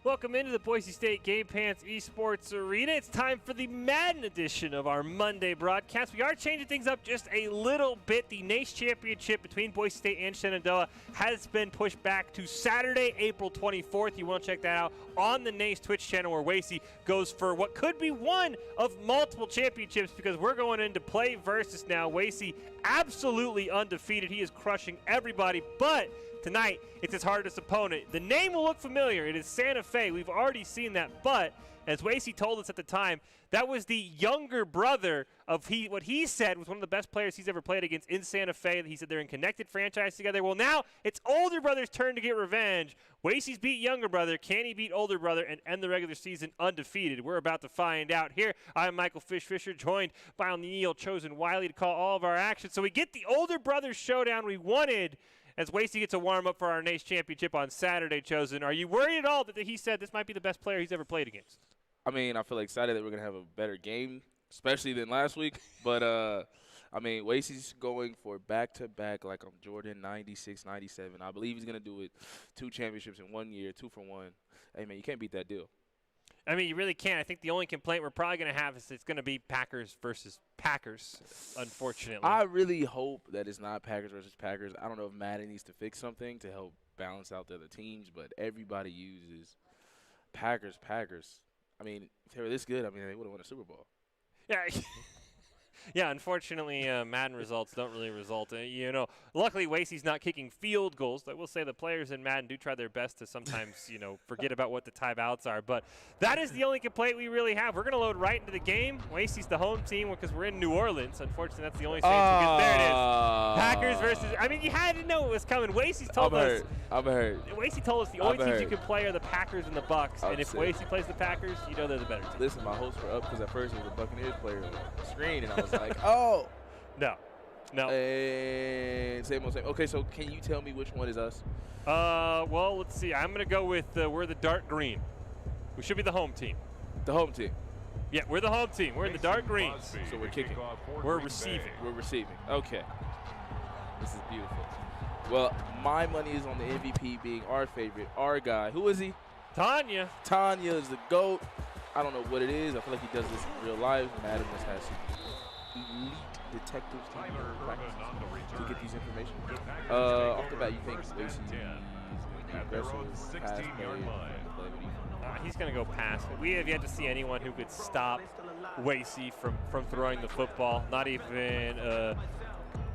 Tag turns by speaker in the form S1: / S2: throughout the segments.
S1: Welcome into the Boise State Game Pants Esports Arena. It's time for the Madden edition of our Monday broadcast. We are changing things up just a little bit. The NACE Championship between Boise State and Shenandoah has been pushed back to Saturday, April 24th. You want to check that out on the NACE Twitch channel, where Wasey goes for what could be one of multiple championships, because we're going into play versus now. Wasey absolutely undefeated. He is crushing everybody, but tonight, it's his hardest opponent. The name will look familiar. It is Santa Fe. We've already seen that. But as Wasey told us at the time, that was the younger brother of what he said was one of the best players he's ever played against in Santa Fe. He said they're in connected franchise together. Well, now it's older brother's turn to get revenge. Wasey's beat younger brother. Can he beat older brother and end the regular season undefeated? We're about to find out here. I'm Michael Fisher, joined by Neil Chosen Wiley to call all of our actions. So we get the older brothers showdown we wanted, as Wasey gets a warm-up for our NACE Championship on Saturday. Chosen, are you worried at all that he said this might be the best player he's ever played against?
S2: I mean, I feel excited that we're going to have a better game, especially than last week. But, I mean, Wasey's going for back-to-back like I'm Jordan, 96, 97. I believe he's going to do it 2 championships in 1 year, 2 for 1. Hey, man, you can't beat that deal.
S1: I mean, you really can't. I think the only complaint we're probably going to have is it's going to be Packers versus Packers, unfortunately.
S2: I really hope that it's not Packers versus Packers. I don't know if Madden needs to fix something to help balance out the other teams, but everybody uses Packers. I mean, if they were this good, I mean, they would have won a Super Bowl.
S1: Yeah. Yeah, unfortunately, Madden results don't really result in, luckily Wasey's not kicking field goals. I will say the players in Madden do try their best to sometimes, forget about what the timeouts are. But that is the only complaint we really have. We're going to load right into the game. Wasey's the home team because we're in New Orleans. Unfortunately, that's the only state. There it is. Packers versus, I mean, you had to know it was coming. Wasey's told us.
S2: I'm hurt.
S1: Wasey told us the only teams you can play are the Packers and the Bucks. And if Wasey plays the Packers, they're the better team.
S2: Listen, my hopes were up because at first it was a Buccaneers player on the screen, and I was like, oh.
S1: No.
S2: And same old same. Okay, so can you tell me which one is us?
S1: Well, let's see. I'm going to go with we're the dark green. We should be the home team.
S2: The home team.
S1: Yeah, we're the home team. We're in the dark greens.
S2: So we're kicking.
S1: We're receiving.
S2: We're receiving. Okay. This is beautiful. Well, my money is on the MVP being our favorite, our guy. Who is he?
S1: Tanya.
S2: Tanya is the GOAT. I don't know what it is. I feel like he does this in real life. Madden just has some elite detectives to get these information. Off the bat, you think Wasey's aggressive, pass play?
S1: He's going to go pass. We have yet to see anyone who could stop Wasey from throwing the football. Not even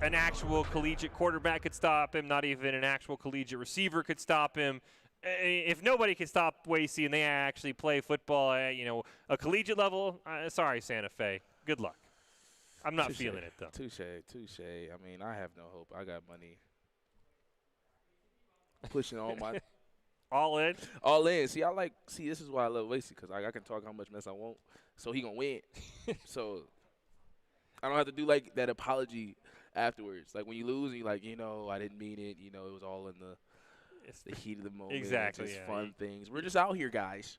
S1: an actual collegiate quarterback could stop him. Not even an actual collegiate receiver could stop him. If nobody can stop Wasey and they actually play football at, a collegiate level, sorry, Santa Fe. Good luck. I'm not feeling it, though.
S2: Touche. I mean, I have no hope. I got money. Pushing all my –
S1: all in?
S2: All in. See, this is why I love Wasey, because I can talk how much mess I want, so he going to win. So I don't have to do, like, that apology afterwards. Like, when you lose, you're like, I didn't mean it. It was all in the heat of the moment.
S1: Exactly.
S2: Just fun things. We're just out here, guys.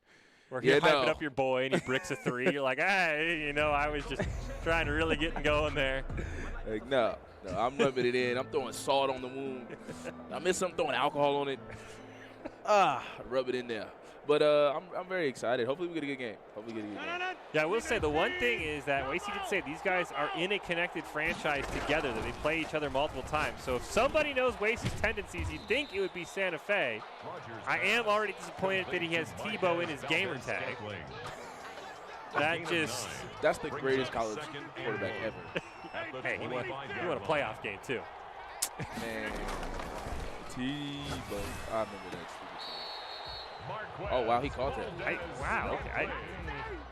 S1: Or you're hyping up your boy and he bricks a 3. You're like, hey, I was just trying to really get going there.
S2: Like, no, I'm rubbing it in. I'm throwing salt on the wound. I miss something, throwing alcohol on it. Rub it in there. But I'm very excited. Hopefully we get a good game.
S1: Yeah, I will say the one thing is that Wasey did say these guys are in a connected franchise together, that they play each other multiple times. So if somebody knows Wasey's tendencies, you'd think it would be Santa Fe. I am already disappointed that he has Tebow in his gamer tag.
S2: That's the greatest college quarterback ever.
S1: Hey, he won a playoff game too.
S2: Man, Tebow. I remember that. Oh, wow, he caught that.
S1: Wow, okay.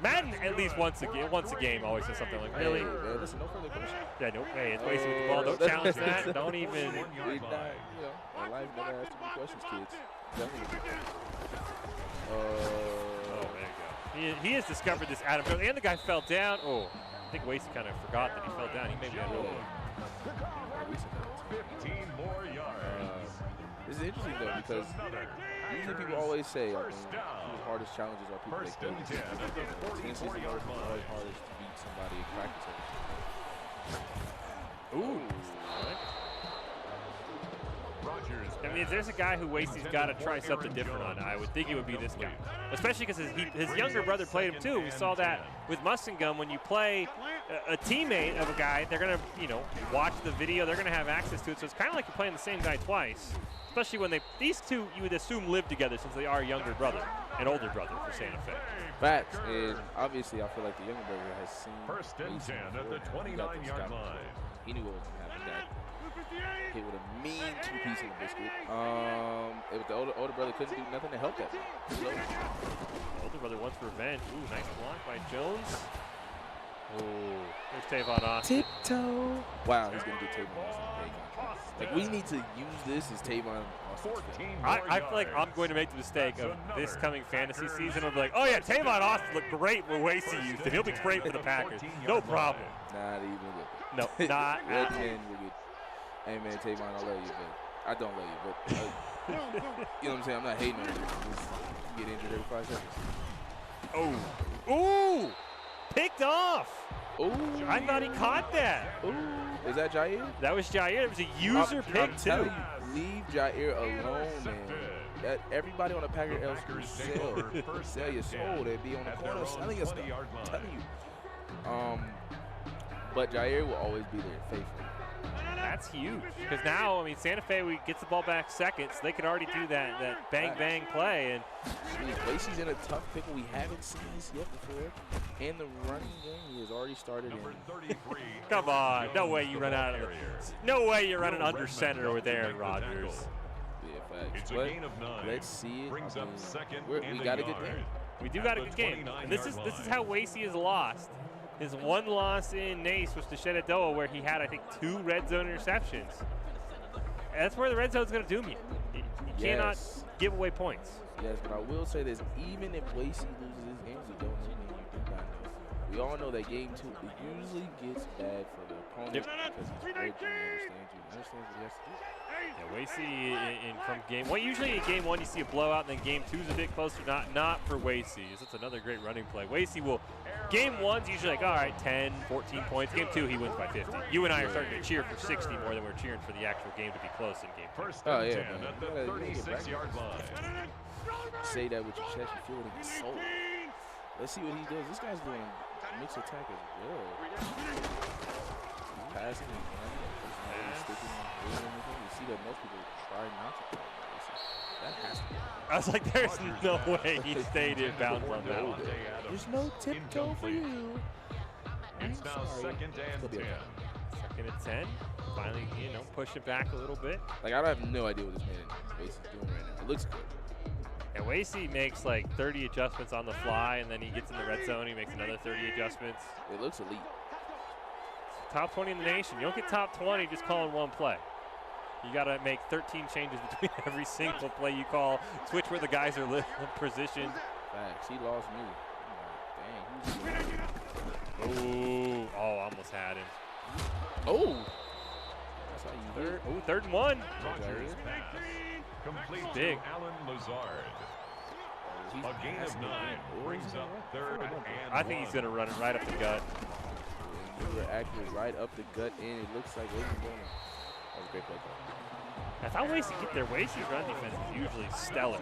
S1: Madden at least once a game always says something like, really?
S2: Hey, man, listen, no further questions.
S1: Yeah, nope. Hey, it's Wasey with the ball. Don't challenge that. Don't even.
S2: My life never asked too many questions, kids.
S1: There you go. He has discovered this Adam Jones, and the guy fell down. Oh, I think Wasey kind of forgot that he fell down. He maybe had a
S3: 15 more yards.
S2: This is interesting, though, because usually people always say, the hardest challenges are people that don't. It's always hardest to beat somebody in practice.
S1: Ooh.
S3: Rodgers
S1: I mean, if there's a guy who Wasey's got to try something different on, I would think it would be this guy. Especially because his younger brother played him too. We saw that with Mustingum. When you play a teammate of a guy, they're going to, you know, watch the video. They're going to have access to it. So it's kind of like you're playing the same guy twice. Especially when these two, you would assume, live together since they are younger brother and older brother for Santa Fe.
S2: Facts, and obviously I feel like the younger brother has seen
S3: First and 10 at the 29-yard line.
S2: He knew what was going to happen. That hit with a mean two-piece in the biscuit. If the older brother couldn't do nothing to help that. So,
S1: Older brother wants revenge. Ooh, nice block by Jones. Oh, there's Tavon Austin.
S2: Tiptoe. Wow, he's going to get Tavon Austin a pay contract. Like, we need to use this as Tavon Austin.
S1: I feel like I'm going to make the mistake of this coming fantasy season. I'll be like, oh yeah, Tavon Austin looked great when Wasey used it. He'll be great for the Packers. No problem.
S2: Not even good.
S1: No, not at all.
S2: Hey man, Tavon, I love you, but I don't love you, but you know what I'm saying? I'm not hating on you. Just get injured every 5 seconds.
S1: Oh, ooh, picked off.
S2: Ooh,
S1: I thought he caught that.
S2: Ooh, is that Jair?
S1: That was Jair. It was a user pick too.
S2: You, leave Jair alone, man. That everybody on the Packer else will sell your soul. They be on the corner selling your stuff. I'm telling you. But Jair will always be there, faithful.
S1: That's huge. Because now, I mean, Santa Fe gets the ball back second, so they could already do that bang play. And
S2: Wasey's in a tough pickle. We haven't seen this yet before. In the running game, he has already started in.
S1: Come on, no way you run out of no way you're running under center with Aaron Rodgers.
S2: Yeah, facts. But let's see it. We got a good game.
S1: We do got a good game. And this is how Wasey has lost. His one loss in Nace was to Shenandoah, where he had, I think, 2 red zone interceptions. And that's where the red zone's going to doom you. You cannot give away points.
S2: Yes, but I will say this: even if Wasey loses his games, you don't know when you do not know. We all know that game 2 it usually gets bad for the opponent because he's red zone. He understands what he has to do.
S1: Yeah, Wasey from game 1. Usually in game 1 you see a blowout, and then game 2 is a bit closer. Not for Wasey. That's another great running play. Wasey will. Game 1's usually like, all right, 10, 14 points. Game 2, he wins by 50. You and I are starting to cheer for 60 more than we're cheering for the actual game to be close in game 2.
S3: First and 10 at the 36-yard line.
S2: Say that with your chest, you feel it in your soul. Let's see what he does. This guy's doing mixed attack as well. He's passing and running, sticking, doing anything. You see that most people try not to play. That has to be.
S1: I was like, there's no way he stayed in bounds on that one.
S2: There's no tiptoe for you.
S3: It's now second and 10.
S1: Second and 10. Finally, push it back a little bit.
S2: Like, I have no idea what this man Wasey's doing right now. It looks good.
S1: And Wasey makes like 30 adjustments on the fly, and then he gets in the red zone. He makes another 30 adjustments.
S2: It looks elite.
S1: Top 20 in the nation. You don't get top 20 just calling one play. You got to make 13 changes between every single play you call. Switch where the guys are positioned.
S2: Facts. He lost me. Dang.
S1: Ooh. Oh, almost had him.
S2: Oh. That's how you hit.
S1: Ooh, 3rd and 1.
S3: Complete
S1: big.
S3: to Alan Lazard. A gain of 9 brings up 3rd and 1.
S1: I think he's going to run it right up the gut.
S2: You were accurate right up the gut, and it looks like Wasey's going. That was a great play.
S1: I thought Wasey get there. Wasey's run defense is usually stellar,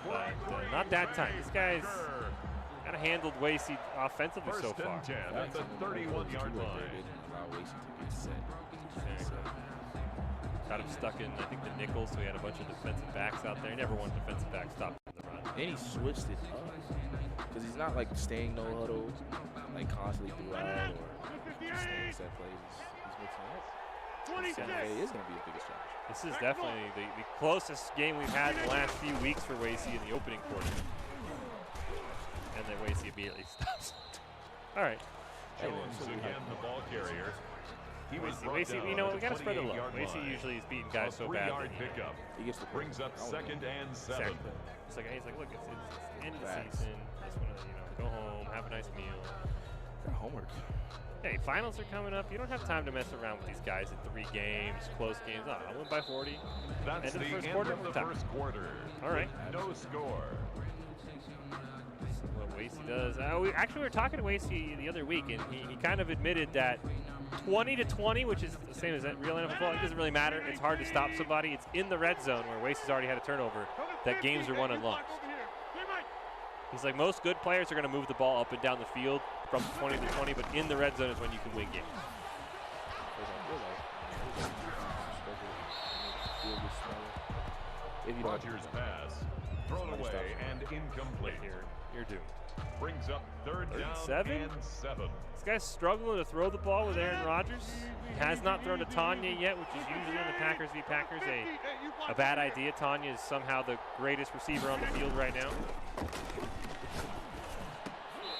S1: but not that time. This guy's kind of handled Wasey offensively so far.
S3: First and 10 at the 31-yard line.
S2: Allow Wasey to get set.
S1: Got him stuck in, I think, the nickel, so he had a bunch of defensive backs out there. He never won defensive back stop from the run.
S2: And he switched it up because he's not like staying no huddle, like constantly throughout, or just staying set plays. He's mixing it up. Santa Fe is going to be his biggest challenge.
S1: This is definitely the closest game we've had in the last few weeks for Wasey in the opening quarter. And then Wasey immediately stops. All right.
S3: Jones again, the ball carrier.
S1: Wasey, we got to spread the love. Wasey usually is beating guys so badly.
S3: Pickup.
S2: He gets the
S3: brings up 2nd and 7.
S1: Exactly. He's like, look, it's the end of the season. Just want to, go home, have a nice meal.
S2: Got homework.
S1: Hey, finals are coming up. You don't have time to mess around with these guys in 3 games, close games. Oh, I win by 40.
S3: That's
S1: end of the first
S3: end
S1: quarter.
S3: of the first quarter.
S1: All right.
S3: No score.
S1: A little Wasey does. We were talking to Wasey the other week, and he kind of admitted that 20-20, which is the same as real NFL football, it doesn't really matter. It's hard to stop somebody. It's in the red zone where Wasey's already had a turnover that games are won and lost. He's like, most good players are going to move the ball up and down the field from 20-20, but in the red zone is when you can win games.
S3: Rodgers' pass, thrown away and incomplete.
S1: You're doomed.
S3: Brings up third down
S1: 7?
S3: and 7.
S1: This guy's struggling to throw the ball with Aaron Rodgers. He has not thrown to Tanya yet, which is usually in the Packers v. Packers a bad idea. Tanya is somehow the greatest receiver on the field right now.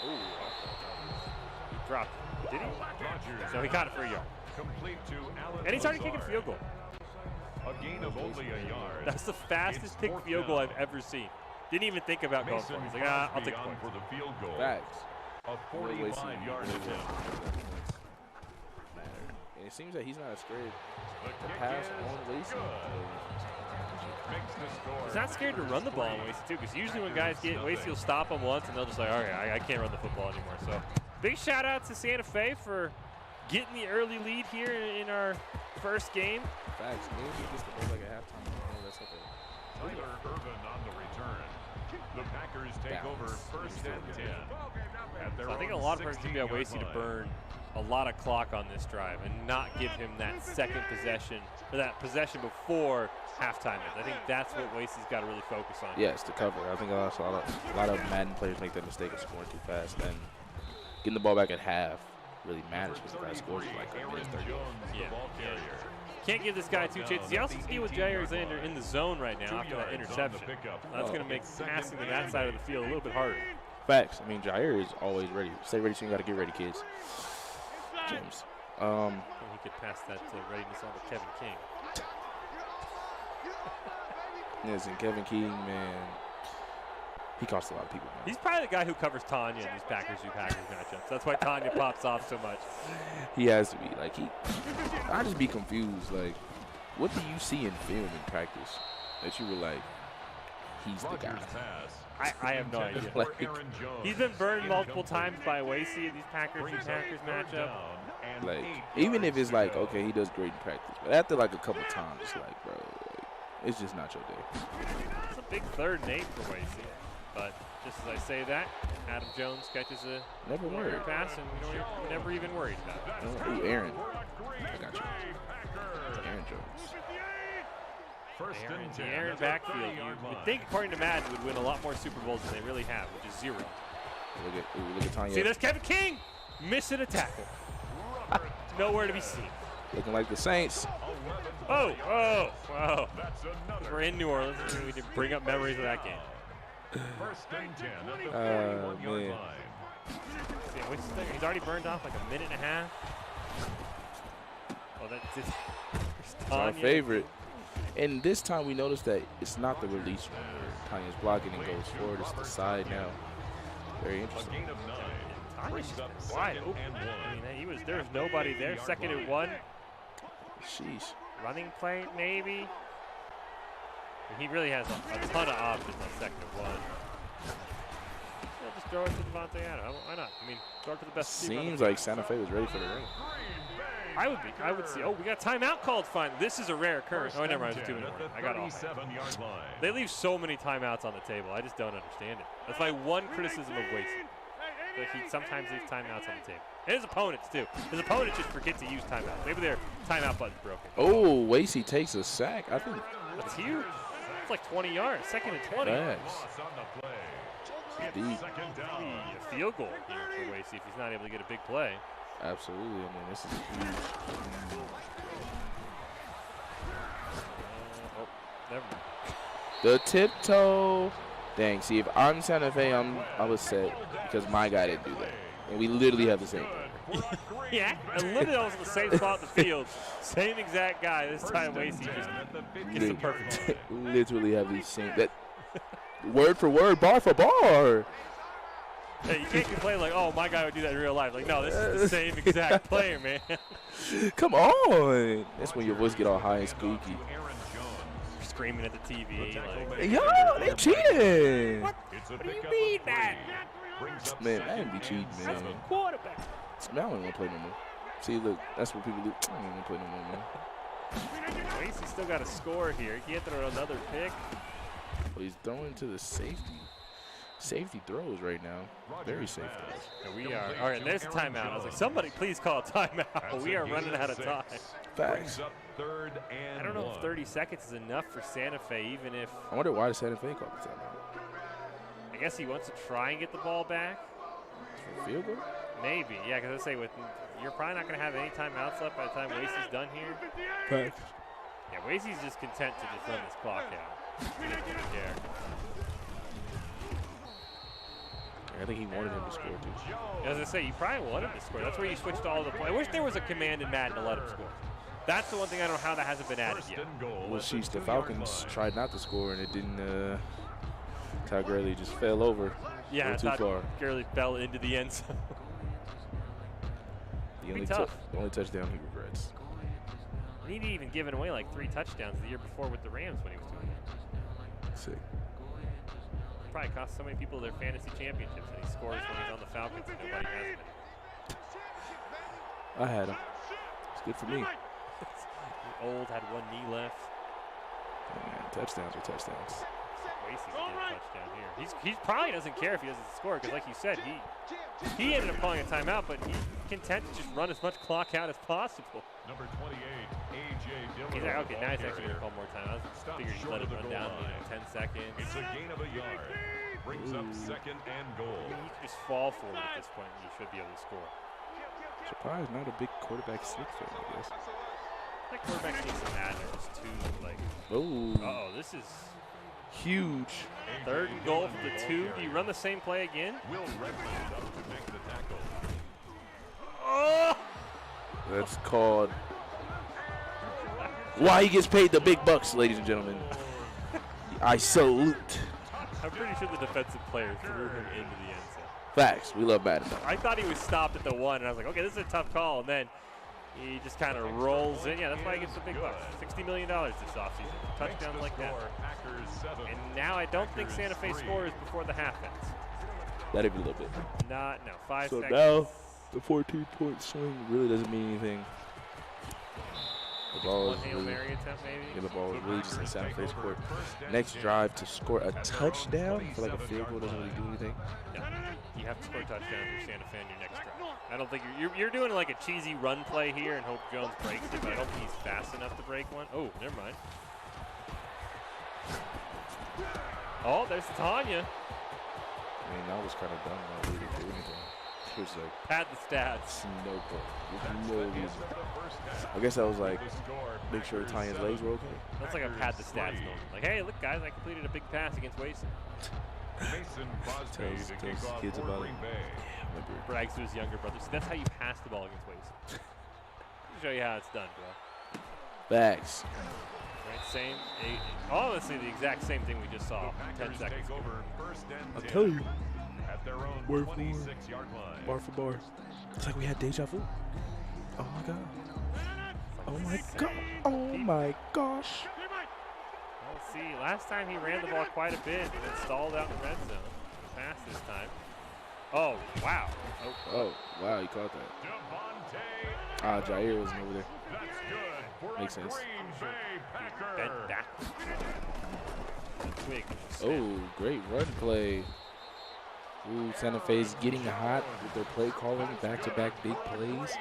S1: Ooh. He dropped it. Did he?
S3: Rodgers.
S1: So he caught it for a yard.
S3: Complete to Allen
S1: And he's already
S3: Lazard.
S1: kicking field goal.
S3: A gain of only a yard.
S1: That's the fastest
S3: It's
S1: pick
S3: fourth
S1: field goal
S3: down.
S1: I've ever seen. Didn't even think about going for it. He's like, I'll take the
S3: on
S1: point.
S3: for the field goal.
S2: Facts.
S3: A 45-yard attempt.
S2: And it seems that he's not as scared
S3: The
S2: to
S3: kick
S2: pass
S3: is
S2: on Wasey.
S3: Makes the score.
S1: He's not scared to run the ball on Wasey, too, because usually when guys get Wasey, he'll stop him once, and they'll just like, okay, I can't run the football anymore. So big shout-out to Santa Fe for getting the early lead here in our first game.
S2: Facts. Maybe he gets the ball like at halftime. That's okay.
S3: Tyler Irvin on the return. The Packers take over first and 10. At their
S1: So I think a
S3: own
S1: lot of pressure should be on
S3: 16-yard
S1: Wasey to
S3: line.
S1: burn a lot of clock on this drive and not give him that second possession, or that possession before halftime is. I think that's what Wasey's got to really focus on.
S2: Yes, to cover. I think a lot of Madden players make that mistake of scoring too fast. And getting the ball back at half really matters because the guy scores in like a minute 30.
S1: Yeah. Can't give this guy two chances. He also has to deal with Jay Alexander in the zone right now after that interception. That's going to make passing to that side of the field a little bit harder.
S2: Facts. I mean, Jair is always ready. Stay ready, so you got to get ready, kids. James.
S1: He could pass that readiness on to Kevin King.
S2: Listen, Kevin King, man, he cost a lot of people. Man.
S1: He's probably the guy who covers Tanya in these Packers v. Packers matchups. That's why Tanya pops off so much.
S2: He has to be. Like, I just be confused. Like, what do you see in film in practice that you were like, he's the guy?
S1: I have no idea.
S2: Like,
S1: he's been burned multiple times by Wasey in these Packers v. Packers matchup.
S2: Like, even if it's like, okay, he does great in practice, but after like a couple times, it's like, bro, like, it's just not your day.
S1: It's a big 3rd and 8 for Wasey. But just as I say that, Adam Jones catches a pass, and we're never even worried about it.
S2: Ooh, Aaron. I got you. Aaron Jones.
S1: The Aaron backfield, you would think, according to Madden, would win a lot more Super Bowls than they really have, which is 0.
S2: Look at Tanya.
S1: See, there's Kevin King missing a tackle. Nowhere to be seen.
S2: Looking like the Saints.
S1: Oh. We're in New Orleans. We can bring up memories of that game.
S3: First and 10 at the 41-yard line.
S1: See, he's already burned off like a minute and a half. Oh, that's it.
S2: It's our favorite. And this time we noticed that it's not the release one where Tanya's blocking and goes forward. It's the side now. Very interesting.
S3: A gain of 9.
S1: Tanya's just been wide open. I mean, there was nobody there. 2nd and 1.
S2: Sheesh.
S1: Running play, maybe. And he really has a ton of options on 2nd and 1. Just throw it to Devontae Adams. Why not? I mean, throw it to the best.
S2: Seems like Santa Fe was ready for the ring.
S1: I would see. Oh, we got timeout called finally. This is a rare occurrence. Oh, never mind. There's 2 anymore. I got all. They leave so many timeouts on the table. I just don't understand it. That's my one criticism of Wasey. But he sometimes leaves timeouts on the table. And his opponents, too. His opponents just forget to use timeouts. Maybe their timeout button's broken.
S2: Oh, Wasey takes a sack. I think
S1: that's huge. It's like 20 yards. 2nd and 20.
S2: Facts.
S1: Deep. A field goal here for Wasey if he's not able to get a big play.
S2: Absolutely. I mean, this is huge.
S1: Never mind.
S2: The tiptoe. Dang, see, if I'm Santa Fe, I was set because my guy didn't do that. And we literally have the same guy.
S1: Yeah, and literally I was in the same spot in the field. Same exact guy. This time Wasey just gets the perfect one.
S2: Literally have these same, that word for word, bar for bar.
S1: Hey, you can't complain like, oh, my guy would do that in real life. Like, no, this is the same exact player, man.
S2: Come on. That's when your voice get all high and squeaky.
S1: Screaming at the TV. Like,
S2: yo, they cheated.
S1: What do you mean, man?
S3: brings up
S2: Man,
S3: second
S2: Madden be cheating,
S3: and
S2: man.
S3: 7.
S1: Quarterback.
S2: Man, I don't want to play no more. See, look, that's what people do. I don't want to play no more, man.
S1: Lacey still got a score here. He can't throw another pick.
S2: Well, he's throwing to the safety. Safety throws right now. Very safe throws.
S1: And we are. All right, there's a timeout. I was like, somebody please call a timeout. We are running out of time.
S2: Facts.
S3: Brings up 3rd and
S1: I don't know
S3: 1.
S1: if 30 seconds is enough for Santa Fe, even if
S2: I wonder why the Santa Fe called the timeout.
S1: I guess he wants to try and get the ball back.
S2: For field goal?
S1: Maybe, yeah, because I say you're probably not going to have any timeouts left by the time Wasey's done here.
S2: Facts.
S1: Yeah, Wasey's just content to just run this clock out. He doesn't really care.
S2: I think he wanted him to score, too.
S1: As I say, you probably wanted him to score. That's where you switched all the play. I wish there was a command in Madden to let him score. That's the one thing I don't know how that hasn't been added yet.
S2: Well, sheesh, the Falcons tried not to score, and it didn't. Todd Gurley just fell over.
S1: Yeah, I
S2: too
S1: thought
S2: far.
S1: Gurley fell into the end zone.
S2: The only touchdown he regrets.
S1: He'd even given away like 3 touchdowns the year before with the Rams when he was doing that.
S2: Sick.
S1: Probably cost so many people their fantasy championships, and he scores when he's on the Falcons and nobody has him.
S2: I had him. It's good for me.
S1: Old, had 1 knee left.
S2: Man, touchdowns are touchdowns.
S1: Wasey's a good touchdown here. He probably doesn't care if he doesn't score, because like you said, he ended up calling a timeout, but he's content to just run as much clock out as possible.
S3: Number 28, A.J. Dillon.
S1: He's like, okay, now he's actually going to call more time. I figured he'd let it run down, 10 seconds.
S3: It's a gain of a yard. Brings up 2nd and goal.
S1: I mean, you can just fall forward at this point, and you should be able to score.
S2: Surprised not a big quarterback sneak fan, I guess.
S1: That quarterback needs some Madners too. Like,
S2: Oh,
S1: this is
S2: huge.
S1: 3rd and goal for the 2. Do you run the same play again?
S3: Will Redmond up to make the tackle.
S1: Oh!
S2: That's called why he gets paid the big bucks, ladies and gentlemen. I salute.
S1: I'm pretty sure the defensive player threw him into the end zone.
S2: Facts. We love Madden.
S1: I thought he was stopped at the 1, and I was like, okay, this is a tough call. And then he just kind of rolls in. Yeah, that's why he gets the big bucks. $60 million this offseason. Touchdowns like that. And now I don't think Santa Fe scores before the half ends.
S2: That'd be a little bit.
S1: No, 5
S2: So
S1: seconds.
S2: now the 14-point swing really doesn't mean anything. The ball
S1: One
S2: is
S1: Hail
S2: really,
S1: Mary attempt, maybe?
S2: yeah, the ball is really just in Santa Fe's court. Next drive to score a touchdown. I feel like a field goal doesn't really do anything.
S1: No. You have to score a touchdown for Santa Fe on your next drive. I don't think you're doing like a cheesy run play here and hope Jones breaks it, but I don't think he's fast enough to break one. Oh, never mind. Oh, there's Tanya.
S2: I mean, that was kind of dumb. Not really do anything. It was like
S1: Pad the stats.
S2: no point. No reason. I guess I was like, make sure Tanya's legs were okay.
S1: That's like a pad the stats moment. Like, hey, look, guys, I completed a big pass against Wason.
S3: Mason Crosby to kick
S2: tells
S3: off
S2: kids
S3: for
S2: about
S3: Green
S2: it.
S3: Bay.
S1: Brags to his younger brother. See, that's how you pass the ball against Wason. Let me show you how it's done, bro.
S2: Facts.
S1: Right, same. Honestly, the exact same thing we just saw 10 seconds ago.
S2: I'll tell you.
S3: At their own
S2: Word for
S3: 26-yard line.
S2: Bar for bar. It's like we had deja vu. Oh my god. Oh my god. Oh my gosh.
S1: Let's see. Last time he ran the ball quite a bit and then stalled out in the red zone. Pass this time. Oh, wow.
S2: Oh, wow, he caught that. Jair wasn't over there.
S3: That's good for
S2: Makes
S3: the
S2: sense.
S3: Green Bay
S1: Bent
S3: Packers.
S1: backwards. The twig.
S2: Oh, great run play. Ooh, Santa Fe's getting hot with their play calling, back-to-back big plays.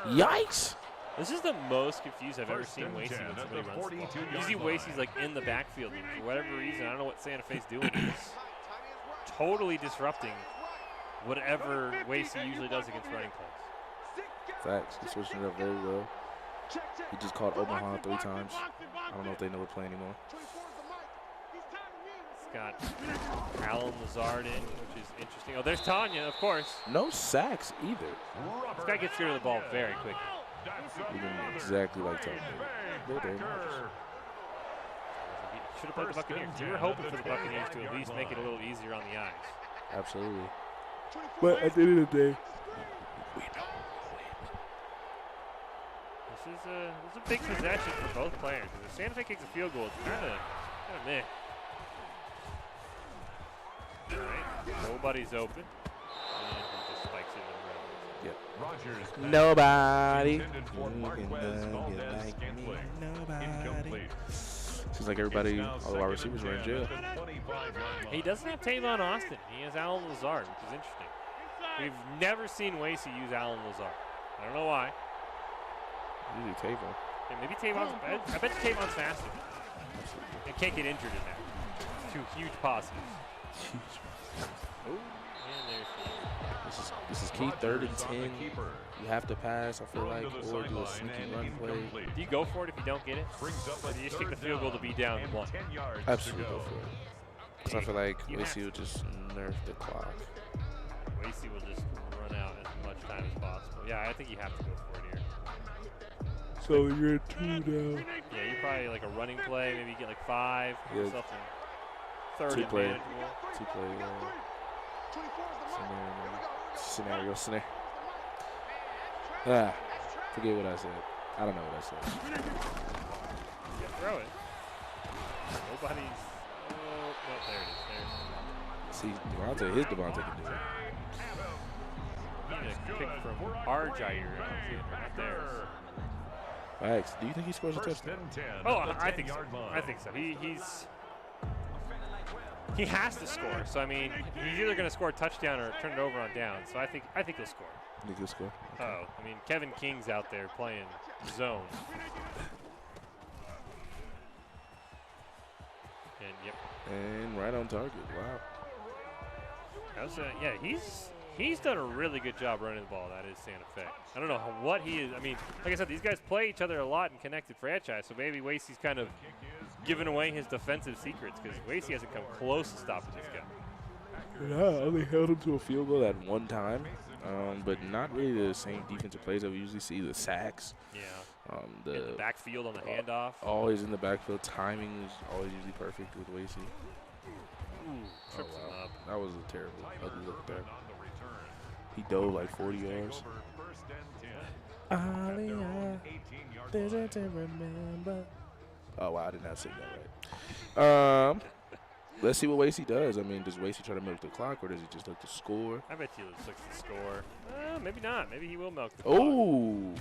S2: Yikes!
S1: This is the most confused I've ever seen Wasey when somebody runs the ball. Usually Wasey's like in the backfield, and for whatever reason, I don't know what Santa Fe's doing. He's totally disrupting whatever Wasey usually does against running plays.
S2: Facts. He's switching it up very well. He just called Omaha 3 times. I don't know if they know the play anymore.
S1: It's got Alan Lazard in, which is interesting. Oh, there's Tanya, of course.
S2: No sacks either.
S1: This guy gets rid of the ball very quickly.
S2: Even exactly like Tony. Should
S1: have played the Buccaneers. We were hoping for the Buccaneers to at least make it a little easier on the eyes.
S2: Absolutely. But at the end of the day, we know.
S1: This is a big possession for both players. If Santa Fe kicks a field goal, it's kind of meh. All right. Nobody's open. And he just spikes it in the rim.
S3: Rogers pass
S2: Nobody.
S3: intended for Marquez Valdez Scantling. Incomplete.
S2: Seems like everybody, all the wide receivers are in jail.
S1: He doesn't have Tavon Austin. He has Alan Lazard, which is interesting. We've never seen Wasey use Alan Lazard. I don't know why.
S2: Usually Tavon.
S1: Yeah, maybe Tavon's. I bet Tavon's faster. And can't get injured in that. Two huge positives. Oh, and there's
S2: This is key. 3rd and 10. You have to pass, I feel like, or do a sneaky run play.
S1: Do you go for it if you don't get it? Or do you just kick the field goal to be down 1?
S2: Absolutely go for it. Because I feel like Wasey will just nerf the clock.
S1: Wasey will just run out as much time as possible. Yeah, I think you have to go for it here.
S2: So you're at 2 now.
S1: Yeah, you probably like a running play. Maybe you get like 5 or
S2: Yeah.
S1: something. 3rd
S2: 2
S1: and
S2: play.
S1: manageable.
S2: 2 play. Scenario. Forget what I said. I don't know what I said.
S1: Yeah, throw it. Nobody's. Oh, no, there it is.
S2: See, Devontae, his Devontae can do it.
S1: There's. He just picked from our Jair. Right there.
S2: Max, do you think he scores a touchdown?
S1: Oh, I think so. I think so. He has to score. So I mean, he's either going to score a touchdown or turn it over on down. So I think he'll score.
S2: You think he'll score? Okay.
S1: Oh, I mean, Kevin King's out there playing zone. And yep.
S2: And right on target. Wow.
S1: That was yeah, he's done a really good job running the ball. That is Santa Fe. I don't know what he is. I mean, like I said, these guys play each other a lot in connected franchise. So maybe Wasey's kind of giving away his defensive secrets because Wasey hasn't come close to stopping this guy.
S2: Yeah, I only held him to a field goal at one time, but not really the same defensive plays that we usually see. The sacks.
S1: Yeah.
S2: The
S1: in the backfield on the handoff.
S2: Always in the backfield. Timing is always usually perfect with Wasey.
S1: Ooh, trips him up.
S2: That was a terrible, ugly look there. He dove like 40 yards. Oh, wow, I did not say that right. Let's see what Wasey does. I mean, does Wasey try to milk the clock, or does he just look to score?
S1: I bet he just looks to score. Maybe not. Maybe he will milk the clock.
S2: Oh!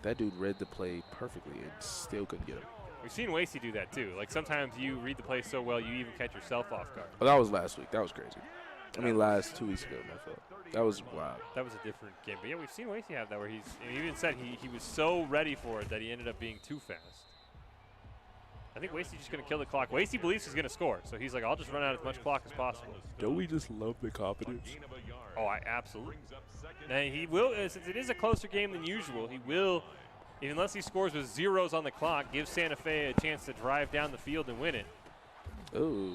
S2: That dude read the play perfectly and still couldn't get him.
S1: We've seen Wasey do that, too. Like, sometimes you read the play so well, you even catch yourself off guard.
S2: Oh, that was last week. That was crazy. I mean, 2 weeks ago, my fault. That was wild.
S1: That was a different game. But, yeah, we've seen Wasey have that where he even said he was so ready for it that he ended up being too fast. I think Wasey's just going to kill the clock. Wasey believes he's going to score, so he's like, I'll just run out as much clock as possible.
S2: Don't we just love the confidence?
S1: Oh, I absolutely. Now, he will, since it is a closer game than usual, he will, unless he scores with zeros on the clock, give Santa Fe a chance to drive down the field and win it.
S2: Ooh.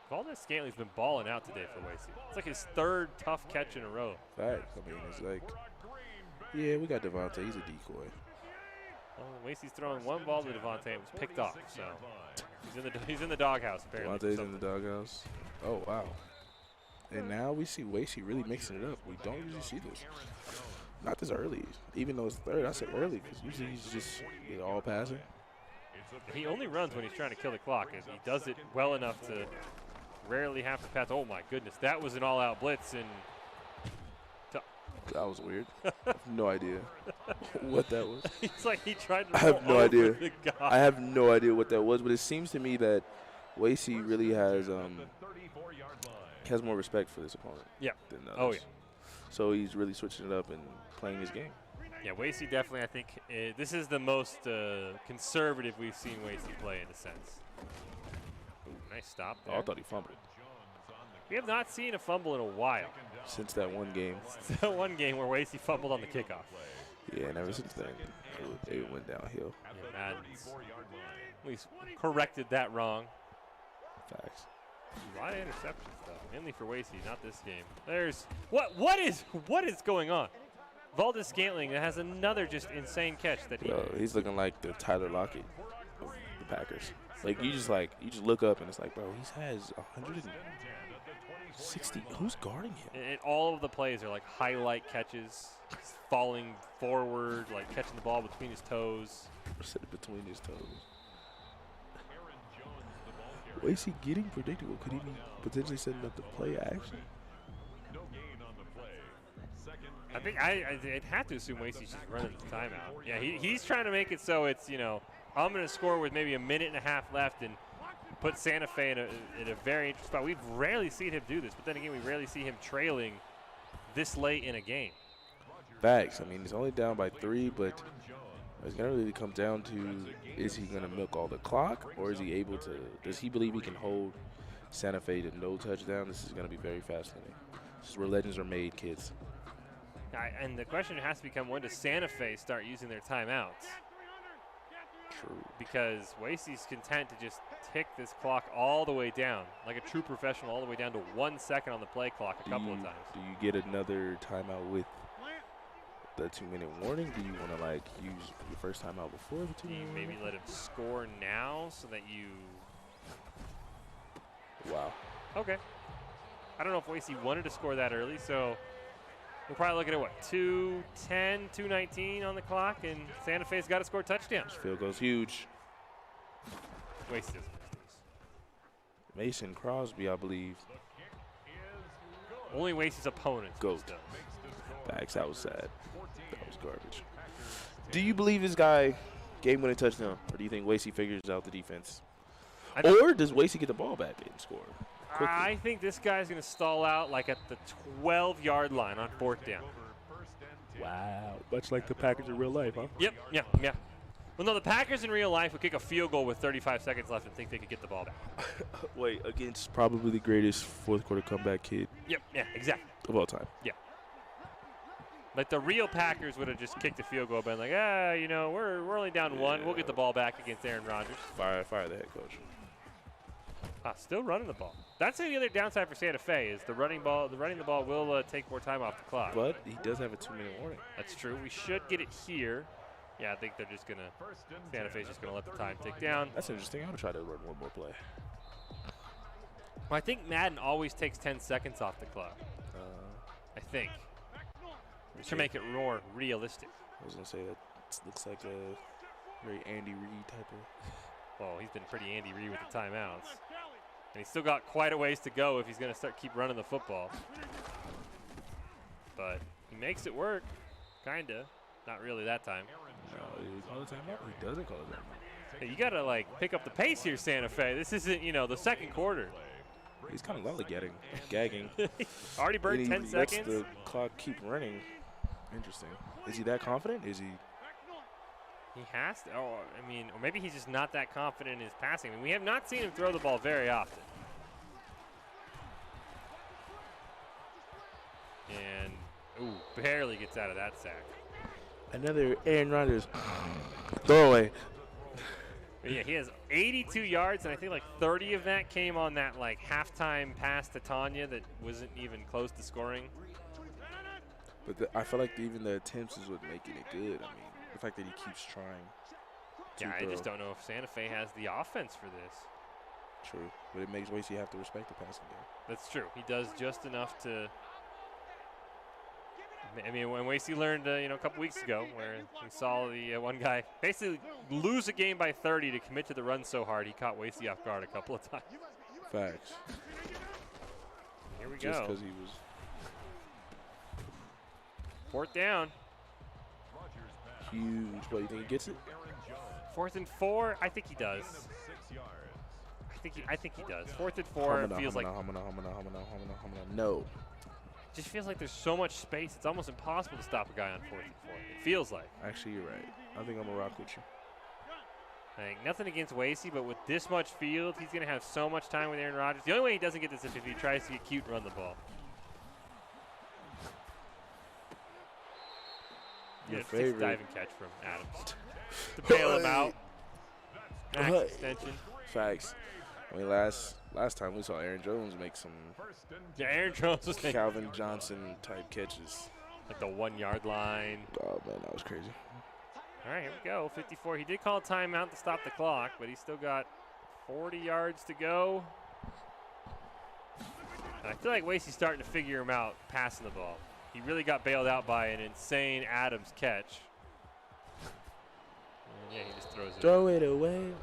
S1: Valdez Scantling's been balling out today for Wasey. It's like his 3rd tough catch in a row.
S2: Facts. I mean, it's like, yeah, we got Devontae. He's a decoy.
S1: Well, Wasey's throwing one ball to Devontae. It was picked off, so he's in the doghouse apparently.
S2: Devontae's in the doghouse. Oh wow! And now we see Wasey really mixing it up. We don't usually see this. Not this early, even though it's 3rd. I said early because usually he's just all passing.
S1: He only runs when he's trying to kill the clock. And he does it well enough to rarely have to pass. Oh my goodness, that was an all-out blitz and.
S2: That was weird. I have no idea what that was.
S1: It's like he tried to
S2: I have no idea.
S1: the guy.
S2: I have no idea what that was, but it seems to me that Wasey really has more respect for this opponent.
S1: Yeah.
S2: Than others.
S1: Oh yeah.
S2: So he's really switching it up and playing his game.
S1: Yeah, Wasey definitely. I think this is the most conservative we've seen Wasey play in a sense. Ooh, nice stop there.
S2: Oh, I thought he fumbled.
S1: We have not seen a fumble in a while.
S2: Since that one game.
S1: Since that one game where Wasey fumbled on the kickoff.
S2: Yeah, and ever since then, it went downhill.
S1: Yeah, Madden's at least corrected that wrong.
S2: Facts.
S1: A lot of interceptions, though. Mainly for Wasey, not this game. There's what is going on? Valdez Scantling has another just insane catch that
S2: he's looking like the Tyler Lockett of the Packers. Like you just look up and it's like, bro, he has 160. Who's guarding him?
S1: And all of the plays are like highlight catches, falling forward, like catching the ball between his toes.
S2: Between his toes. is he getting predictable? Could he be potentially setting up the play action?
S3: No gain on the play. Second.
S1: I think I'd have to assume Wasey's just running the timeout. Yeah, he's trying to make it so it's, you know, I'm going to score with maybe a minute and a half left and put Santa Fe in a very interesting spot. We've rarely seen him do this, but then again, we rarely see him trailing this late in a game.
S2: Facts. I mean, he's only down by 3, but it's going to really come down to, is he going to milk all the clock, or is he able to, does he believe he can hold Santa Fe to no touchdown? This is going to be very fascinating. This is where legends are made, kids.
S1: And the question has to become, when does Santa Fe start using their timeouts?
S2: True.
S1: Because Wasey's content to just tick this clock all the way down, like a true professional, all the way down to 1 second on the play clock a couple of times.
S2: Do you get another timeout with the 2-minute warning? Do you want to, like, use your first timeout before the 2-minute warning?
S1: Maybe let him score now so that you...
S2: Wow.
S1: Okay. I don't know if Wasey wanted to score that early, so we're probably looking at, what, 2:10, 2:19 on the clock, and Santa Fe's got to score a touchdown.
S2: This field goal's huge.
S1: Wasey doesn't.
S2: Mason Crosby, I believe.
S1: Only Wasey's opponents.
S2: Goat. Facts, that was sad. That was garbage. Do you believe this guy game-winning touchdown, or do you think Wasey figures out the defense? Or does Wasey get the ball back and score quickly?
S1: I think this guy's going to stall out like at the 12-yard line on 4th down.
S2: Wow. Much like the Packers in real life, huh?
S1: Yep, yeah. Well, no, the Packers in real life would kick a field goal with 35 seconds left and think they could get the ball back.
S2: Wait, against probably the greatest fourth-quarter comeback kid
S1: Yep, yeah, exactly.
S2: of all time.
S1: Yeah. Like the real Packers would have just kicked a field goal, been like, you know, we're only down 1. We'll get the ball back against Aaron Rodgers.
S2: Fire the head coach.
S1: Still running the ball. That's the other downside for Santa Fe is the running the ball will take more time off the clock.
S2: But he does have a 2-minute warning.
S1: That's true. We should get it here. Yeah, I think they're just going to – Santa Fe's just going to let the time tick down.
S2: That's interesting. I'm going to try to run one more play.
S1: Well, I think Madden always takes 10 seconds off the clock. I think. To make it more realistic.
S2: I was going to say that looks like a very Andy Reid type of –
S1: Well, he's been pretty Andy Reid with the timeouts. And he's still got quite a ways to go if he's going to keep running the football. But he makes it work, kind of. Not really that time.
S2: No, he calls the timeout. He doesn't call the timeout.
S1: Hey, you got to, like, pick up the pace here, Santa Fe. This isn't, you know, the second quarter.
S2: He's kind of gagging.
S1: Already burned 10 seconds.
S2: Lets the clock keep running. Interesting. Is he that confident? Is he?
S1: He has to. Oh, I mean, or maybe he's just not that confident in his passing. I mean, we have not seen him throw the ball very often. And, barely gets out of that sack.
S2: Another Aaron Rodgers throwaway.
S1: Yeah, he has 82 yards, and I think like 30 of that came on that like halftime pass to Tanya that wasn't even close to scoring.
S2: But I feel like even the attempts is what making it good. I mean, the fact that he keeps trying.
S1: Yeah, I just don't know if Santa Fe has the offense for this.
S2: True, but it makes Wasey have to respect the passing game.
S1: That's true. He does just enough to. I mean, when Wasey learned, a couple weeks ago, where we saw the one guy basically lose a game by 30 to commit to the run so hard, he caught Wasey off guard a couple of times.
S2: Facts.
S1: Here we
S2: just
S1: go.
S2: because he was.
S1: 4th down.
S2: Huge. But you think he gets it?
S1: 4th and 4. I think he does. I think he does. 4th and 4 feels like.
S2: No.
S1: Just feels like there's so much space. It's almost impossible to stop a guy on 4th and 4. It feels like.
S2: Actually, you're right. I think I'm gonna rock with you.
S1: I think nothing against Wasey, but with this much field, he's gonna have so much time with Aaron Rodgers. The only way he doesn't get this is if he tries to get cute and run the ball.
S2: Your
S1: It's
S2: favorite
S1: diving catch from Adams to bail him out. Max extension.
S2: Facts. I mean, last time we saw Aaron Jones make some
S1: Aaron Jones was
S2: Calvin Johnson type catches.
S1: Like the 1 yard line.
S2: Oh man, that was crazy.
S1: All right, here we go. 54. He did call a timeout to stop the clock, but he's still got 40 yards to go. And I feel like Wasey's starting to figure him out passing the ball. He really got bailed out by an insane Adams catch. And yeah, he just throws it.
S2: Throw it away.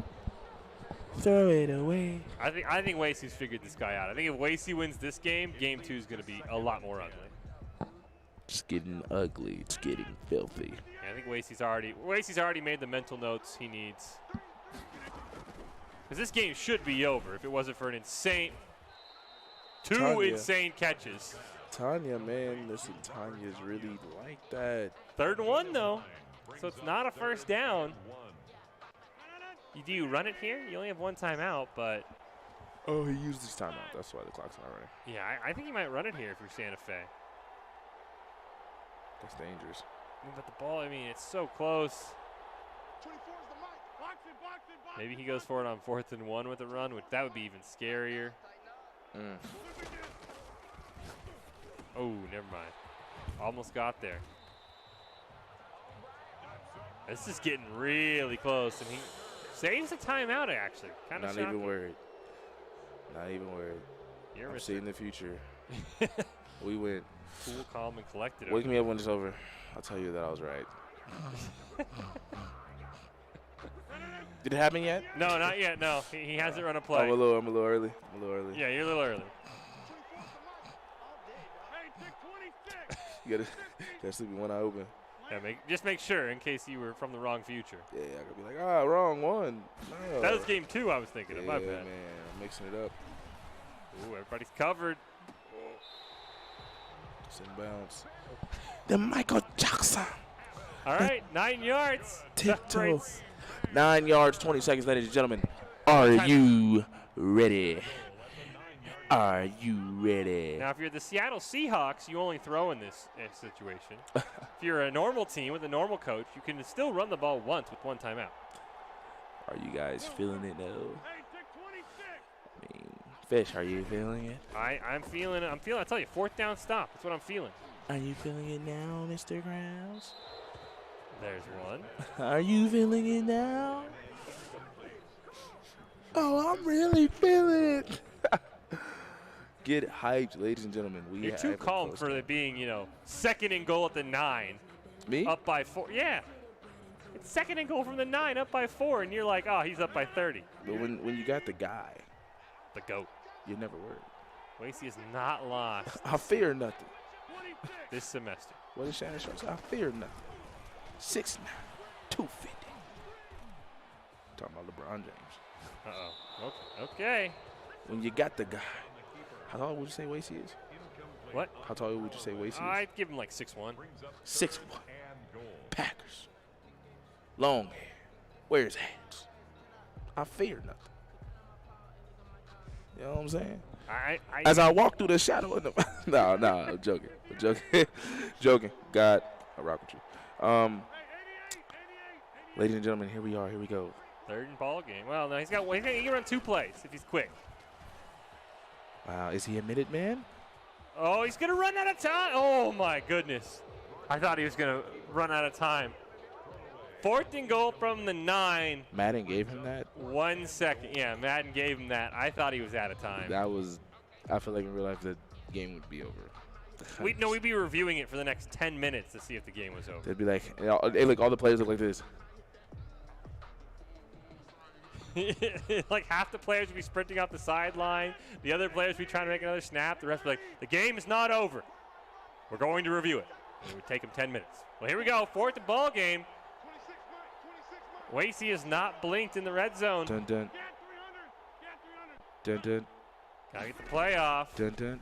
S2: Throw it away.
S1: I think Wasey's figured this guy out. I think if Wasey wins this game, game 2 is going to be a lot more ugly.
S2: It's getting ugly. It's getting filthy.
S1: Yeah, I think Wasey's already made the mental notes he needs. Because this game should be over if it wasn't for an insane, two insane catches.
S2: Tanya, man, listen, Tanya's really like that.
S1: 3rd and 1 though, so it's not a first down. Do you run it here? You only have 1 timeout, but.
S2: Oh, he used his timeout. That's why the clock's not running.
S1: Yeah, I think you might run it here if you're Santa Fe.
S2: That's dangerous.
S1: But the ball, I mean, it's so close. Maybe he goes for it on 4th and 1 with a run, which that would be even scarier. Oh, never mind. Almost got there. This is getting really close, and he saves a timeout, actually. Kind of
S2: Not even worried. Not even worried. I'm seeing the future. We win.
S1: Cool, calm, and collected.
S2: Wake me up when it's over. I'll tell you that I was right. Did it happen yet?
S1: No, not yet. No, he hasn't run a play.
S2: I'm a little early.
S1: Yeah, you're a little early.
S2: You gotta sleep with one eye open.
S1: Yeah, just make sure in case you were from the wrong future.
S2: Yeah, I could be like, wrong one. No.
S1: That was game 2 I was thinking of. My bad.
S2: Man, I'm mixing it up.
S1: Ooh, everybody's covered.
S2: Just in bounds. The Michael Jackson.
S1: All right, 9 yards.
S2: Tiptoe. 9 yards, 20 seconds, ladies and gentlemen. Are you ready? Are you ready?
S1: Now, if you're the Seattle Seahawks, you only throw in this situation. If you're a normal team with a normal coach, you can still run the ball once with 1 timeout.
S2: Are you guys feeling it, though? I mean, Fish, are you feeling it?
S1: I'm feeling it. I tell you, 4th down stop. That's what I'm feeling.
S2: Are you feeling it now, Mr. Grounds?
S1: There's one.
S2: Are you feeling it now? Oh, I'm really feeling it. Get hyped, ladies and gentlemen.
S1: You're too calm for it being, 2nd and goal at the 9.
S2: Me?
S1: Up by 4. Yeah. It's 2nd and goal from the 9, up by 4, and you're like, oh, he's up by 30.
S2: But when you got the guy,
S1: the GOAT,
S2: you're never worried.
S1: Wasey is not lost.
S2: I fear nothing.
S1: This semester.
S2: What did Shannon Sharp say? I fear nothing. 6'9", 250. Talking about LeBron James.
S1: Uh-oh. Okay.
S2: When you got the guy, how tall would you say Wasey is?
S1: What?
S2: How tall would you say Wasey is?
S1: I'd give him like 6'1".
S2: 6'1". Packers. Long hair. Wears hats. I fear nothing. You know what I'm saying? As I walk through the shadow of the no, I'm joking. Joking. God, I rock with you. Ladies and gentlemen, here we are. Here we go.
S1: 3rd and ball game. Well, no, he can run 2 plays if he's quick.
S2: Wow, is he a minute man?
S1: Oh, he's gonna run out of time. Oh my goodness! I thought he was gonna run out of time. 4th and goal from the 9.
S2: Madden gave him that?
S1: 1 second. Yeah, Madden gave him that. I thought he was out of time.
S2: I feel like in real life the game would be over.
S1: We'd be reviewing it for the next 10 minutes to see if the game was over.
S2: They'd be like, look, all the players look like this.
S1: Like half the players would be sprinting off the sideline. The other players would be trying to make another snap. The rest would be like, the game is not over. We're going to review it. It would take them 10 minutes. Well, here we go. 4th and ball game. Wasey has not blinked in the red zone.
S2: Dun dun. Dun dun.
S1: Gotta get the play off.
S2: Dun dun.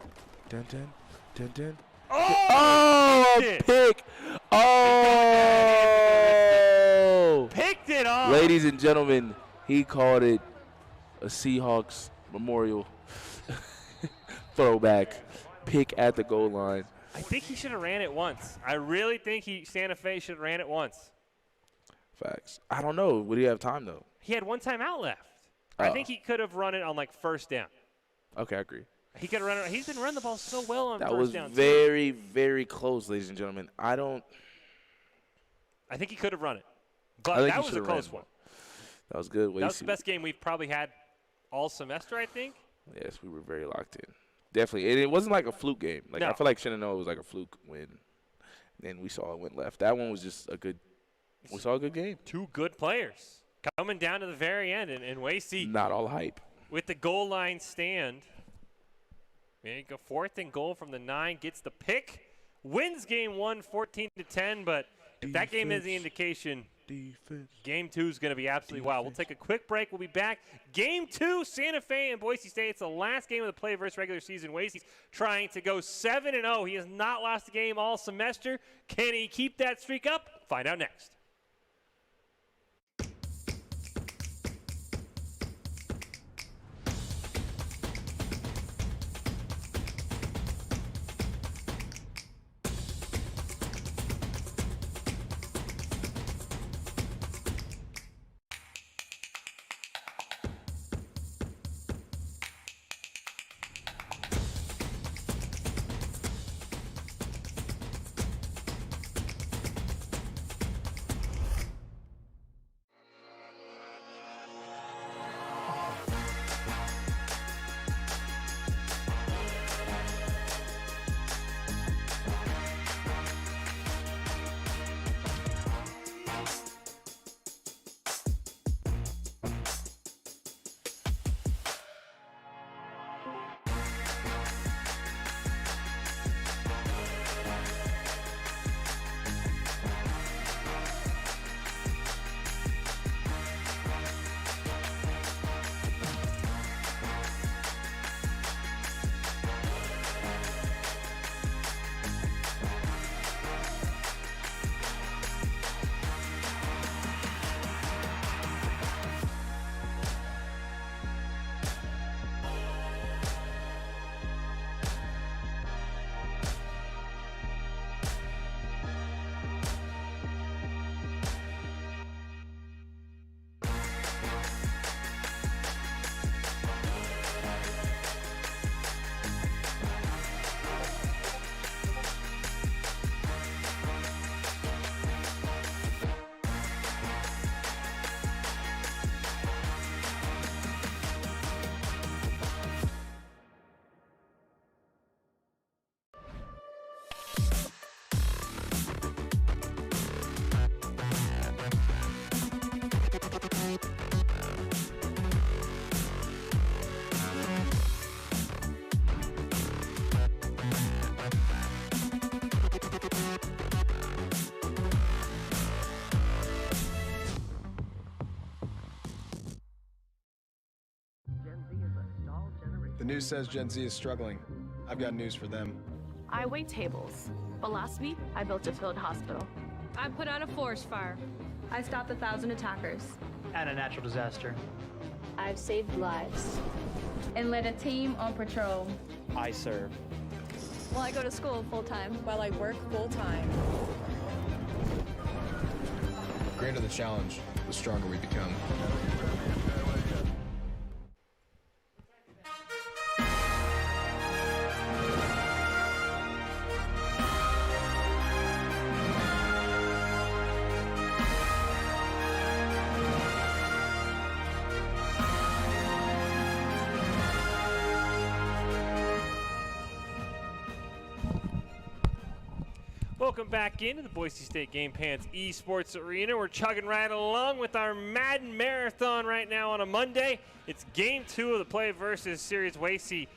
S2: Dun dun. Dun dun.
S1: Oh!
S2: Pick! Oh!
S1: Picked it off.
S2: Ladies and gentlemen, he called it a Seahawks Memorial throwback pick at the goal line.
S1: I think he should have ran it once. I really think Santa Fe should have ran it once.
S2: Facts. I don't know. Would he have time, though?
S1: He had 1 timeout left.
S2: Oh.
S1: I think he could have run it on, 1st down.
S2: Okay, I agree.
S1: He could have run it. He's been running the ball so well on
S2: that
S1: first down.
S2: That was very, very close, ladies and gentlemen. I
S1: think he could have run it. But that was a close one.
S2: That was good.
S1: That was the best game we've probably had all semester, I think.
S2: Yes, we were very locked in. Definitely. And it wasn't like a fluke game.
S1: No.
S2: I feel like Shenandoah was like a fluke win. And then we saw it went left. That one was just we saw a good game.
S1: 2 good players. Coming down to the very end, and Wasey
S2: Not all hype.
S1: with the goal line stand. There you go, 4th and goal from the 9, gets the pick, wins game 1, 14-10. But if that game is the indication, game 2 is going to be absolutely wild. We'll take a quick break. We'll be back. Game 2, Santa Fe and Boise State. It's the last game of the play versus regular season. Wasey's trying to go 7-0. He has not lost a game all semester. Can he keep that streak up? Find out next.
S4: The news says Gen Z is struggling. I've got news for them.
S5: I wait tables, but last week I built a field hospital.
S6: I put out a forest fire.
S7: I stopped 1,000 attackers.
S8: And a natural disaster.
S9: I've saved lives.
S7: And led a team on patrol.
S8: I serve.
S6: Well, I go to school full-time.
S9: While I work full-time.
S4: The greater the challenge, the stronger we become.
S1: Welcome back into the Boise State Game Pants Esports Arena. We're chugging right along with our Madden Marathon right now on a Monday. It's game 2 of the play versus series. Wasey,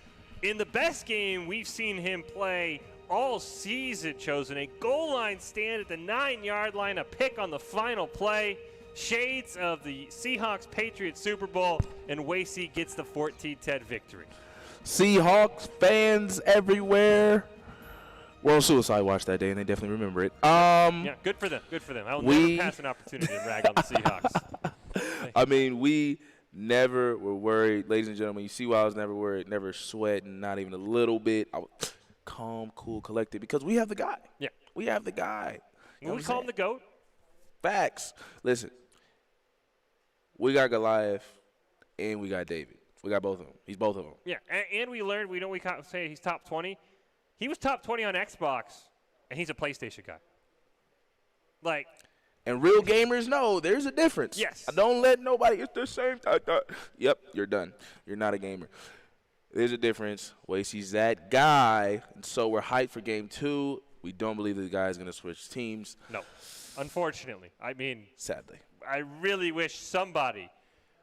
S1: in the best game we've seen him play all season, chosen a goal line stand at the 9-yard line, a pick on the final play. Shades of the Seahawks-Patriots Super Bowl, and Wasey gets the 14-10 victory.
S2: Seahawks fans everywhere. Well, Suicide watched that day, and they definitely remember it.
S1: Yeah, good for them. Good for them. I will never pass an opportunity to rag on the Seahawks.
S2: I mean, we never were worried. Ladies and gentlemen, you see why I was never worried, never sweating, not even a little bit. I was calm, cool, collected, because we have the guy.
S1: Yeah.
S2: We have the guy. You know
S1: We call him the GOAT.
S2: Facts. Listen, we got Goliath, and we got David. We got both of them. He's both of them.
S1: Yeah, and we learned, we can't say he's top 20. He was top 20 on Xbox, and he's a PlayStation guy. Like,
S2: and real gamers know there's a difference.
S1: Yes.
S2: Don't let nobody, it's the same. Yep, you're done. You're not a gamer. There's a difference. Wasey's that guy, and so we're hyped for game 2. We don't believe the guy is going to switch teams.
S1: no, unfortunately. I mean,
S2: sadly.
S1: I really wish somebody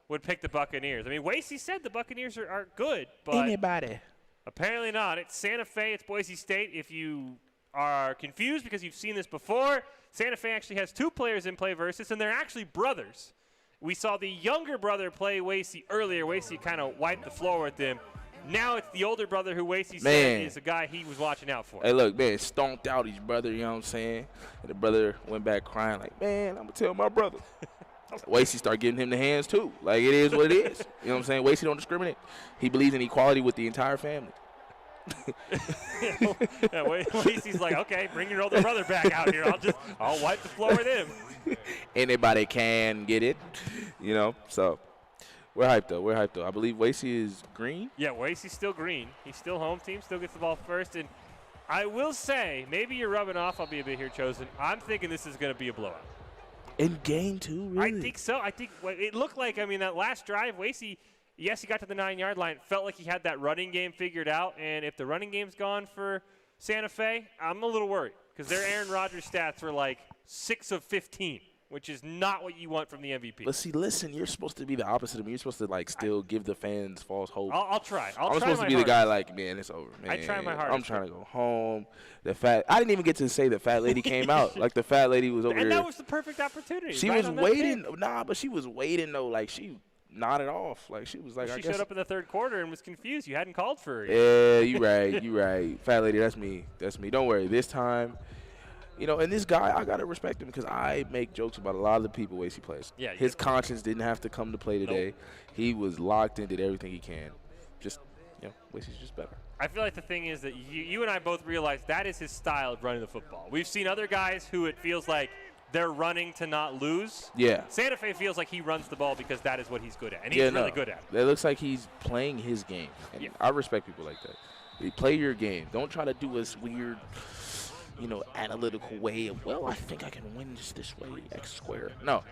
S1: would pick the Buccaneers. I mean, Wasey said the Buccaneers are good, but
S2: anybody.
S1: Apparently not. It's Santa Fe. It's Boise State. If you are confused because you've seen this before, Santa Fe actually has 2 players in play versus, and they're actually brothers. We saw the younger brother play Wasey earlier. Wasey kind of wiped the floor with him. Now it's the older brother who Wasey said is a guy he was watching out for.
S2: Hey, look, man, stomped out his brother, you know what I'm saying? And the brother went back crying like, man, I'm going to tell my brother. Wasey started giving him the hands, too. Like, it is what it is. You know what I'm saying? Wasey don't discriminate. He believes in equality with the entire family.
S1: Yeah, Wasey's like, okay, bring your older brother back out here. I'll wipe the floor with him.
S2: Anybody can get it, you know? So, we're hyped, though. I believe Wasey is green.
S1: Yeah, Wasey's still green. He's still home team, still gets the ball first. And I will say, maybe you're rubbing off. I'll be a bit here, Chosen. I'm thinking this is going to be a blowout.
S2: In game 2, really?
S1: I think so. I think it looked like, that last drive, Wasey, yes, he got to the 9-yard line. Felt like he had that running game figured out. And if the running game's gone for Santa Fe, I'm a little worried because their Aaron Rodgers stats were like 6 of 15, which is not what you want from the MVP.
S2: But see, listen, you're supposed to be the opposite of me. You're supposed to, like, still give the fans false hope.
S1: I'll try.
S2: I'm supposed to be the guy like, man, it's over, man.
S1: I try my hardest.
S2: I'm trying to go home. I didn't even get to say the fat lady came out. Like, the fat lady was over here.
S1: And that was the perfect opportunity.
S2: She was waiting. Nah, but she was waiting, though. Like, she nodded off. Like, she was like,
S1: She showed up in the third quarter and was confused. You hadn't called for her yet.
S2: Yeah, you right. Fat lady, that's me. Don't worry. This time, and this guy, I got to respect him because I make jokes about a lot of the people Wasey plays.
S1: Yeah,
S2: his conscience didn't have to come to play today.
S1: Nope.
S2: He was locked in, did everything he can. Wasey's just better.
S1: I feel like the thing is that you and I both realize that is his style of running the football. We've seen other guys who it feels like they're running to not lose.
S2: Yeah.
S1: Santa Fe feels like he runs the ball because that is what he's good at, and he's really good at it.
S2: It looks like he's playing his game. And I respect people like that. You play your game. Don't try to do this weird, analytical way of, I think I can win this way, X squared. No.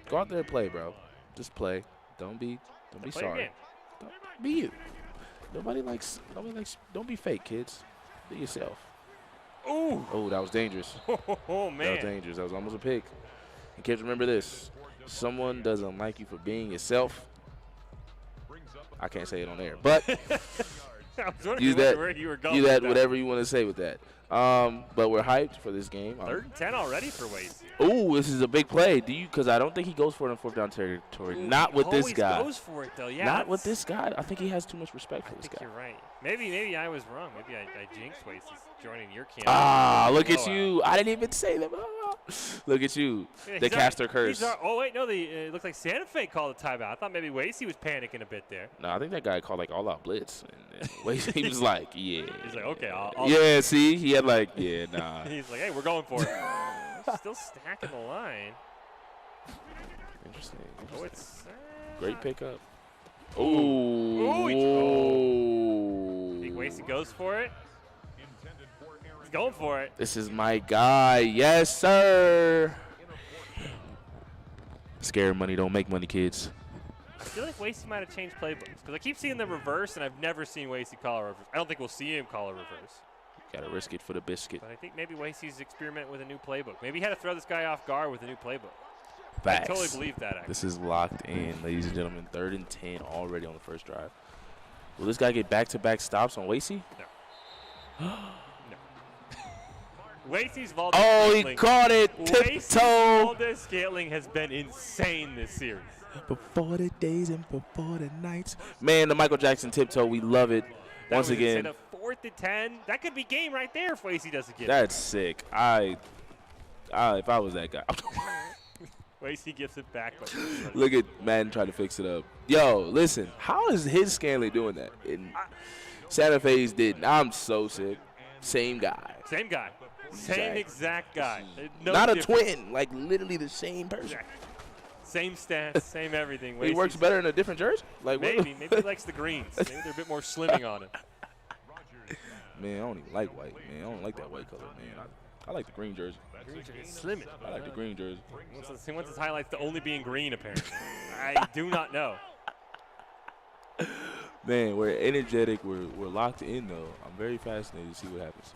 S2: Go out there and play, bro. Just play. Don't be sorry. Don't be you. Nobody likes, don't be fake, kids. Be yourself.
S1: Ooh.
S2: Oh, that was dangerous.
S1: Oh, man.
S2: That was dangerous. That was almost a pick. And kids, remember this. Someone doesn't like you for being yourself. I can't say it on air, but use that whatever you want to say with that. But we're hyped for this game.
S1: 3rd and 10 already for Wasey.
S2: Ooh, this is a big play. Because I don't think he goes for it in 4th down territory.
S1: Ooh,
S2: not with this guy.
S1: Always goes for it, though. Yeah.
S2: Not with this guy. I think he has too much respect for this guy.
S1: You're right. Maybe I was wrong. Maybe I jinxed Wasey joining your camp.
S2: Ah, look at you. I didn't even say that. Look at you.
S1: Yeah,
S2: the caster curse.
S1: It looks like Santa Fe called a timeout. I thought maybe Wasey was panicking a bit there.
S2: No, I think that guy called all-out blitz. And Wasey, he was like, yeah.
S1: He's like, okay, I'll
S2: yeah, see? He had nah.
S1: He's like, hey, we're going for it. Still stacking the line.
S2: Interesting.
S1: Oh, it's
S2: great pickup. Ooh.
S1: Big Wasey goes for it. He's going for it.
S2: This is my guy. Yes, sir. Scary money don't make money, kids.
S1: I feel like Wasey might have changed playbooks because I keep seeing the reverse, and I've never seen Wasey call a reverse. I don't think we'll see him call a reverse.
S2: Got to risk it for the biscuit.
S1: But I think maybe Wasey's experimenting with a new playbook. Maybe he had to throw this guy off guard with a new playbook.
S2: Facts.
S1: I totally believe that, actually.
S2: This is locked in, ladies and gentlemen. 3rd and 10 already on the first drive. Will this guy get back-to-back stops on Wasey?
S1: No. Wasey's Valdez
S2: Scantling. He caught it. Tiptoe.
S1: Valdez Scantling has been insane this series.
S2: Before the days and before the nights. Man, the Michael Jackson tiptoe, we love it. Once again.
S1: Instead of 4th and 10, that could be game right there if Wasey doesn't get it.
S2: That's sick. If I was that guy.
S1: Wasey gives it back. But
S2: look at Madden trying to fix it up. Yo, listen, how is his Scanley doing that? And Santa Fe's didn't. I'm so sick. Same guy.
S1: Same guy. Same exact guy. No
S2: Not
S1: difference.
S2: a twin. Like, literally the same person.
S1: Exactly. Same stats, same everything.
S2: He works better in a different jersey? Like
S1: maybe he likes the greens. Maybe they're a bit more slimming on him.
S2: Man, I don't even like white, man. I don't like that white color, man. I like the green jersey.
S1: Green jersey is slimming.
S2: I like the green jersey.
S1: He wants his highlights to only be in green, apparently. I do not know.
S2: Man, we're energetic. We're locked in, though. I'm very fascinated to see what happens.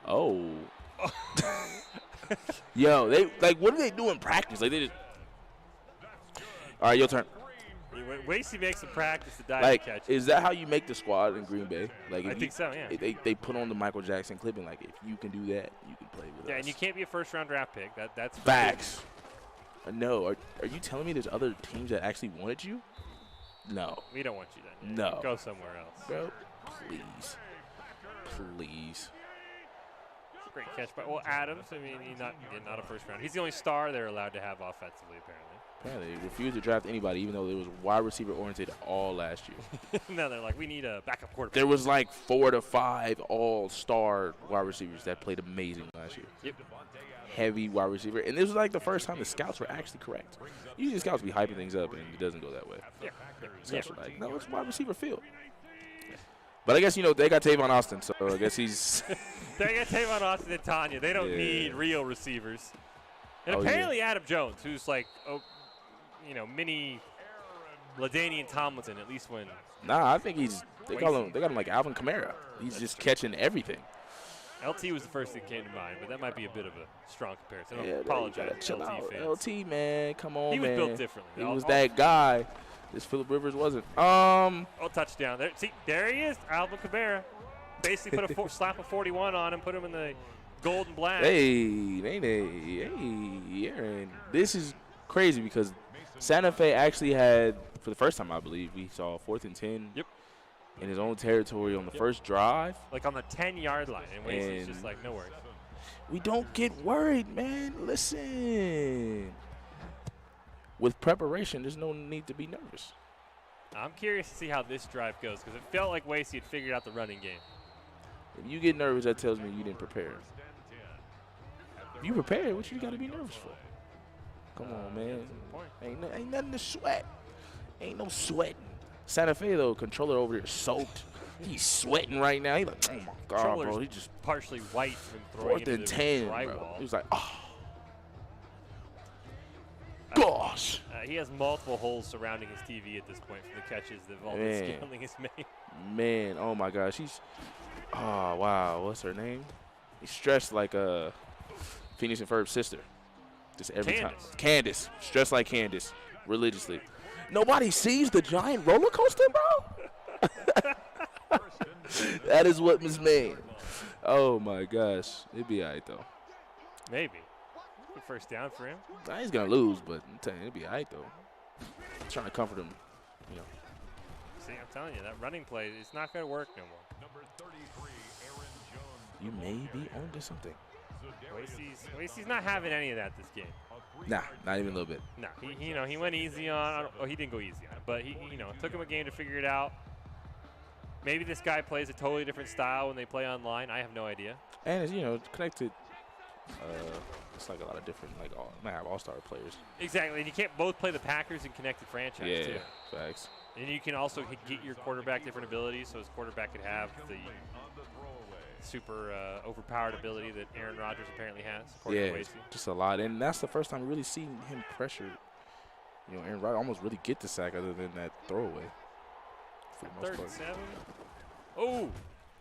S2: Oh. Yo, what do they do in practice? Like, they just. All right, your turn.
S1: Wasey makes a practice to dive
S2: Like,
S1: catch.
S2: is that how you make the squad in Green Bay? Like,
S1: I think so, yeah.
S2: They put on the Michael Jackson clipping. Like, if you can do that, you can play with us.
S1: Yeah, and you can't be a first-round draft pick. That's
S2: facts. No, are you telling me there's other teams that actually wanted you? No.
S1: We don't want you then.
S2: No.
S1: Go somewhere else.
S2: Bro, please. Please.
S1: Great catch by Adams. I mean, he's not a first round. He's the only star they're allowed to have offensively, apparently.
S2: Apparently, they refused to draft anybody, even though it was wide receiver oriented all last year.
S1: No, they're like, we need a backup quarterback.
S2: There was like 4 to 5 all-star wide receivers that played amazing last year.
S1: Yep.
S2: Heavy wide receiver, and this was like the first time the scouts were actually correct. Usually, scouts be hyping things up, and it doesn't go that way.
S1: Yeah.
S2: Scouts are like, no, it's wide receiver field. But I guess, they got Tavon Austin, so I guess he's –
S1: They got Tavon Austin and Tanya. They don't need real receivers. And apparently Adam Jones, who's like, mini LaDainian Tomlinson, at least when –
S2: Nah, I think they got him like Alvin Kamara. He's just catching everything.
S1: LT was the first thing that came to mind, but that might be a bit of a strong comparison. I
S2: Yeah,
S1: apologize to LT fans.
S2: LT, man, come on, man.
S1: He was built differently.
S2: He was that guy. This Phillip Rivers wasn't.
S1: Touchdown. There he is, Alvin Kamara. Basically put a slap of 41 on him, put him in the gold and black.
S2: Hey, Aaron. This is crazy because Santa Fe actually had, for the first time, I believe, we saw 4th and 10 in his own territory on the first drive.
S1: Like on the 10-yard line, and Wasey's just like, no worries.
S2: We don't get worried, man. Listen. With preparation, there's no need to be nervous.
S1: I'm curious to see how this drive goes because it felt like Wasey had figured out the running game.
S2: If you get nervous, that tells me you didn't prepare. If you prepared, what you got to be nervous for? Come on, man. Ain't nothing to sweat. Ain't no sweating. Santa Fe, though, controller over there soaked. He's sweating right now. He's like, oh, my God, bro. He just
S1: partially white from throwing
S2: 4th and 10, bro. He was like, oh. Gosh.
S1: He has multiple holes surrounding his TV at this point from the catches that Valdez Scantling has made.
S2: Man, oh, my gosh. Oh, wow. What's her name? He's stressed like Phoenix and Ferb's sister. Just every time. Candace. Stressed like Candace. Religiously. Nobody sees the giant roller coaster, bro? That is what Miss Maine. Oh, my gosh. It'd be all right, though.
S1: Maybe. Good first down for him.
S2: Nah, he's going to lose, but I'm telling you, it'd be all right, though. I'm trying to comfort him,
S1: See, I'm telling you, that running play is not going to work no more.
S2: You may be onto something.
S1: Wasey's not having any of that this game.
S2: Nah, not even a little bit.
S1: No, he went easy on. He didn't go easy on it, but he took him a game to figure it out. Maybe this guy plays a totally different style when they play online. I have no idea.
S2: And it's connected. It's like a lot of different might have all-star players.
S1: Exactly, and you can't both play the Packers and connected franchise too.
S2: Facts.
S1: And you can also get your quarterback different abilities, so his quarterback could have the super overpowered ability that Aaron Rodgers apparently has.
S2: Yeah, just a lot, and that's the first time we really seen him pressure. Aaron Rodgers almost really get the sack other than that throwaway. For the most part.
S1: 3rd and 7.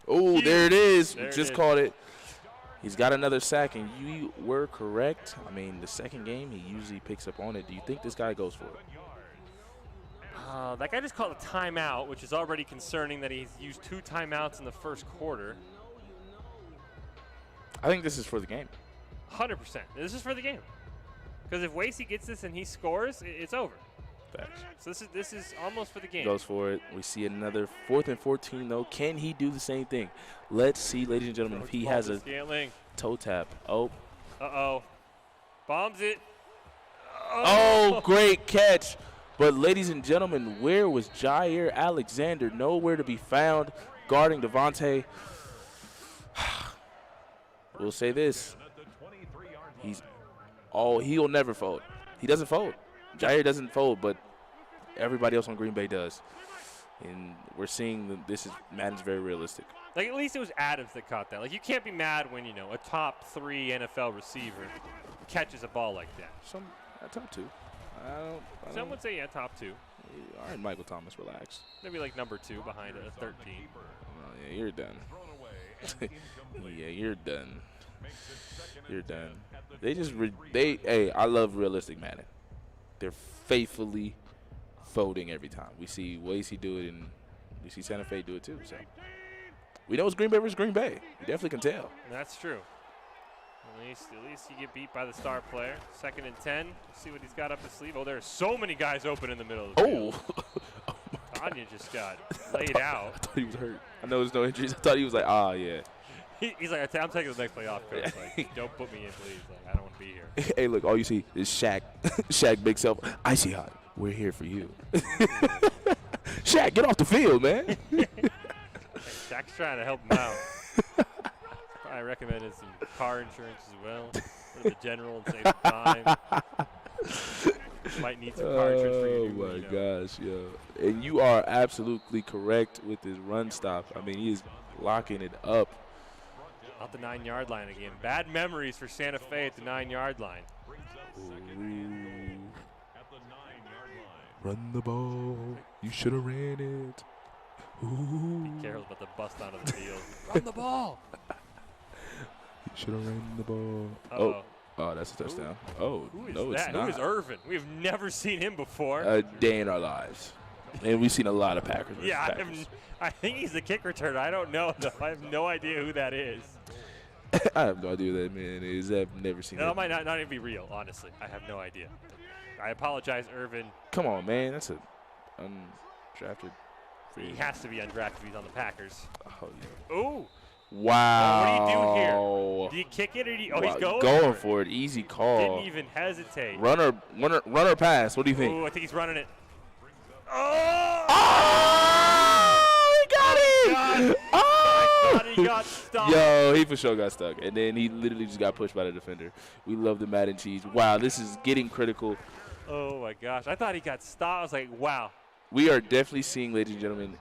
S2: Oh, there it is. Just caught it. He's got another sack, and you were correct. I mean, the second game, he usually picks up on it. Do you think this guy goes for it?
S1: That guy just called a timeout, which is already concerning that he's used 2 timeouts in the first quarter.
S2: I think this is for the game.
S1: 100%. This is for the game. Because if Wasey gets this and he scores, it's over.
S2: Facts.
S1: So this is almost for the game.
S2: Goes for it. We see another 4th and 14, though. Can he do the same thing? Let's see, ladies and gentlemen, if he has a toe tap. Oh.
S1: Uh-oh. Bombs it.
S2: Oh, great catch. But, ladies and gentlemen, where was Jair Alexander? Nowhere to be found guarding Devontae. We'll say this. He'll never fold. He doesn't fold. Jair doesn't fold, but everybody else on Green Bay does. And we're seeing Madden's very realistic.
S1: Like, at least it was Adams that caught that. Like, you can't be mad when, a top 3 NFL receiver catches a ball like that.
S2: Top 2.
S1: Some would say, top 2.
S2: All right, Michael Thomas, relax.
S1: Maybe like number 2 behind a 13.
S2: Oh, yeah, you're done. Yeah, you're done. You're done. Hey, I love realistic Madden. They're faithfully folding every time. We see Wasey do it, and we see Santa Fe do it too. So we know it's Green Bay versus Green Bay. You definitely can tell.
S1: That's true. At least you get beat by the star player. 2nd and 10. See what he's got up his sleeve. Oh, there are so many guys open in the middle of the field. Tanya just got laid out.
S2: I thought he was hurt. I know there's no injuries. I thought he was like, yeah.
S1: He's like, I'm taking the next play off, coach. Like, don't put me in, please. Like, I don't want to be here.
S2: Hey, look, all you see is Shaq. Shaq big self. Icy hot. We're here for you. Shaq, get off the field, man.
S1: Shaq's trying to help him out. I recommended some car insurance as well. A little bit general and save some time. Might need some car insurance for you.
S2: Oh, my gosh, yo. And you are absolutely correct with his run stop. I mean, he is locking it up.
S1: Out the 9-yard line again. Bad memories for Santa Fe at the 9-yard line.
S2: Ooh. Run the ball. You should have ran it. Ooh.
S1: Be careful about the bust onto the field. Run the ball.
S2: You should have ran the ball.
S1: Uh-oh.
S2: Oh, that's a touchdown. Oh,
S1: Who is
S2: no,
S1: that?
S2: it's not.
S1: Who is Irvin? We've never seen him before.
S2: A day in our lives. And we've seen a lot of Packers.
S1: Yeah,
S2: Packers.
S1: I think he's the kick returner. I don't know, though. I have no idea who that is.
S2: I have no idea who that man is. I've never seen
S1: That
S2: that.
S1: might not even be real, honestly. I have no idea. I apologize, Irvin.
S2: Come on, man. That's a undrafted free.
S1: He has to be undrafted if he's on the Packers.
S2: Oh, yeah.
S1: Ooh.
S2: Wow.
S1: What do you do here? Do you kick it or do you? Oh,
S2: wow.
S1: he's going
S2: for it. Easy call.
S1: Didn't even hesitate.
S2: Runner pass. What do you think?
S1: Ooh, I think he's running it. Oh!
S2: He got it!
S1: God. I thought he got stopped.
S2: Yo, he for sure got stuck. And then he literally just got pushed by the defender. We love the Madden cheese. Wow, this is getting critical.
S1: Oh, my gosh. I thought he got stopped. I was like, wow.
S2: We are definitely seeing, ladies and gentlemen,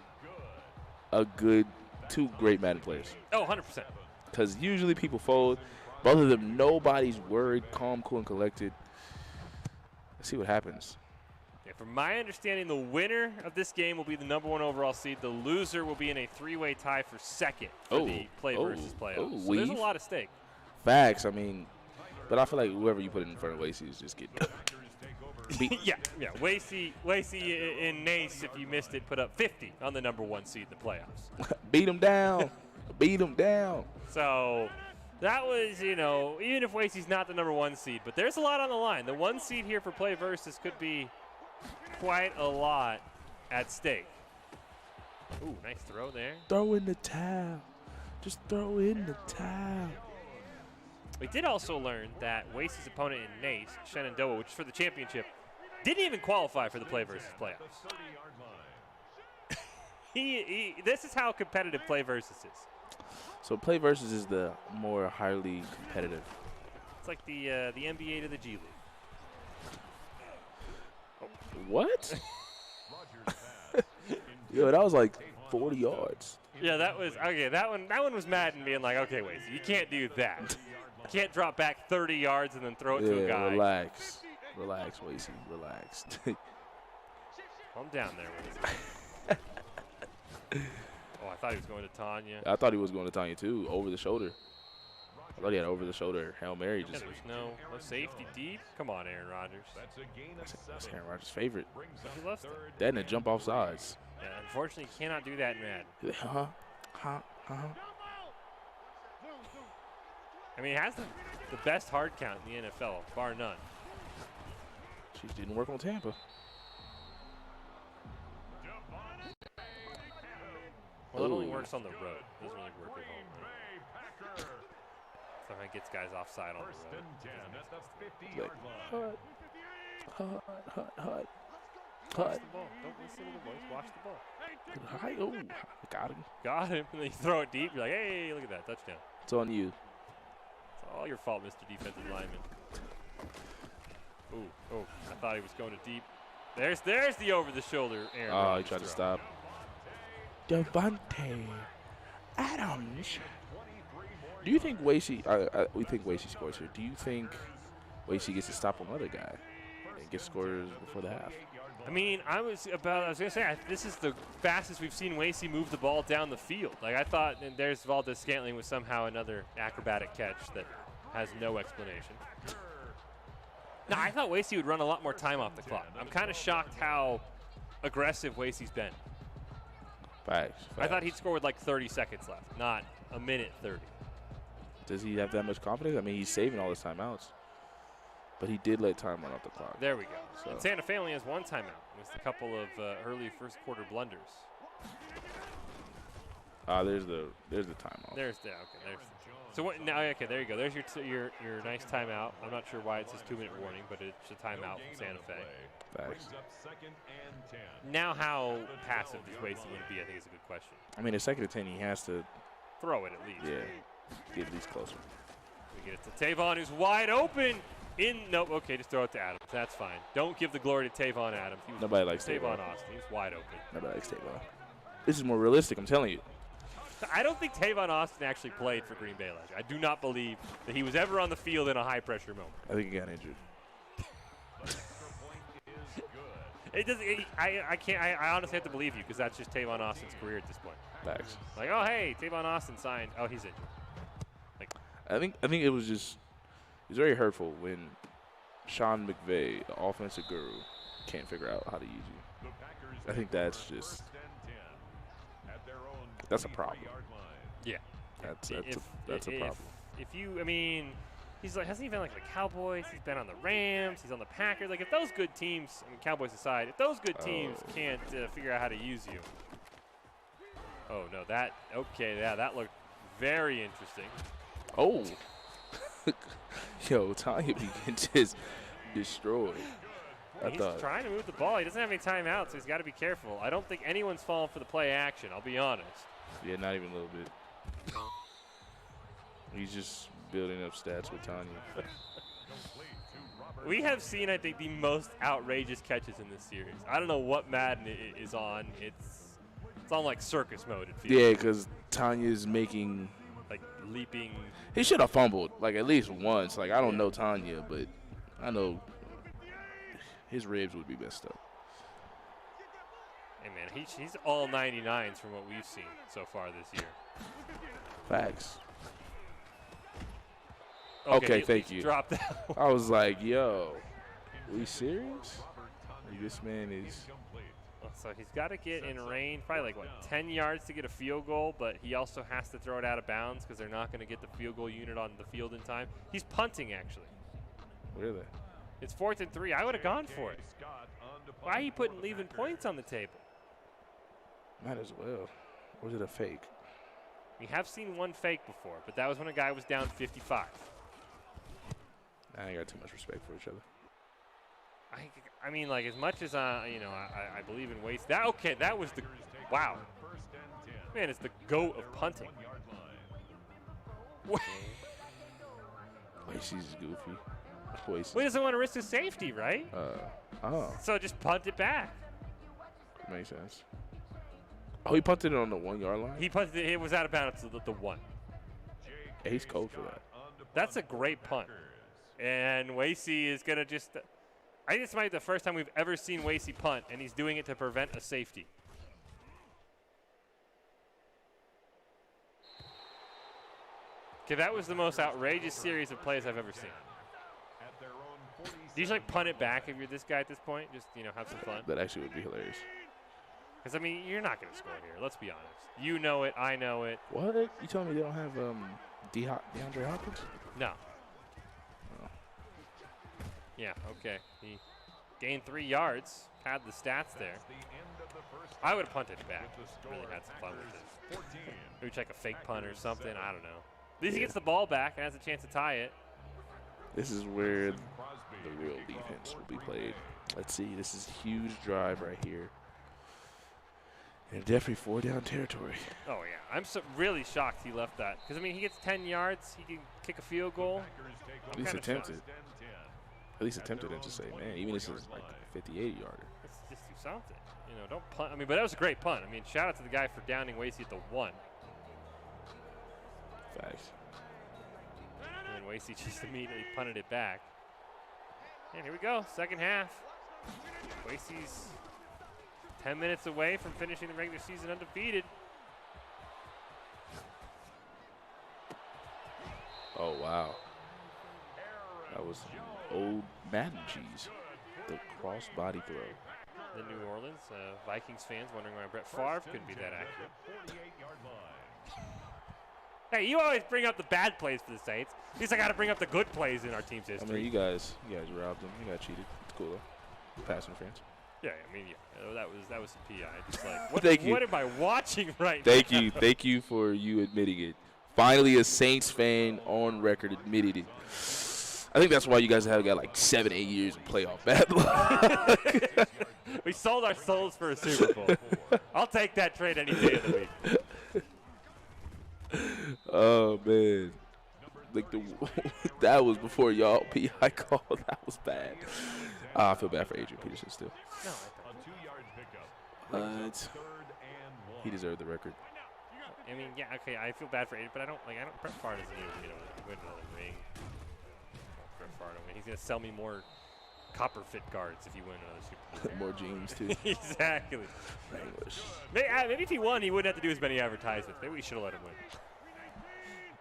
S2: two great Madden players.
S1: Oh, 100%.
S2: Because usually people fold. Both of them, nobody's worried, calm, cool, and collected. Let's see what happens.
S1: Yeah, from my understanding, the winner of this game will be the #1 overall seed. The loser will be in a 3-way tie for second for the play versus playoffs. So there's a lot at stake.
S2: Facts. I mean, but I feel like whoever you put in front of Wasey is just getting beat.
S1: yeah. Wasey in Nace, if you missed it, put up 50 on the #1 seed in the playoffs.
S2: Beat him down. Beat him down.
S1: So that was, even if Wasey's not the #1 seed, but there's a lot on the line. The 1 seed here for play versus could be quite a lot at stake. Ooh, nice throw there.
S2: Throw in the towel. Just throw in the towel.
S1: We did also learn that Wasey's opponent in Nace, Shenandoah, which is for the championship, didn't even qualify for the play versus playoffs. This is how competitive play versus is.
S2: So play versus is the more highly competitive.
S1: It's like the NBA to the G League.
S2: What? Yo, that was like 40 yards.
S1: Yeah, that was okay. That one was Madden being like, okay, Wasey, you can't do that. You can't drop back 30 yards and then throw it to a guy.
S2: Relax, Wasey, relax.
S1: Calm down there, Wasey. Oh, I thought he was going to Tanya.
S2: I thought he was going to Tanya too, over the shoulder. I thought he had over the shoulder Hail Mary.
S1: There's no safety deep. Come on, Aaron Rodgers.
S2: That's Aaron Rodgers' favorite.
S1: He loves it.
S2: That and a jump off sides.
S1: Yeah, unfortunately, you cannot do that in Madden. I mean, it has the best hard count in the NFL, bar none.
S2: She didn't work on Tampa.
S1: Well, it only works on the road. It doesn't really work at home. Right? Sometimes it gets guys offside on the road.
S2: Hut.
S1: Watch the ball. Don't listen to the voice. Watch the ball.
S2: Got him.
S1: Got him. And then you throw it deep. You're like, hey, look at that. Touchdown.
S2: It's on you.
S1: It's all your fault, Mr. Defensive Lineman. Oh, I thought he was going to deep. There's the over-the-shoulder Aaron Rodgers
S2: he tried
S1: throw.
S2: to stop. Devontae Adams. Do you think Wasey, we think Wasey scores here. Do you think Wasey gets to stop another guy and get scores before the half?
S1: I mean, I was going to say, this is the fastest we've seen Wasey move the ball down the field. Like, I thought there's Valdez Scantling with somehow another acrobatic catch that has no explanation. No, I thought Wasey would run a lot more time off the clock. I'm kind of shocked how aggressive Wasey's been.
S2: Facts.
S1: I thought he'd score with like 30 seconds left, not a minute 30.
S2: Does he have that much confidence? I mean, he's saving all his timeouts. But he did let time run off the clock.
S1: There we go.
S2: So.
S1: And Santa Fe only has one timeout. Missed a couple of early first quarter blunders.
S2: There's the timeout.
S1: There's the So what now? Okay, there you go. There's your nice timeout. I'm not sure why it says 2-minute warning, but it's a timeout from Santa Fe.
S2: Facts.
S1: Now, how passive is Wasey going to be? I think is a good question.
S2: I mean, a 2nd and 10, he has to
S1: throw it at least.
S2: Yeah, get at least closer.
S1: We get it to Tavon, who's wide open. Nope. Okay, just throw it to Adams. That's fine. Don't give the glory to Tavon Adams.
S2: Nobody likes
S1: Tavon Austin. He's wide open.
S2: Nobody likes Tavon. This is more realistic. I'm telling you.
S1: I don't think Tavon Austin actually played for Green Bay last year. I do not believe that he was ever on the field in a high-pressure moment.
S2: I think he got injured.
S1: It doesn't. I can't. I honestly have to believe you because that's just Tavon Austin's career at this point.
S2: Facts.
S1: Like, oh hey, Tavon Austin signed. Oh, he's injured. Like,
S2: I think it was just very hurtful when Sean McVay, the offensive guru, can't figure out how to use you. I think that's a problem.
S1: Yeah.
S2: That's a problem.
S1: If you, I mean, hasn't he been like the Cowboys? He's been on the Rams. He's on the Packers. Like, if those good teams, I mean, Cowboys aside, if those good teams can't figure out how to use you. Oh, no, that looked very interesting.
S2: Oh. Yo, Tanya begins just destroyed.
S1: He's trying to move the ball. He doesn't have any timeouts, so he's got to be careful. I don't think anyone's falling for the play action, I'll be honest.
S2: Yeah, not even a little bit. He's just building up stats with Tanya.
S1: We have seen, I think, the most outrageous catches in this series. I don't know what Madden is on. It's on like circus mode, it feels.
S2: Yeah, because Tanya's making
S1: like leaping.
S2: He should have fumbled like at least once. Like, I don't know Tanya, but I know his ribs would be messed up.
S1: Hey man, he's all 99s from what we've seen so far this year.
S2: Facts. Okay, thank you.
S1: Dropped that.
S2: I was like, yo, we serious? This man is.
S1: So he's got to get in range, probably like, 10 yards to get a field goal, but he also has to throw it out of bounds because they're not going to get the field goal unit on the field in time. He's punting, actually.
S2: Really?
S1: It's 4th and 3. I would have gone for it. Why are you leaving points on the table?
S2: Might as well. Or is it a fake?
S1: We have seen one fake before, but that was when a guy was down 55.
S2: I ain't got too much respect for each other.
S1: I mean, like, as much as I believe in waste. That was the wow. Man, it's the goat of punting.
S2: Wasey's goofy. Wasey.
S1: Well, he doesn't want to risk his safety, right? So just punt it back.
S2: Makes sense. Oh, he punted it on the 1 yard line?
S1: He punted it. It was out of bounds to the 1.
S2: Yeah, he's cold for that.
S1: That's a great punt. And Wasey is going to just I think this might be the first time we've ever seen Wasey punt, and he's doing it to prevent a safety. Okay, that was the most outrageous series of plays I've ever seen. Do you just like punt it back if you're this guy at this point? Just, have some fun?
S2: That actually would be hilarious.
S1: Because, I mean, you're not going to score here. Let's be honest. You know it. I know it.
S2: What? You telling me they don't have DeAndre Hopkins?
S1: No.
S2: Oh.
S1: Yeah, okay. He gained 3 yards, had the stats there. I would have punted it back. Really had some fun with it. Maybe check a fake punt or something. I don't know. At least he gets the ball back and has a chance to tie it.
S2: This is where the real defense will be played. Let's see. This is a huge drive right here. And definitely 4-down territory.
S1: Oh, yeah. I'm really shocked he left that. Because, I mean, he gets 10 yards. He can kick a field goal.
S2: At least attempted. At least attempted it to say, man, even if it's like a 58-yarder.
S1: Let's just do something. Don't punt. I mean, but that was a great punt. I mean, shout out to the guy for downing Wasey at the 1.
S2: Facts.
S1: And then Wasey just immediately punted it back. And here we go, second half. Wasey's 10 minutes away from finishing the regular season undefeated.
S2: Oh, wow. That was old Madden cheese. The cross body throw.
S1: in New Orleans. Vikings fans wondering why Brett Favre couldn't be that accurate. Hey, you always bring up the bad plays for the Saints. At least I got to bring up the good plays in our team's history.
S2: I mean, you guys robbed them. You got cheated. It's cool though. Pass interference.
S1: Yeah, I mean, yeah, that was some PI. Just like, what am I watching right now?
S2: Thank you for you admitting it. Finally, a Saints fan on record admitted it. I think that's why you guys have got like 7-8 years of playoff bad luck.
S1: We sold our souls for a Super Bowl. I'll take that trade any day of the week.
S2: Oh man, like that was before y'all PI call. That was bad. I feel bad for Adrian Peterson still.
S1: No,
S2: But he deserved the record.
S1: I mean, yeah, okay, I feel bad for Adrian, but I don't. Brett Favre doesn't need to win another ring. Brett Favre, he's gonna sell me more copper fit guards if you win another Super Bowl.
S2: More jeans too.
S1: Exactly.
S2: English.
S1: Maybe if he won, he wouldn't have to do as many advertisements. Maybe we should have let him win.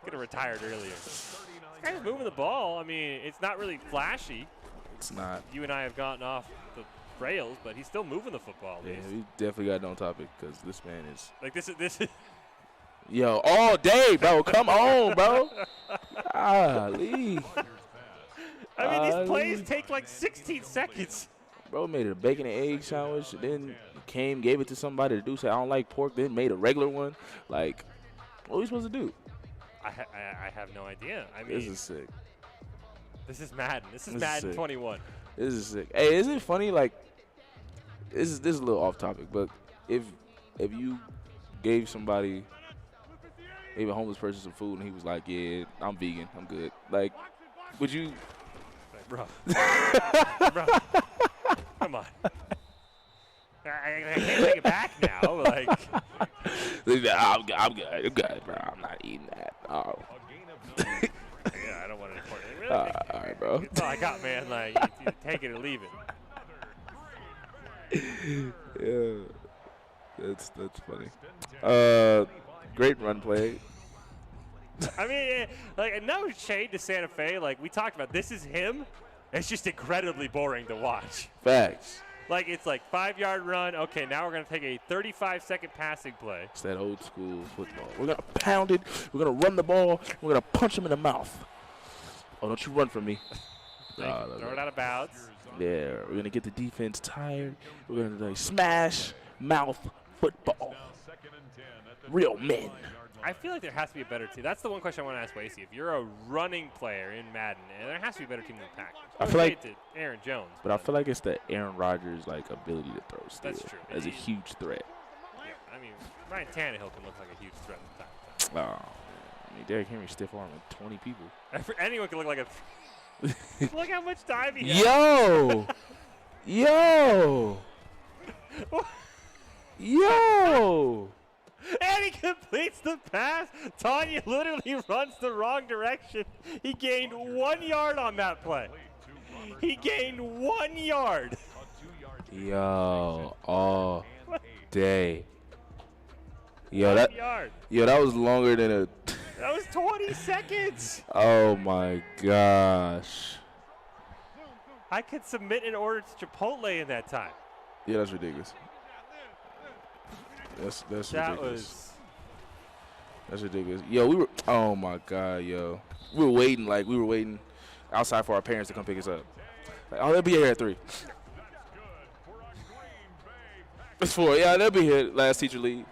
S1: Could have retired earlier. This guy's moving the ball. I mean, it's not really flashy.
S2: It's not.
S1: You and I have gotten off the rails, but he's still moving the football.
S2: Yeah, we definitely got on topic because this man is.
S1: Like this is.
S2: Yo, all day, bro. Come on, bro. Golly.
S1: I mean, these plays take like 16 seconds.
S2: Bro made a bacon and egg sandwich, then gave it to somebody to do. Say I don't like pork, then made a regular one. Like, what are we supposed to do?
S1: I have no idea. I mean,
S2: this is sick.
S1: This is Madden. This is Madden 21.
S2: This is sick. Hey, isn't it funny? Like, this is a little off topic, but if you gave somebody, maybe a homeless person, some food, and he was like, "Yeah, I'm vegan, I'm good," like, would you?
S1: Bro. Bro. Come on. I can't take it back now. Like,
S2: I'm good, bro. I'm not eating that. Oh.
S1: Yeah, I don't want to report it. Really?
S2: All right, bro.
S1: That's all I got, man. Like, you take it or leave it.
S2: Yeah, that's funny. Great run play.
S1: I mean, like, no shade to Santa Fe. Like, we talked about, this is him. It's just incredibly boring to watch.
S2: Facts.
S1: Like, it's like 5-yard run. Okay, now we're going to take a 35-second passing play.
S2: It's that old school football. We're going to pound it. We're going to run the ball. We're going to punch him in the mouth. Oh, don't you run from me.
S1: Throw it out of bounds.
S2: Yeah, we're going to get the defense tired. We're going to smash mouth football. Real men.
S1: I feel like there has to be a better team. That's the one question I want to ask Lacey. If you're a running player in Madden, there has to be a better team than the Packers.
S2: I feel like
S1: to Aaron Jones.
S2: But I feel like it's the Aaron Rodgers like ability to throw still.
S1: That's true.
S2: As a huge threat.
S1: Yeah, I mean, Ryan Tannehill can look like a huge threat at the time.
S2: Oh, I mean, Derrick Henry stiff arm with 20 people.
S1: Anyone can look like a. Look how much time he has.
S2: Yo, yo, yo.
S1: And he completes the pass. Tanya literally runs the wrong direction. He gained 1 yard on that play. He gained 1 yard.
S2: Yo, all day. Yo, that was longer than a.
S1: That was 20 seconds.
S2: Oh my gosh.
S1: I could submit an order to Chipotle in that time.
S2: Yeah, that's ridiculous. That's ridiculous. That's ridiculous. Yo, we were. Oh my God, yo. We were waiting outside for our parents to come pick us up. Like, oh, they'll be here at 3. It's 4. Yeah, they'll be here. Last teacher leave.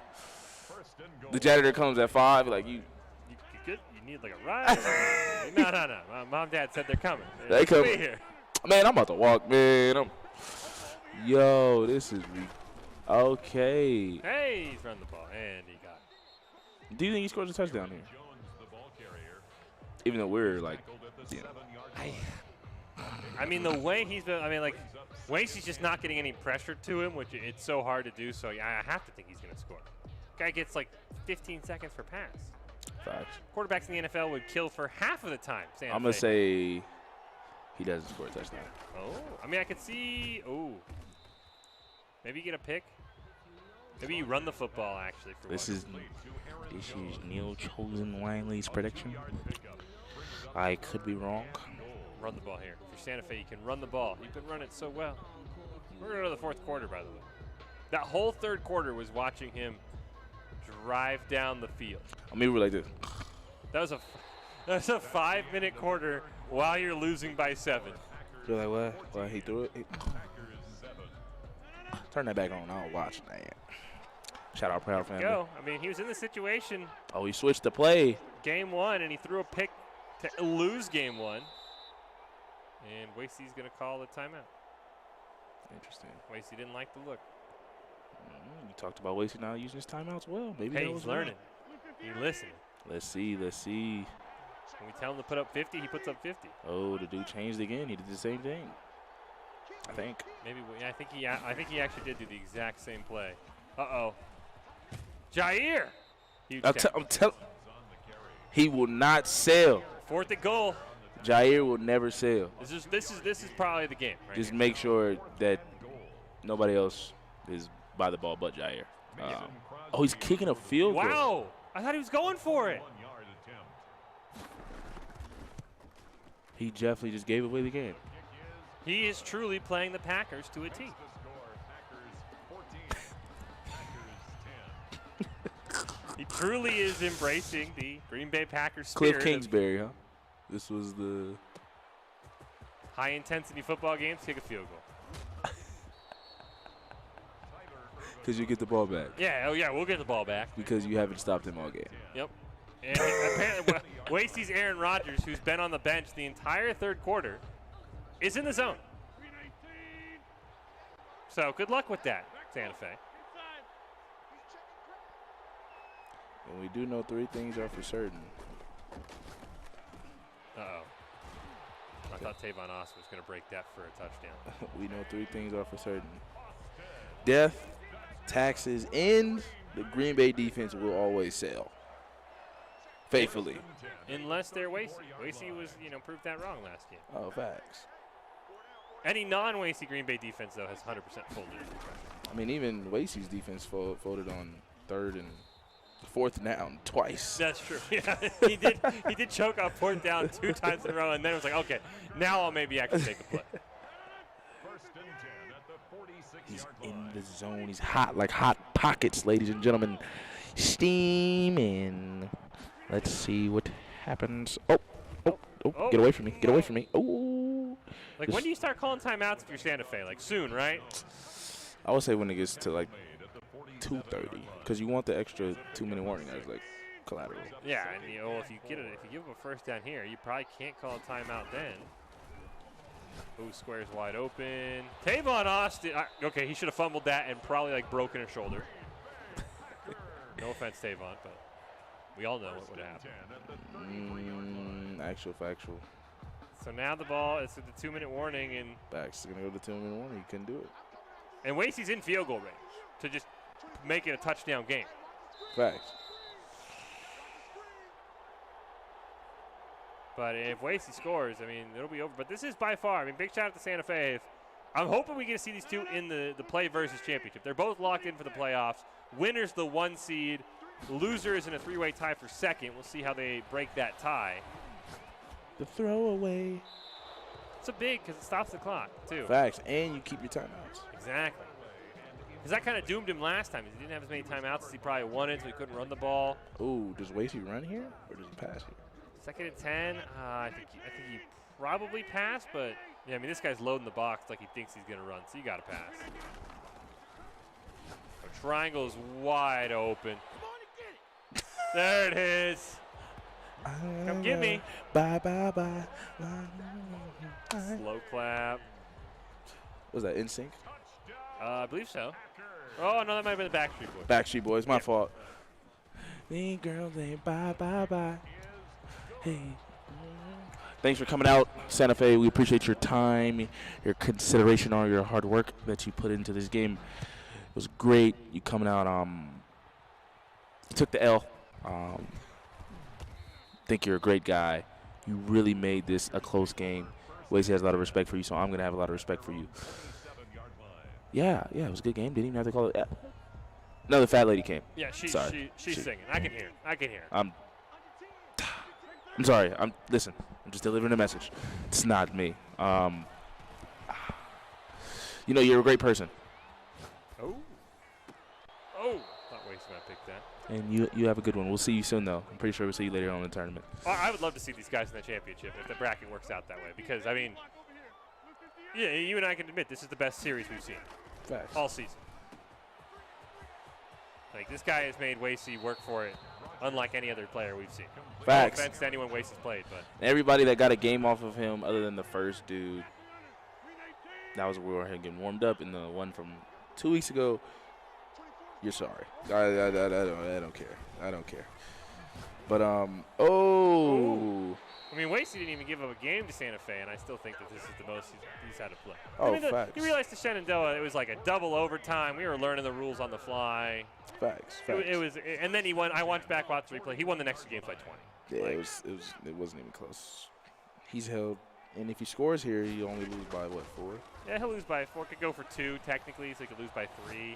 S2: The janitor comes at 5. Like you
S1: good? You need like a ride? No. My mom, dad said they're coming.
S2: They come.
S1: Be here.
S2: Man, I'm about to walk, man. Yo, this is. Okay.
S1: Hey, he's run the ball, and he got it.
S2: Do you think he scores a touchdown here? Even though we're like,
S1: I mean, the way he's been, Wasey's just not getting any pressure to him, which it's so hard to do. So I have to think he's going to score. Guy gets like 15 seconds per pass.
S2: Facts.
S1: Quarterbacks in the NFL would kill for half of the time.
S2: I'm going to say he doesn't score a touchdown.
S1: Oh, I mean, I could see. Oh, maybe you get a pick. Maybe you run the football, actually. For
S2: this is Neil Chosen Wiley's prediction. I could be wrong.
S1: Run the ball here. For Santa Fe, you can run the ball. You can run it so well. We're going to go to the fourth quarter, by the way. That whole third quarter was watching him drive down the field.
S2: I mean, we're like this.
S1: That was a 5-minute quarter while you're losing by 7.
S2: You're like, what? Well, he threw it. Turn that back on. I'll watch that. Shout out Proud family.
S1: Go. I mean, he was in the situation.
S2: Oh, he switched the play.
S1: Game 1, and he threw a pick to lose game 1. And Wasey's going to call the timeout.
S2: Interesting.
S1: Wasey didn't like the look.
S2: You talked about Wasey not using his timeouts well. Maybe
S1: hey, he's learning. He's listening.
S2: Let's see.
S1: When we tell him to put up 50, he puts up 50.
S2: Oh, the dude changed again. He did the same thing. I think.
S1: Maybe. Yeah, I think he actually did do the exact same play. Uh-oh. Jair.
S2: I'm telling. He will not sell.
S1: 4th and goal.
S2: Jair will never sell.
S1: This is probably the game. Right
S2: Just
S1: here.
S2: make sure that nobody else is by the ball but Jair. Oh, he's kicking a field goal.
S1: Wow. I thought he was going for it.
S2: He definitely just gave away the game.
S1: He is truly playing the Packers to a T. He truly is embracing the Green Bay Packers spirit.
S2: Cliff Kingsbury, huh? This was the
S1: high-intensity football games, kick a field goal.
S2: Because you get the ball back.
S1: Yeah, we'll get the ball back.
S2: Because you haven't stopped him all game.
S1: Yep. And apparently, Wasey's Aaron Rodgers, who's been on the bench the entire third quarter, is in the zone. So good luck with that, Santa Fe.
S2: And we do know 3 things are for certain.
S1: Uh-oh. I thought Tavon Austin was going to break that for a touchdown.
S2: We know 3 things are for certain. Death, taxes, and the Green Bay defense will always sell. Faithfully.
S1: Unless they're Wasey. Wasey was, proved that wrong last game.
S2: Oh, facts.
S1: Any non-Wasey Green Bay defense, though, has 100% folded.
S2: I mean, even Wasey's defense folded on 3rd and 4th down twice.
S1: That's true. Yeah, he did choke on 4th down 2 times in a row, and then it was like, okay, now I'll maybe actually take a play.
S2: He's in the zone. He's hot like hot pockets, ladies and gentlemen. Steaming. Let's see what happens. Oh, get away from me. Get away from me. Oh.
S1: Like, when do you start calling timeouts if you're Santa Fe? Like, soon, right?
S2: I would say when it gets to, like, 2:30, because you want the extra 2-minute warning as, like, collateral.
S1: Yeah, and, if you give him a 1st down here, you probably can't call a timeout then. Ooh, square's wide open. Tavon Austin. Okay, he should have fumbled that and probably, like, broken a shoulder. No offense, Tavon, but we all know what would happen.
S2: Actual factual.
S1: So now the ball is at the 2-minute warning, and
S2: Bax is going to go to 2-minute warning. He couldn't do it.
S1: And Wasey's in field goal range to just make it a touchdown game.
S2: Facts.
S1: But if Wasey scores, I mean, it'll be over. But this is by far, big shout out to Santa Fe. I'm hoping we get to see these two in the play versus championship. They're both locked in for the playoffs. Winner's the 1 seed. Loser is in a 3-way tie for 2nd. We'll see how they break that tie.
S2: The throwaway.
S1: It's a big because it stops the clock, too.
S2: Facts, and you keep your timeouts.
S1: Exactly. Because that kind of doomed him last time. He didn't have as many timeouts as he probably wanted, so he couldn't run the ball.
S2: Ooh, does Wasey run here, or does he pass here?
S1: 2nd and 10. I think he probably passed, but yeah, this guy's loading the box like he thinks he's gonna run, so you gotta pass. The triangle is wide open. There it is. Come get me.
S2: Bye, bye, bye.
S1: Slow clap.
S2: Was that NSYNC?
S1: I believe so. Oh, no, that might have been the Backstreet Boys.
S2: Backstreet Boys, my fault. The girls ain't bye, bye, bye. Hey. Thanks for coming out, Santa Fe. We appreciate your time, your consideration, or your hard work that you put into this game. It was great. You coming out. You took the L. Think you're a great guy. You really made this a close game. Wasey has a lot of respect for you, so I'm going to have a lot of respect for you. Yeah, it was a good game. Didn't even have to call it. Another fat lady came.
S1: Yeah, she's singing. I can hear.
S2: I'm sorry. I'm just delivering a message. It's not me. You know, you're a great person.
S1: Oh. Thought Wasey might pick that.
S2: And you have a good one. We'll see you soon, though. I'm pretty sure we'll see you later on in the tournament.
S1: I would love to see these guys in the championship if the bracket works out that way. Because, I mean, yeah, you and I can admit this is the best series we've seen.
S2: Facts.
S1: All season. Like, this guy has made Wasey work for it unlike any other player we've seen.
S2: Facts.
S1: No offense to anyone Wasey's played, but.
S2: Everybody that got a game off of him other than the first dude, that was where we were getting warmed up. And the one from 2 weeks ago, you're sorry. I don't care. I don't care. But,
S1: I mean, Wasey didn't even give up a game to Santa Fe, and I still think that this is the most he's had to play.
S2: Oh,
S1: I mean,
S2: facts.
S1: you realize the Shenandoah, it was like a double overtime. We were learning the rules on the fly.
S2: Facts.
S1: It was, and then he won. I watched the replay. He won the next two games by 20.
S2: Yeah, it wasn't even close. He's held, and if he scores here, he only lose by what, 4?
S1: Yeah, he'll lose by 4. Could go for 2 technically, so he could lose by 3.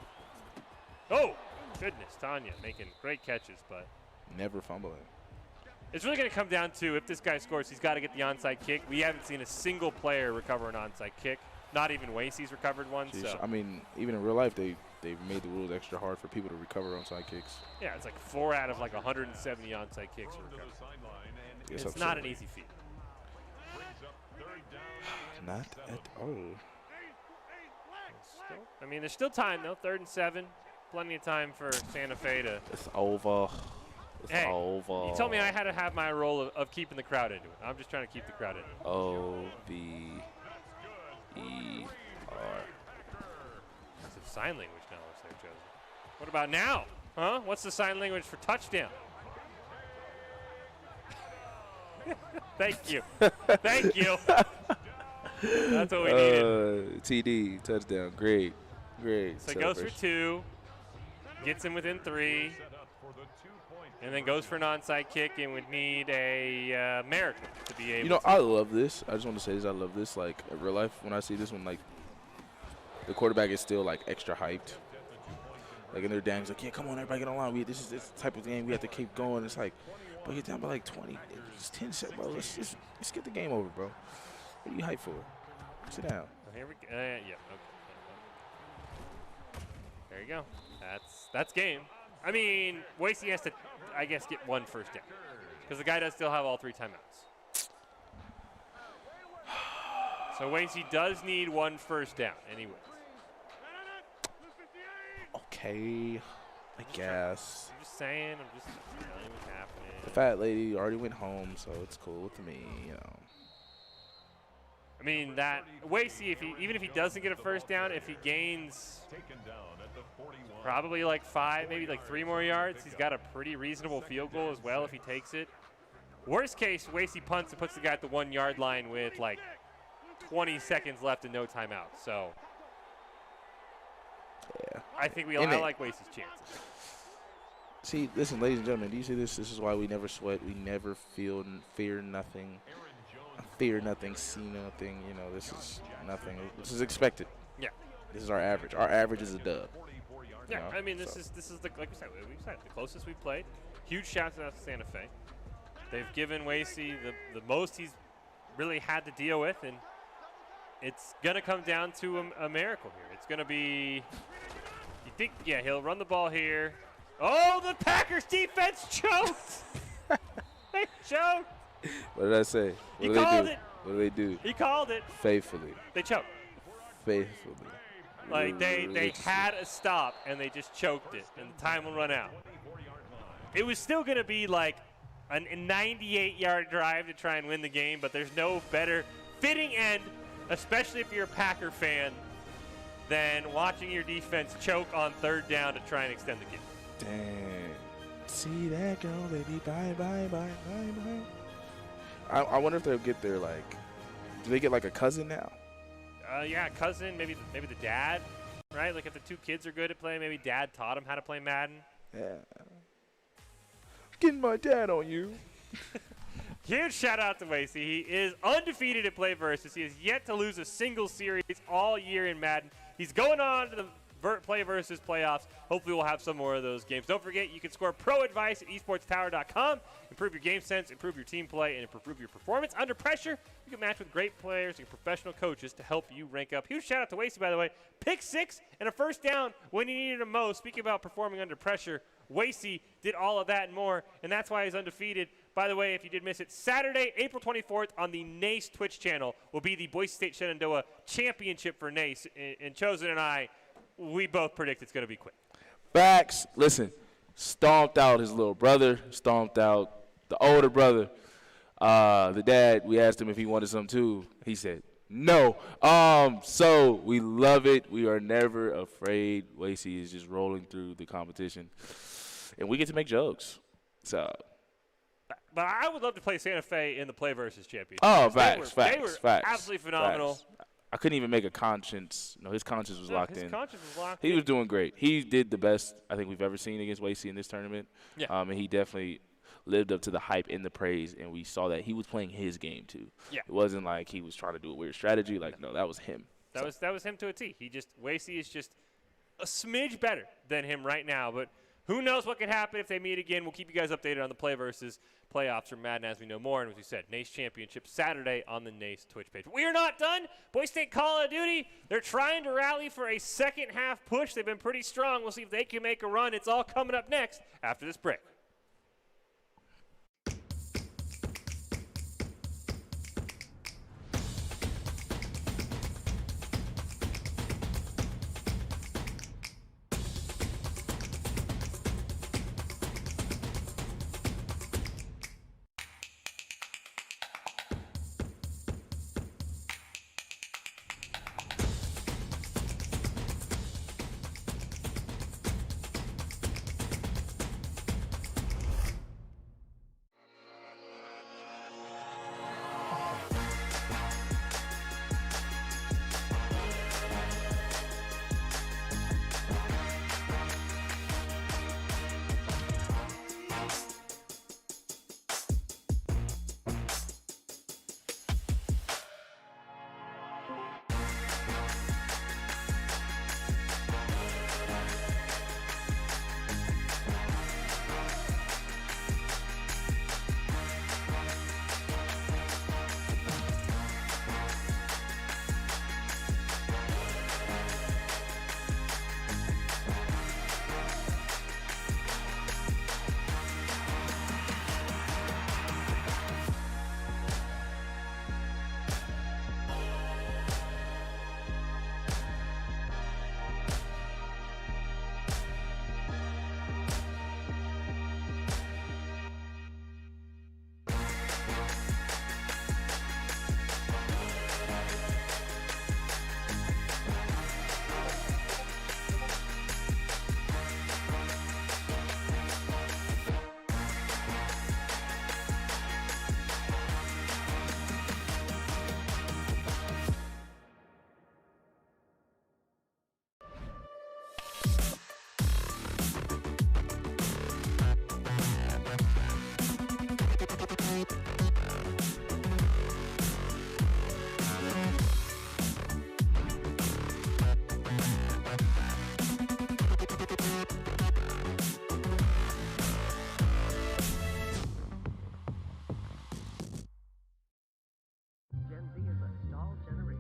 S1: Oh, goodness, Tanya making great catches, but
S2: never fumbling.
S1: It's really going to come down to if this guy scores, he's got to get the onside kick. We haven't seen a single player recover an onside kick. Not even Wasey's recovered one.
S2: Jeez,
S1: so
S2: I mean, even in real life, they've made the rules extra hard for people to recover onside kicks.
S1: Yeah, it's like 4 out of like 170 onside kicks are recovered. It's not an easy feat.
S2: Not at all.
S1: I mean, there's still time though. 3rd and 7. Plenty of time for Santa Fe to.
S2: It's over.
S1: Hey, you told me I had to have my role of keeping the crowd into it. I'm just trying to keep the crowd into it.
S2: O-V-E-R.
S1: It's a sign language knowledge there, Joseph. What about now? Huh? What's the sign language for touchdown? Thank you. Thank you. That's what we needed.
S2: TD, touchdown. Great.
S1: So it goes for 2. Gets him within 3. And then goes for an onside kick and would need a miracle to be able to.
S2: I love this. I just want to say this. I love this. Like, in real life, when I see this one, like, the quarterback is still, like, extra hyped. Like, in their dang's like, yeah, come on, everybody get on line. This is the type of game we have to keep going. It's like, bro, you're down by, like, 20. It's 10 seconds, bro. Let's get the game over, bro. What are you hyped for? Sit down.
S1: Here we go. Yeah, okay. There you go. That's game. I mean, Wasey has to, I guess, get 1 first down. Because the guy does still have all 3 timeouts. So Wasey does need 1 first down anyways.
S2: Okay, I guess.
S1: I'm just saying. I'm just telling you what's happening.
S2: The fat lady already went home, so it's cool with me,
S1: I mean, that Wasey, even if he doesn't get a first down, if he gains probably like 5, maybe like 3 more yards, he's got a pretty reasonable field goal as well if he takes it. Worst case, Wasey punts and puts the guy at the 1-yard line with like 20 seconds left and no timeout. So
S2: yeah,
S1: I think I like Wasey's chances.
S2: See, listen, ladies and gentlemen, do you see this? This is why we never sweat. We never fear nothing. Fear nothing, see nothing. This is nothing. This is expected.
S1: Yeah.
S2: This is our average. Our average is a dub.
S1: Yeah, I mean, this is the, like we said, the closest we've played. Huge shouts out to Santa Fe. They've given Wasey the most he's really had to deal with, and it's going to come down to a miracle here. It's going to be, you think, yeah, he'll run the ball here. Oh, the Packers defense choked. They choked.
S2: What did I say?
S1: He called it.
S2: What do they do?
S1: He called it.
S2: Faithfully.
S1: They choked.
S2: Faithfully.
S1: Like, they had a stop, and they just choked it, and the time will run out. It was still going to be like a 98-yard drive to try and win the game, but there's no better fitting end, especially if you're a Packer fan, than watching your defense choke on 3rd down to try and extend the game.
S2: Damn. See that girl, baby. Bye, bye, bye, bye, bye. I wonder if they'll get their, like, do they get, like, a cousin now?
S1: Yeah, cousin, maybe the dad, right? Like, if the 2 kids are good at playing, maybe dad taught him how to play Madden.
S2: Yeah. Getting my dad on you.
S1: Huge shout out to Wasey. He is undefeated at Play Versus. He has yet to lose a single series all year in Madden. He's going on to the play versus playoffs. Hopefully we'll have some more of those games. Don't forget, you can score pro advice at esportstower.com. Improve your game sense, improve your team play, and improve your performance under pressure. You can match with great players and professional coaches to help you rank up. Huge shout out to Wasey, by the way. Pick 6 and a first down when you needed him most. Speaking about performing under pressure, Wasey did all of that and more, and that's why he's undefeated. By the way, if you did miss it, Saturday, April 24th on the NACE Twitch channel will be the Boise State Shenandoah Championship for NACE. And Chosen and I, we both predict it's going to be quick.
S2: Facts. Listen, stomped out his little brother, stomped out the older brother. The dad, we asked him if he wanted some too. He said no. So we love it. We are never afraid. Wasey is just rolling through the competition. And we get to make jokes. So.
S1: But I would love to play Santa Fe in the Play versus Championship.
S2: Oh,
S1: They were
S2: facts.
S1: absolutely phenomenal.
S2: Facts. I couldn't even make a conscience. No, his conscience was locked in.
S1: His conscience was locked in.
S2: He was doing great. He did the best I think we've ever seen against Wasey in this tournament.
S1: Yeah.
S2: And he definitely lived up to the hype and the praise, and we saw that he was playing his game too.
S1: Yeah.
S2: It wasn't like he was trying to do a weird strategy. Like, no, that was him.
S1: That was him to a T. Wasey is just a smidge better than him right now, but who knows what could happen if they meet again. We'll keep you guys updated on the Play versus playoffs from Madden as we know more. And as we said, NACE Championship Saturday on the NACE Twitch page. We are not done. Boise State Call of Duty, they're trying to rally for a second half push. They've been pretty strong. We'll see if they can make a run. It's all coming up next after this break.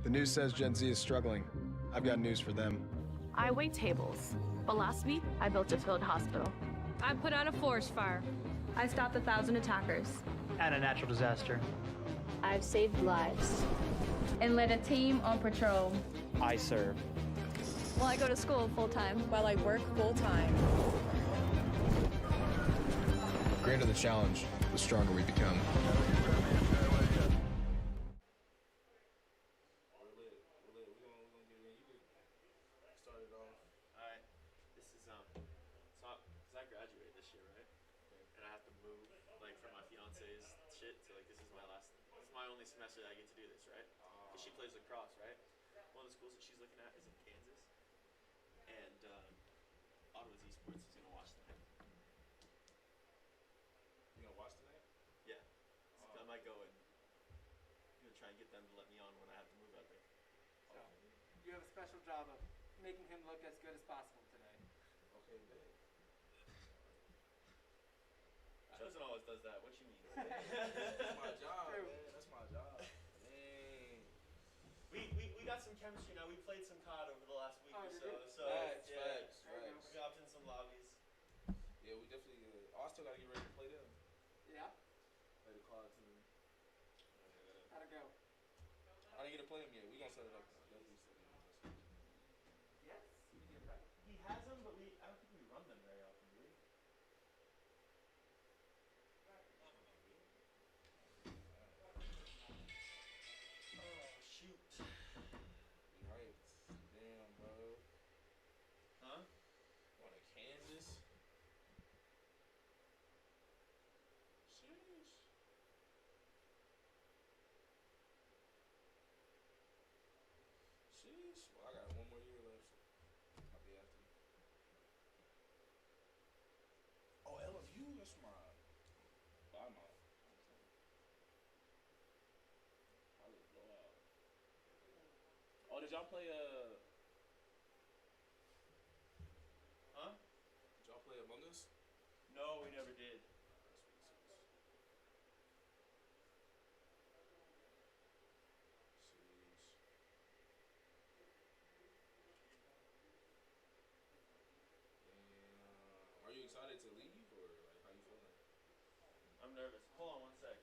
S4: The news says Gen Z is struggling. I've got news for them.
S5: I wait tables, but last week I built a field hospital.
S6: I put out a forest fire.
S7: I stopped 1,000 attackers.
S8: And a natural disaster.
S9: I've saved lives.
S7: And led a team on patrol.
S8: I serve.
S6: Well, I go to school full-time.
S9: While I work full-time.
S4: The greater the challenge, the stronger we become.
S10: semester that I get to do this, right? Because she plays lacrosse, right? One of the schools that she's looking at is in Kansas. And Ottawa's Esports is going to watch tonight.
S11: You going to watch tonight?
S10: Yeah. So I might go and try and get them to let me on when I have to move out there.
S12: So you have a special job of
S11: making him look as good as possible today.
S2: Okay, bet.
S10: Chosen always does that. What you mean?
S2: That's my job,
S11: True.
S2: man. That's my job. Dang.
S10: We got some chemistry now. We played some COD over the last week or
S11: did
S10: so.
S11: you?
S10: So
S2: Facts,
S10: yeah,
S2: facts,
S11: There you go.
S2: facts.
S10: we hopped in some lobbies.
S2: Yeah, we definitely. I still gotta get ready to play them.
S11: Yeah.
S2: Play the card team.
S11: How'd it go?
S2: I didn't get to play them yet. We gonna set it up. Though. Definitely set it up.
S11: Yes. You did right.
S10: He has them, but I don't think we run them very often, do we? Oh shoot.
S2: Right. Damn, bro.
S10: Huh?
S2: Going to Kansas. Sheesh. Sheesh. Well, I got one more year left. I'll be after you. Oh, LMU? That's my. By my. Probably blowout. Oh, did y'all play
S10: Huh?
S2: Did y'all play Among Us?
S10: No, we never did.
S2: Sheesh. Damn. Are you excited to leave or like how you feeling?
S10: I'm nervous. Hold on one sec.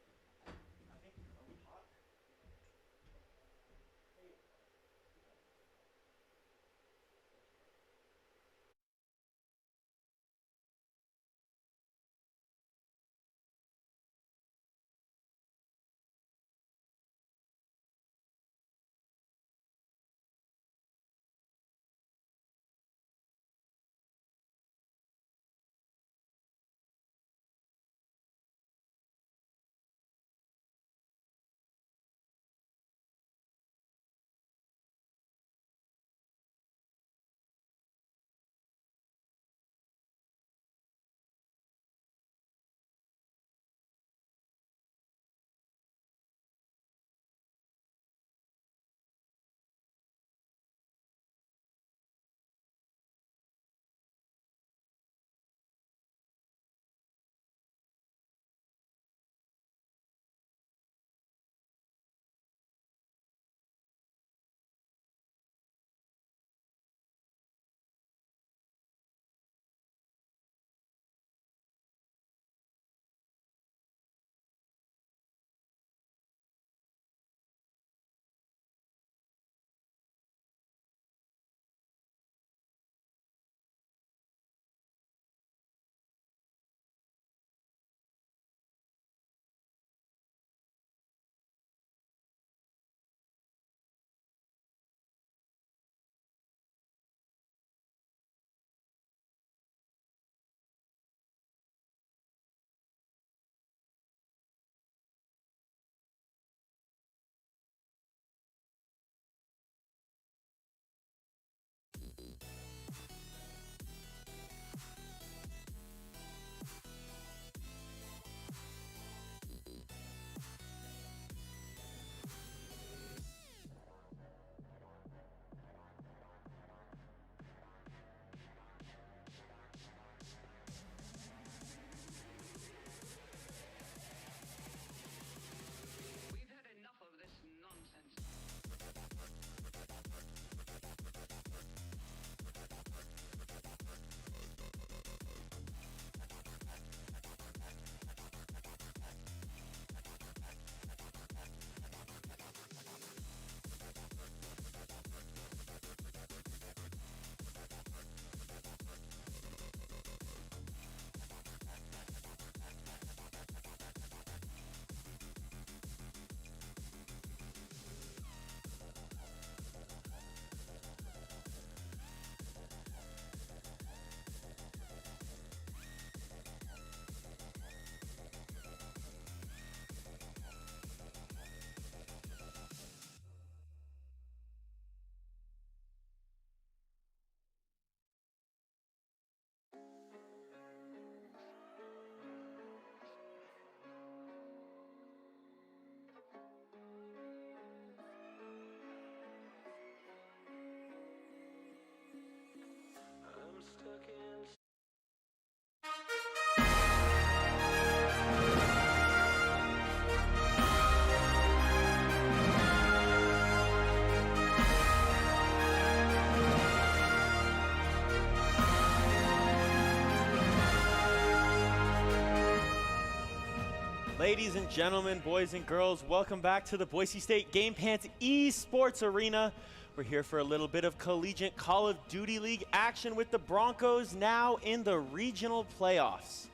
S12: Ladies and gentlemen, boys and girls, welcome back to the Boise State Game Pants Esports Arena. We're here for a little bit of collegiate Call of Duty League action with the Broncos now in the regional playoffs.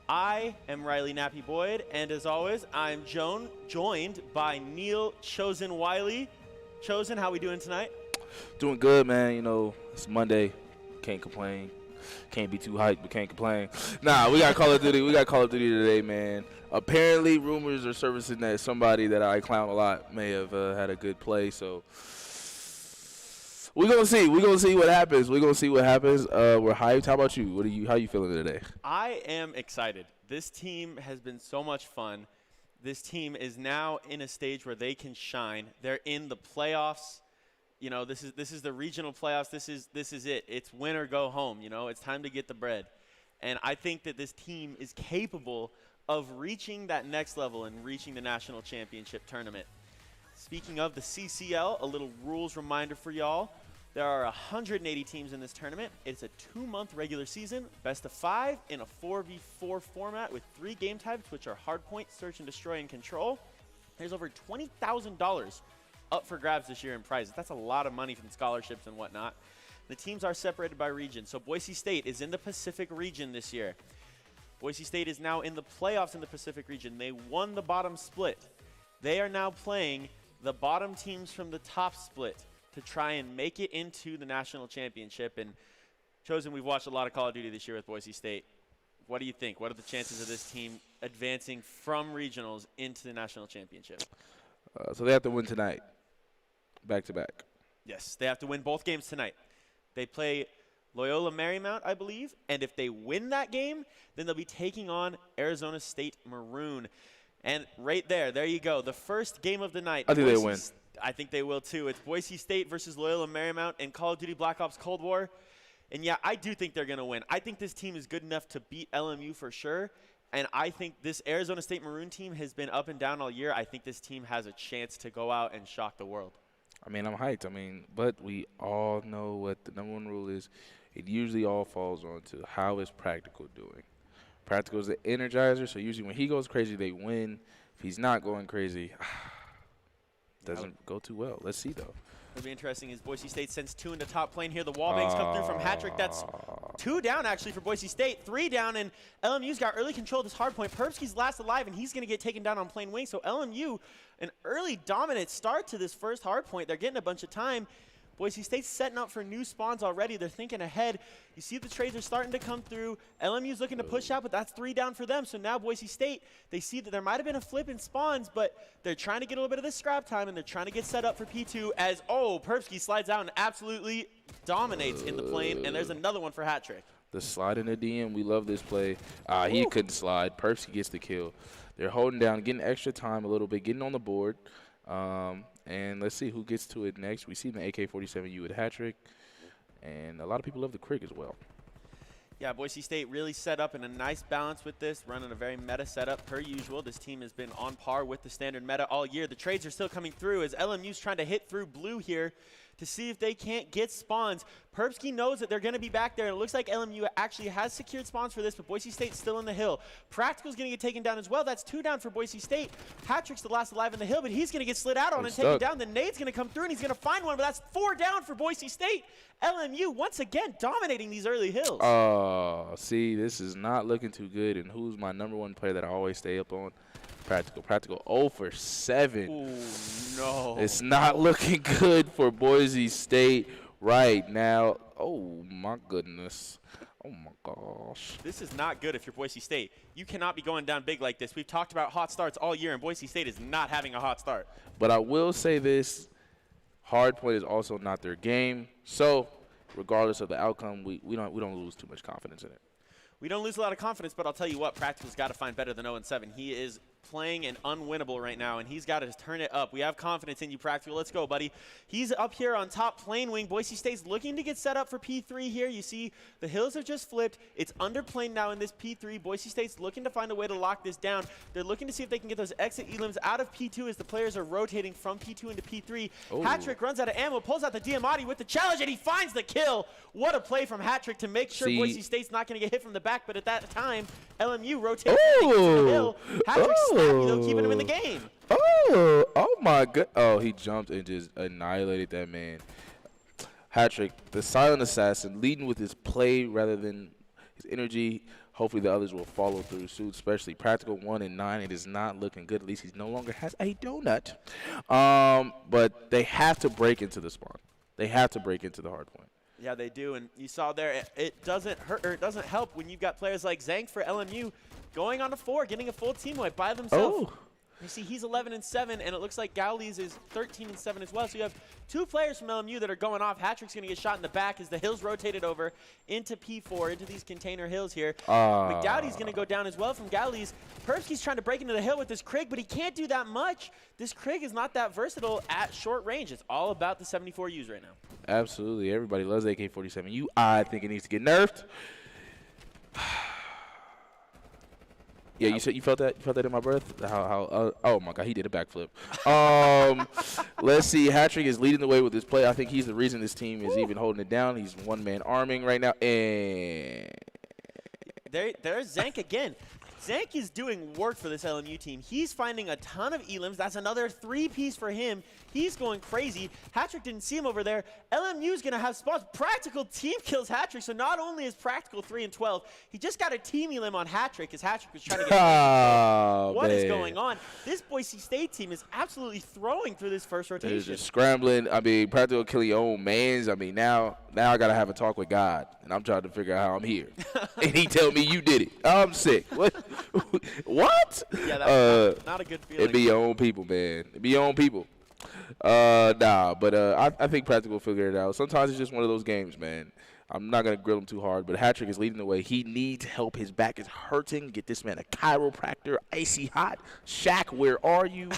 S12: I am Riley Nappy Boyd, and as always, I'm joined by Neil Chosen Wiley. Chosen, how we doing tonight?
S2: Doing good, man. You know, it's Monday. Can't complain. Can't be too hyped, but can't complain. Nah, we got Call of Duty. We got Call of Duty today, man. Apparently, rumors are surfacing that somebody that I clown a lot may have had a good play. So we're gonna see. We're gonna see what happens. We're gonna see what happens. We're hyped. How about you? How you feeling today?
S12: I am excited. This team has been so much fun. This team is now in a stage where they can shine. They're in the playoffs. You know, this is the regional playoffs. This is it. It's win or go home. You know, it's time to get the bread. And I think that this team is capable of reaching that next level and reaching the national championship tournament. Speaking of the CCL, a little rules reminder for y'all. There are 180 teams in this tournament. It's a 2-month regular season, best of 5 in a 4v4 format with 3 game types, which are hardpoint, search and destroy, and control. There's over $20,000 up for grabs this year in prizes. That's a lot of money from scholarships and whatnot. The teams are separated by region. So Boise State is in the Pacific region this year. Boise State is now in the playoffs in the Pacific region. They won the bottom split. They are now playing the bottom teams from the top split to try and make it into the national championship. And Chosen, we've watched a lot of Call of Duty this year with Boise State. What do you think? What are the chances of this team advancing from regionals into the national championship?
S2: So they have to win tonight, back-to-back.
S12: Yes, they have to win both games tonight. They play Loyola Marymount, I believe, and if they win that game, then they'll be taking on Arizona State Maroon. And right there you go. The first game of the night.
S2: I think they win.
S12: I think they will too. It's Boise State versus Loyola Marymount in Call of Duty Black Ops Cold War. And yeah, I do think they're going to win. I think this team is good enough to beat LMU for sure. And I think this Arizona State Maroon team has been up and down all year. I think this team has a chance to go out and shock the world.
S2: I mean, I'm hyped. But we all know what the number one rule is. It usually all falls on to how is Practical doing. Practical is the energizer, so usually when he goes crazy, they win. If he's not going crazy, doesn't go too well. Let's see, though.
S12: It'll be interesting as Boise State sends 2 into top lane here. The wall bangs come through from Hattrick. That's 2 down, actually, for Boise State. 3 down, and LMU's got early control of this hard point. Perbsky's last alive, and he's going to get taken down on plain wing. So LMU, an early dominant start to this first hard point. They're getting a bunch of time. Boise State's setting up for new spawns already. They're thinking ahead. You see the trades are starting to come through. LMU's looking to push out, but that's 3 down for them. So now Boise State, they see that there might have been a flip in spawns, but they're trying to get a little bit of this scrap time, and they're trying to get set up for P2 as, Perbsky slides out and absolutely dominates in the plane, and there's another one for Hattrick.
S2: The slide in the DM, we love this play. He couldn't slide. Perbsky gets the kill. They're holding down, getting extra time a little bit, getting on the board. And let's see who gets to it next. We see the AK-47U with Hattrick, and a lot of people love the Krig as well.
S12: Yeah, Boise State really set up in a nice balance with this, running a very meta setup per usual. This team has been on par with the standard meta all year. The trades are still coming through as LMU's trying to hit through blue here to see if they can't get spawns. Perbsky knows that they're going to be back there, and it looks like LMU actually has secured spawns for this, but Boise State's still in the hill. Practical's going to get taken down as well. That's 2 down for Boise State. Hattrick's the last alive in the hill, but he's going to get slid out on and taken down. The nade's going to come through, and he's going to find one, but that's 4 down for Boise State. LMU, once again, dominating these early hills.
S2: See, this is not looking too good, and who's my number 1 player that I always stay up on? Practical 0 for 7.
S12: Ooh, no.
S2: It's not looking good for Boise State right now. Oh, my goodness. Oh, my gosh.
S12: This is not good if you're Boise State. You cannot be going down big like this. We've talked about hot starts all year, and Boise State is not having a hot start.
S2: But I will say this. Hardpoint is also not their game. So, regardless of the outcome, we don't lose too much confidence in it.
S12: We don't lose a lot of confidence, but I'll tell you what, Practical's got to find better than 0-7. He is playing an unwinnable right now, and he's got to turn it up. We have confidence in you, Practical. Let's go, buddy. He's up here on top plane wing. Boise State's looking to get set up for P3 here. You see the hills have just flipped. It's under plane now in this P3. Boise State's looking to find a way to lock this down. They're looking to see if they can get those exit elims out of P2 as the players are rotating from P2 into P3. Ooh. Hattrick runs out of ammo, pulls out the Diamatti with the challenge, and he finds the kill. What a play from Hattrick to make sure Boise State's not going to get hit from the back, but at that time, LMU rotates to the hill. Hattrick Snappy, though, keeping him in the game.
S2: Oh my god. Oh, he jumped and just annihilated that man. Hat-trick, the silent assassin, leading with his play rather than his energy. Hopefully the others will follow through suit, especially Practical 1 and 9. It is not looking good. At least he no longer has a donut. But they have to break into the spawn. They have to break into the hard point.
S12: Yeah, they do. And you saw there, it doesn't hurt, or it doesn't help when you've got players like Zank for LMU going on to 4, getting a full team wipe by themselves.
S2: Oh.
S12: You see, he's 11-7, and it looks like Gowley's is 13-7 as well. So you have 2 players from LMU that are going off. Hat-trick's going to get shot in the back as the hills rotated over into P4, into these container hills here. But Gowdy's going to go down as well from Gowley's. Persky's trying to break into the hill with this Krig, but he can't do that much. This Krig is not that versatile at short range. It's all about the 74Us right now.
S2: Absolutely. Everybody loves AK-47. I think it needs to get nerfed. Yeah, you said you felt that. You felt that in my breath. Oh my God, he did a backflip. Let's see. Hat-trick is leading the way with this play. I think he's the reason this team is even holding it down. He's one-man arming right now, and
S12: there's Zank again. Zank is doing work for this LMU team. He's finding a ton of elims. That's another 3-piece for him. He's going crazy. Hat-trick didn't see him over there. LMU's going to have spots. Practical team kills Hat-trick. So not only is Practical 3 and 12, he just got a team elim on Hat-trick as Hat-trick was trying to get What is going on? This Boise State team is absolutely throwing through this first rotation.
S2: They're just scrambling. I mean, Practical killing your own mans. I mean, now I got to have a talk with God, and I'm trying to figure out how I'm here. And he tell me you did it. I'm sick. What? What?
S12: Yeah, that's not a good feeling.
S2: It be your own people, man. It be your own people. I think Practical will figure it out. Sometimes it's just one of those games, man. I'm not going to grill him too hard, but Hat-trick is leading the way. He needs help. His back is hurting. Get this man a chiropractor, icy hot. Shaq, where are you?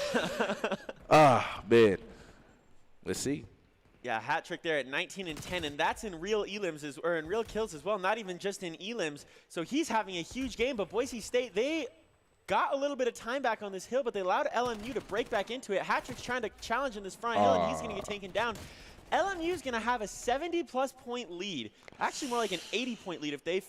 S2: Man. Let's see.
S12: Yeah, Hat-trick there at 19 and 10, and that's in real elims or in real kills as well, not even just in elims. So he's having a huge game, but Boise State, they got a little bit of time back on this hill, but they allowed LMU to break back into it. Hat-trick's trying to challenge in this front hill, and he's going to get taken down. LMU's going to have a 70-plus point lead. Actually, more like an 80-point lead if they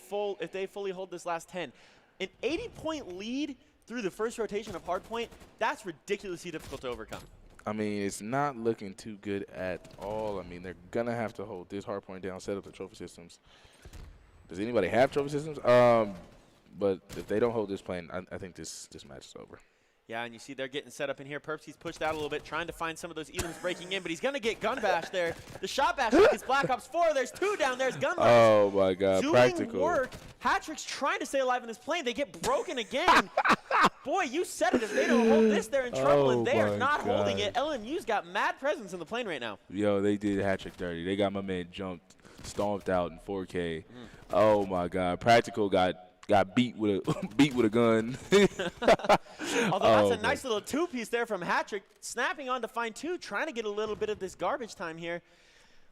S12: fully hold this last 10. An 80-point lead through the first rotation of hardpoint, that's ridiculously difficult to overcome.
S2: I mean, it's not looking too good at all. I mean, they're going to have to hold this hardpoint down, set up the trophy systems. Does anybody have trophy systems? But if they don't hold this plane, I think this match is over.
S12: Yeah, and you see they're getting set up in here. Perpsky's pushed out a little bit, trying to find some of those elims breaking in, but he's going to get gun bashed there. The shot bash is Black Ops 4. There's 2 down. There's gun bash.
S2: Oh, my God.
S12: Doing
S2: Practical
S12: work. Hat-trick's trying to stay alive in this plane. They get broken again. Boy, you said it. If they don't hold this, they're in trouble, and they are not holding it. LMU's got mad presence in the plane right now.
S2: Yo, they did Hat-trick dirty. They got my man stomped out in 4K. Oh, my God. Practical got beat with a gun.
S12: Although that's a nice little 2-piece there from Hat-trick, snapping on to find 2, trying to get a little bit of this garbage time here.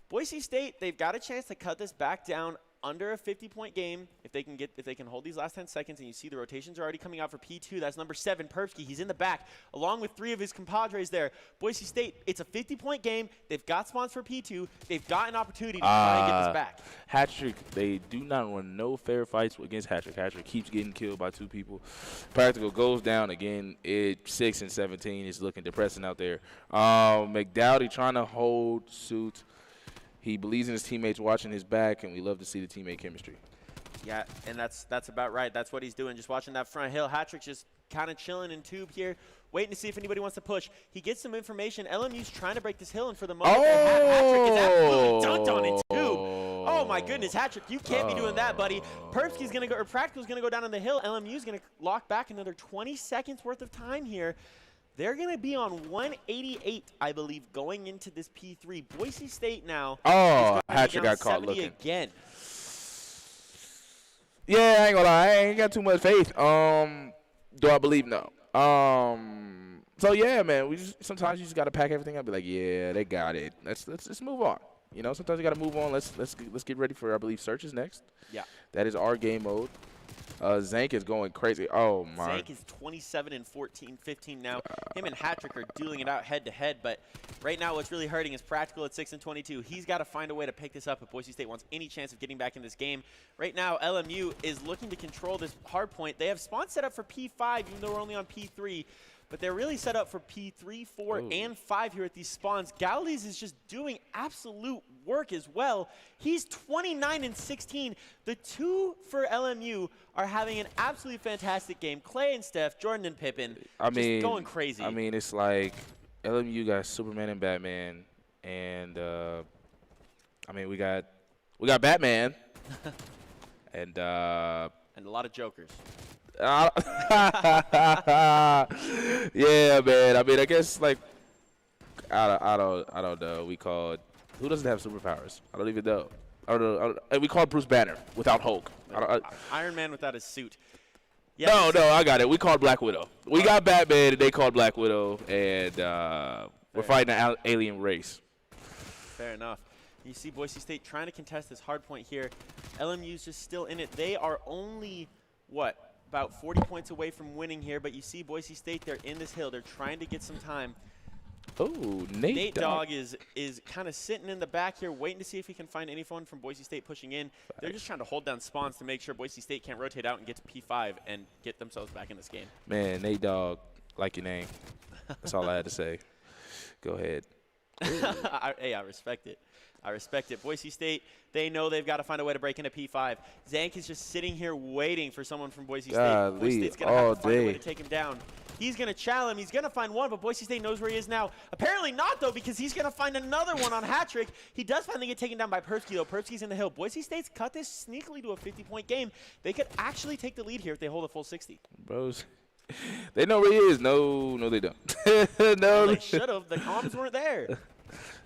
S12: Boise State, they've got a chance to cut this back down under a 50-point game if they can hold these last 10 seconds. And you see the rotations are already coming out for P2. That's number 7, Perpsky. He's in the back along with 3 of his compadres there. Boise State, it's a 50-point game. They've got spawns for P2. They've got an opportunity to try and get this back.
S2: Hat-trick, they do not run no fair fights against Hat-trick. Hat-trick keeps getting killed by 2 people. Practical goes down again. 6 and 17 is looking depressing out there. McDowdy trying to hold suit. He believes in his teammates watching his back, and we love to see the teammate chemistry.
S12: Yeah, and that's about right. That's what he's doing, just watching that front hill. Hat-trick's just kind of chilling in tube here, waiting to see if anybody wants to push. He gets some information. LMU's trying to break this hill, and for the moment, Hat-trick is absolutely dunked on it, too. Oh, my goodness, Hat-trick, you can't be doing that, buddy. Perpsky's going to go, or Practical's going to go down on the hill. LMU's going to lock back another 20 seconds worth of time here. They're going to be on 188, I believe, going into this P3. Boise State now.
S2: Oh, Hat-trick got caught looking.
S12: Again.
S2: Yeah, I ain't gonna lie. I ain't got too much faith. Do I believe? No. So, yeah, man, sometimes you just got to pack everything up and be like, yeah, they got it. Let's move on. You know, sometimes you got to move on. Let's get ready for, I believe, searches next.
S12: Yeah.
S2: That is our game mode. Zank is going crazy. Oh, my.
S12: Zank is 27 and 14, 15 now. Him and Hattrick are dueling it out head-to-head, but right now what's really hurting is Practical at 6 and 22. He's got to find a way to pick this up if Boise State wants any chance of getting back in this game. Right now, LMU is looking to control this hard point. They have spawns set up for P5, even though we're only on P3. But they're really set up for P3, 4, and 5 here at these spawns. Gaules is just doing absolute work as well. He's 29 and 16. The two for LMU are having an absolutely fantastic game. Clay and Steph, Jordan and Pippen, just going crazy.
S2: I mean, it's like LMU got Superman and Batman, and I mean, we got Batman, and
S12: a lot of jokers.
S2: Yeah, man. I mean, I guess like I don't know. We called who doesn't have superpowers? I don't even know. I don't know. We called Bruce Banner without Hulk.
S12: Iron Man without his suit.
S2: Yes. No, I got it. We called Black Widow. We got Batman, and they called Black Widow, and we're fighting an alien race.
S12: Fair enough. You see Boise State trying to contest this hard point here. LMU's just still in it. They are only about 40 points away from winning here, but you see Boise State, they're in this hill. They're trying to get some time.
S2: Oh,
S12: Nate Dogg is kind of sitting in the back here, waiting to see if he can find anyone from Boise State pushing in. They're just trying to hold down spawns to make sure Boise State can't rotate out and get to P5 and get themselves back in this game.
S2: Man, Nate Dogg, like your name. That's all I had to say. Go ahead.
S12: Hey, I respect it. I respect it. Boise State, they know they've got to find a way to break into P5. Zank is just sitting here waiting for someone from Boise State. Boise State's going to have to find a way to take him down. He's going to challenge him. He's going to find one, but Boise State knows where he is now. Apparently not, though, because he's going to find another one on Hattrick. He does finally get taken down by Persky, though. Persky's in the hill. Boise State's cut this sneakily to a 50-point game. They could actually take the lead here if they hold a full 60.
S2: Bros, they know where he is. No, they don't. No,
S12: they should have. The comms weren't there.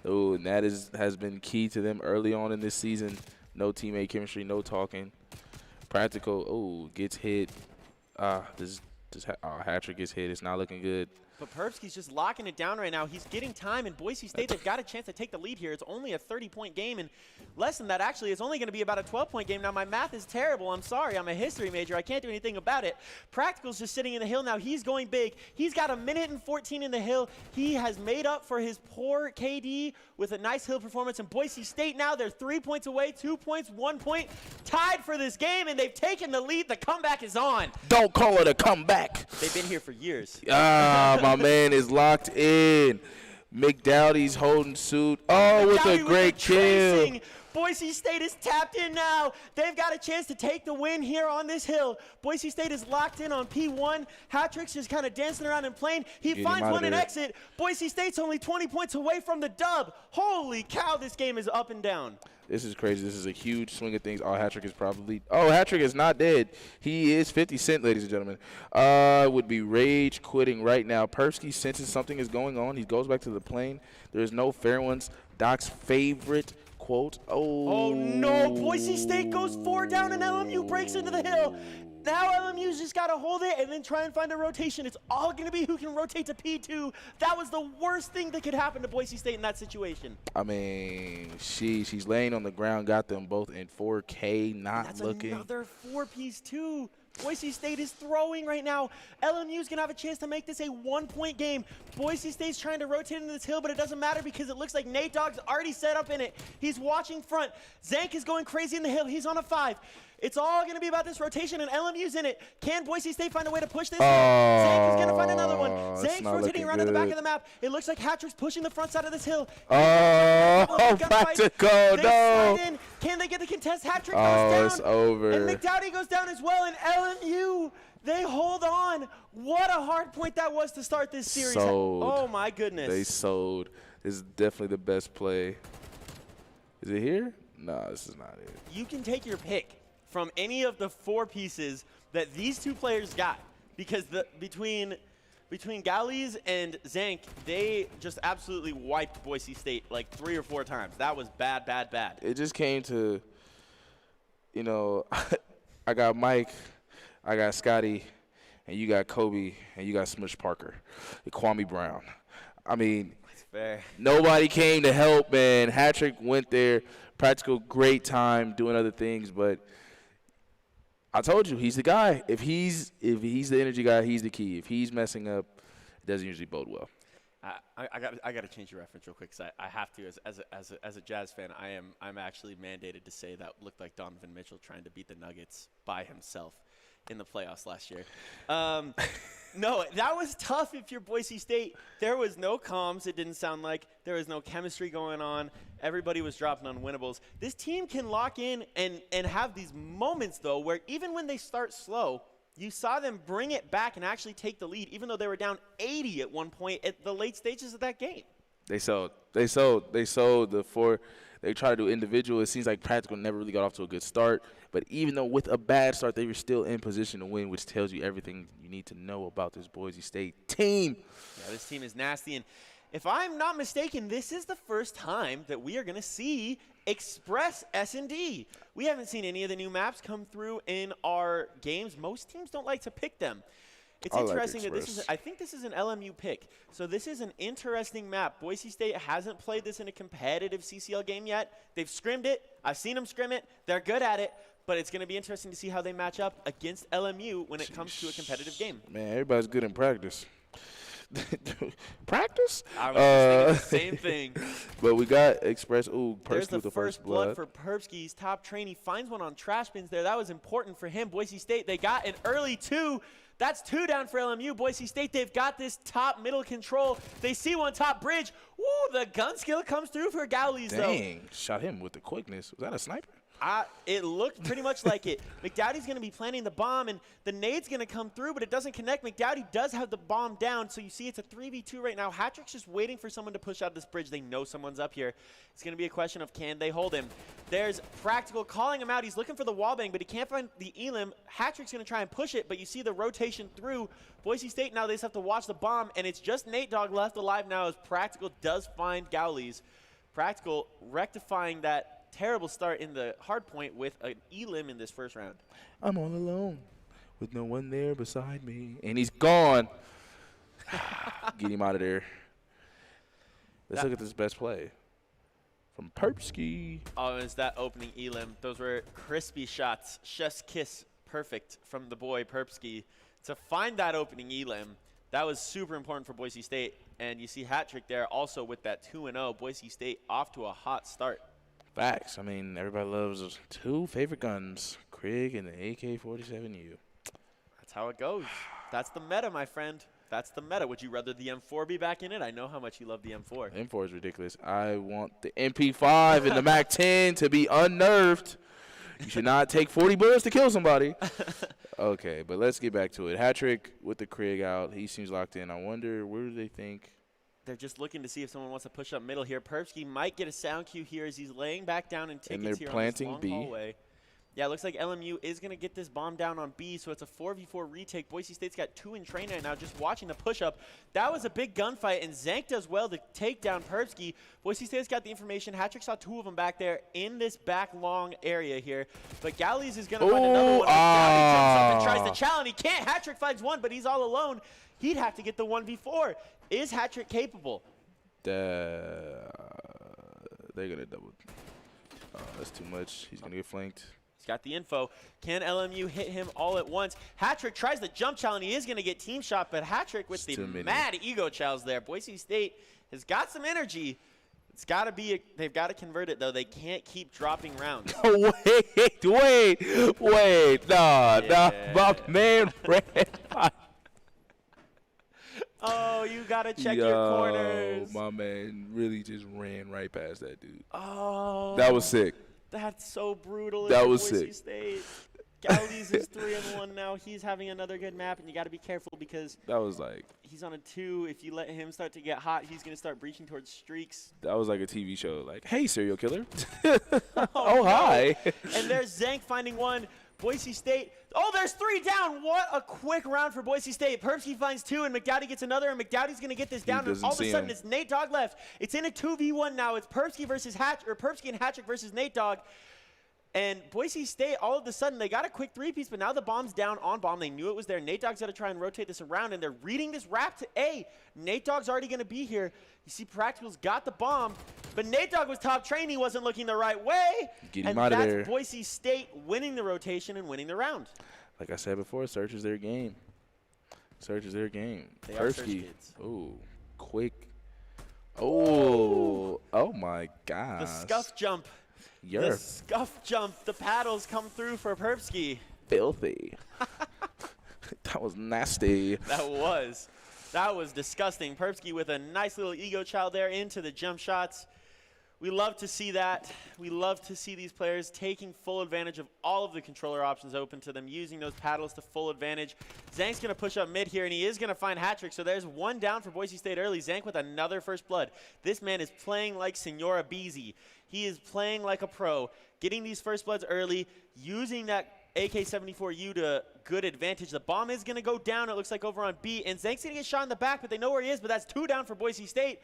S2: Oh, and that has been key to them early on in this season. No teammate chemistry, no talking. Practical, gets hit. Hattrick gets hit. It's not looking good.
S12: But Persky's just locking it down right now. He's getting time, and Boise State, they've got a chance to take the lead here. It's only a 30-point game, and less than that, actually. It's only going to be about a 12-point game. Now, my math is terrible. I'm sorry. I'm a history major. I can't do anything about it. Practical's just sitting in the hill now. He's going big. He's got 1:14 in the hill. He has made up for his poor KD with a nice hill performance. And Boise State now, they're 3 points away, 2 points, 1 point, tied for this game, and they've taken the lead. The comeback is on.
S2: Don't call it a comeback.
S12: They've been here for years.
S2: My man is locked in. McDowdy's holding suit. Oh, with a great kill.
S12: Boise State is tapped in now. They've got a chance to take the win here on this hill. Boise State is locked in on P1. Hattrick's just kind of dancing around and playing. He finds one and exit. Boise State's only 20 points away from the dub. Holy cow, this game is up and down.
S2: This is crazy. This is a huge swing of things. Hattrick is probably – Hattrick is not dead. He is 50 Cent, ladies and gentlemen. Would be rage quitting right now. Persky senses something is going on. He goes back to the plane. There's no fair ones. Doc's favorite quote. Oh,
S12: no. Boise State goes 4 down, and LMU breaks into the hill. Now LMU's just got to hold it and then try and find a rotation. It's all going to be who can rotate to P2. That was the worst thing that could happen to Boise State in that situation.
S2: I mean, she's laying on the ground, got them both in 4K, not
S12: That's
S2: looking.
S12: Another 4-piece, too. Boise State is throwing right now. LMU's going to have a chance to make this a 1-point game. Boise State's trying to rotate into this hill, but it doesn't matter because it looks like Nate Dogg's already set up in it. He's watching front. Zank is going crazy in the hill. He's on a 5. It's all going to be about this rotation, and LMU's in it. Can Boise State find a way to push this? Zank is going to find another one. Zank's rotating around to the back of the map. It looks like Hattrick's pushing the front side of this hill.
S2: Practical, no.
S12: Can they get the contest? Hattrick goes down.
S2: It's over.
S12: And McDowdy goes down as well, and LMU, they hold on. What a hard point that was to start this series.
S2: Sold.
S12: Oh, my goodness.
S2: They sold. This is definitely the best play. Is it here? No, this is not it.
S12: You can take your pick from any of the 4 pieces that these two players got, because between Gaules and Zank, they just absolutely wiped Boise State like 3 or 4 times. That was bad, bad, bad.
S2: It just came to, I got Mike, I got Scotty, and you got Kobe, and you got Smush Parker, and Kwame Brown. I mean,
S12: fair.
S2: Nobody came to help, man. Hattrick went there, Practical, great time doing other things, but I told you, he's the guy. If he's the energy guy, he's the key. If he's messing up, it doesn't usually bode well.
S12: I got to change your reference real quick because I have to. As a Jazz fan, I'm actually mandated to say that looked like Donovan Mitchell trying to beat the Nuggets by himself in the playoffs last year. No, that was tough if you're Boise State. There was no comms, it didn't sound like. There was no chemistry going on. Everybody was dropping unwinnables. This team can lock in and have these moments, though, where even when they start slow, you saw them bring it back and actually take the lead, even though they were down 80 at one point at the late stages of that game.
S2: They sold the four. They try to do individual. It seems like Practical never really got off to a good start. But even though with a bad start, they were still in position to win, which tells you everything you need to know about this Boise State team.
S12: Yeah, this team is nasty. And if I'm not mistaken, this is the first time that we are going to see Express S&D. We haven't seen any of the new maps come through in our games. Most teams don't like to pick them. It's interesting that I think this is an LMU pick. So this is an interesting map. Boise State hasn't played this in a competitive CCL game yet. They've scrimmed it. I've seen them scrim it. They're good at it. But it's going to be interesting to see how they match up against LMU when it comes to a competitive game.
S2: Man, everybody's good in practice. Practice?
S12: I was just thinking the same thing.
S2: But we got Express. Ooh,
S12: There's
S2: Persky with
S12: the first blood for Perpsky's top train. He finds one on trash bins there. That was important for him. Boise State, they got an early 2. That's 2 down for LMU. Boise State, they've got this top middle control. They see one top bridge. Woo, the gun skill comes through for Gowley's, though.
S2: Dang, shot him with the quickness. Was that a sniper?
S12: It looked pretty much like it. McDowdy's going to be planting the bomb, and the nade's going to come through, but it doesn't connect. McDowdy does have the bomb down, so you see it's a 3v2 right now. Hatrick's just waiting for someone to push out this bridge. They know someone's up here. It's going to be a question of can they hold him. There's Practical calling him out. He's looking for the wallbang, but he can't find the elim. Hatrick's going to try and push it, but you see the rotation through. Boise State now, they just have to watch the bomb, and it's just Nate Dogg left alive now as Practical does find Gowley's. Practical rectifying that terrible start in the hard point with an elim in this first round.
S2: I'm all alone with no one there beside me. And he's gone. Get him out of there. Let's look at this best play from Perpsky.
S12: Oh, it's that opening elim. Those were crispy shots. Chef's kiss perfect from the boy Perpsky to find that opening elim. That was super important for Boise State. And you see Hatrick there also with that 2-0. Boise State off to a hot start.
S2: Facts. I mean, everybody loves those 2 favorite guns, Krieg and the AK-47U.
S12: That's how it goes. That's the meta, my friend. That's the meta. Would you rather the M4 be back in it? I know how much you love the M4.
S2: M4 is ridiculous. I want the MP5 and the MAC-10 to be unnerved. You should not take 40 bullets to kill somebody. Okay, but let's get back to it. Hatrick with the Krieg out. He seems locked in. I wonder, where do they think?
S12: They're just looking to see if someone wants to push up middle here. Perpsky might get a sound cue here as he's laying back down in tickets here on this long hallway. Yeah, it looks like LMU is going to get this bomb down on B, so it's a 4v4 retake. Boise State's got 2 in train right now, just watching the push-up. That was a big gunfight, and Zank does well to take down Perpsky. Boise State's got the information. Hatrick saw 2 of them back there in this back long area here. But Gowley's is going to find another one. Gowley jumps up and tries to challenge. He can't. Hatrick finds one, but he's all alone. He'd have to get the 1v4. Is Hatrick capable?
S2: They're going to double. That's too much. He's going to get flanked.
S12: He's got the info. Can LMU hit him all at once? Hatrick tries the jump challenge. He is going to get team shot, but Hatrick with the mad ego chows there. There. State has got some energy. It's got to be they've got to convert it, though. They can't keep dropping rounds.
S2: wait. Nah, my man ran by.
S12: Oh, you got to check your corners.
S2: My man really just ran right past that dude.
S12: Oh.
S2: That was sick.
S12: That's so brutal.
S2: That was
S12: Boise
S2: sick.
S12: State. Gowley's is 3-1 now. He's having another good map, and you got to be careful because
S2: that was like
S12: he's on a 2. If you let him start to get hot, he's going to start breaching towards streaks.
S2: That was like a TV show. Like, hey, serial killer.
S12: Oh,
S2: hi.
S12: And there's Zank finding one. Boise State. Oh, there's 3 down. What a quick round for Boise State. Perpsky finds 2, and McDowdy gets another, and McDowdy's going to get this down. And all of a sudden, it's Nate Dogg left. It's in a 2v1 now. It's Perpsky versus Perpsky and Hatrick versus Nate Dogg. And Boise State, all of a sudden, they got a quick three-piece, but now the bomb's down on bomb. They knew it was there. Nate Dogg's got to try and rotate this around, and they're reading this wrap to A. Nate Dogg's already going to be here. You see Practical's got the bomb, but Nate Dogg was top trained. He wasn't looking the right way.
S2: Get him out of there.
S12: That's Boise State winning the rotation and winning the round.
S2: Like I said before, search is their game. Search is their game.
S12: They are search kids.
S2: Ooh, quick. Oh, oh my God.
S12: The scuff jump.
S2: You're
S12: the scuff jump. The paddles come through for Perpsky.
S2: Filthy. That was nasty.
S12: That was disgusting. Perpsky with a nice little ego child there into the jump shots. We love to see that. We love to see these players taking full advantage of all of the controller options open to them, using those paddles to full advantage. Zank's going to push up mid here, and he is going to find hat-trick. So there's one down for Boise State early. Zank with another first blood. This man is playing like Senora Beezy. He is playing like a pro, getting these first bloods early, using that AK-74U to good advantage. The bomb is going to go down, it looks like, over on B, and Zank's going to get shot in the back, but they know where he is, but that's 2 down for Boise State.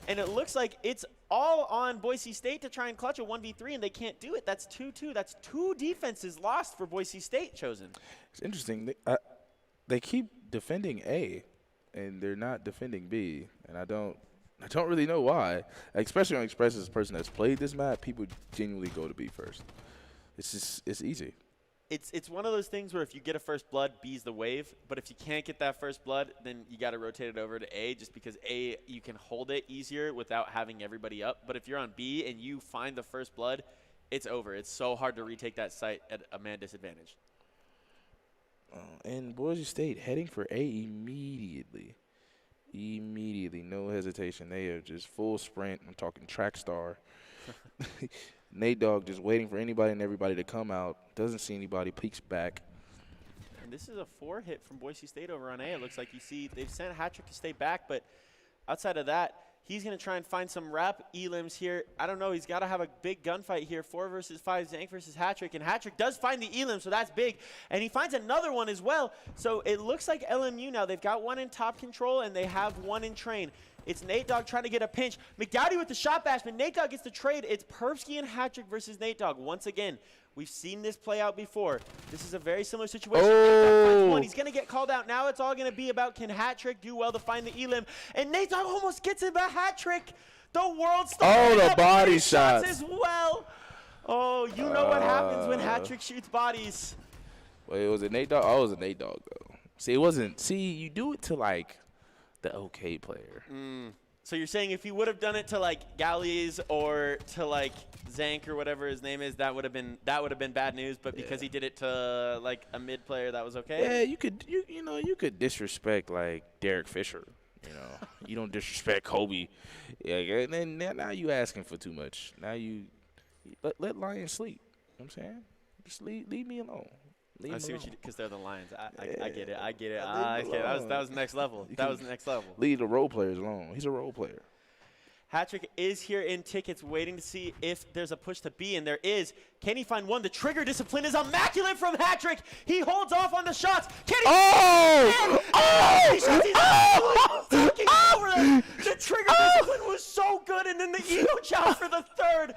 S12: And it looks like it's all on Boise State to try and clutch a 1v3, and they can't do it. That's 2-2. That's 2 defenses lost for Boise State, Chosen.
S2: It's interesting. They keep defending A, and they're not defending B, and I don't really know why. Especially on Express, as a person that's played this map, people genuinely go to B first. It's easy.
S12: It's one of those things where if you get a first blood, B's the wave. But if you can't get that first blood, then you got to rotate it over to A, just because A, you can hold it easier without having everybody up. But if you're on B and you find the first blood, it's over. It's so hard to retake that site at a man disadvantage.
S2: And Boise State heading for A immediately. Immediately, no hesitation. They are just full sprint. I'm talking track star. Nate Dogg just waiting for anybody and everybody to come out. Doesn't see anybody, peeks back.
S12: And this is a 4-hit from Boise State over on A. It looks like you see they've sent hat-trick to stay back, but outside of that, he's going to try and find some wrap elims here. I don't know. He's got to have a big gunfight here. 4 versus 5, Zank versus hat-trick. And hat-trick does find the elim, so that's big. And he finds another one as well. So it looks like LMU now. They've got one in top control, and they have one in train. It's Nate Dogg trying to get a pinch. McDowdy with the shot bash, but Nate Dogg gets the trade. It's Perpsky and hat-trick versus Nate Dogg. Once again, we've seen this play out before. This is a very similar situation.
S2: Oh.
S12: He's going to get called out. Now it's all going to be about can hat-trick do well to find the elim. And Nate Dogg almost gets it by hat-trick. The world star.
S2: Oh, the body shots
S12: as well. Oh, you know what happens when hat-trick shoots bodies.
S2: Wait, was it Nate Dogg? Oh, it was a Nate Dogg, though. See, it wasn't. See, you do it to, like, the okay player.
S12: So you're saying if he would have done it to like Gallies or to like Zank or whatever his name is, that would have been bad news. But because he did it to like a mid player, that was okay.
S2: Yeah, you could disrespect like Derek Fisher. You know, you don't disrespect Kobe. Yeah, and then now you asking for too much. Now you let Lions sleep. You know what I'm saying, just leave me alone.
S12: I see what you do, because they're the Lions. I get it. Okay, that was next level. That was next level.
S2: Leave the role players alone. He's a role player.
S12: Hat-trick is here in tickets, waiting to see if there's a push to B, and there is. Can he find one? The trigger discipline is immaculate from hat-trick. He holds off on the shots. Can he? The trigger discipline was so good, and then the ego chow for the third.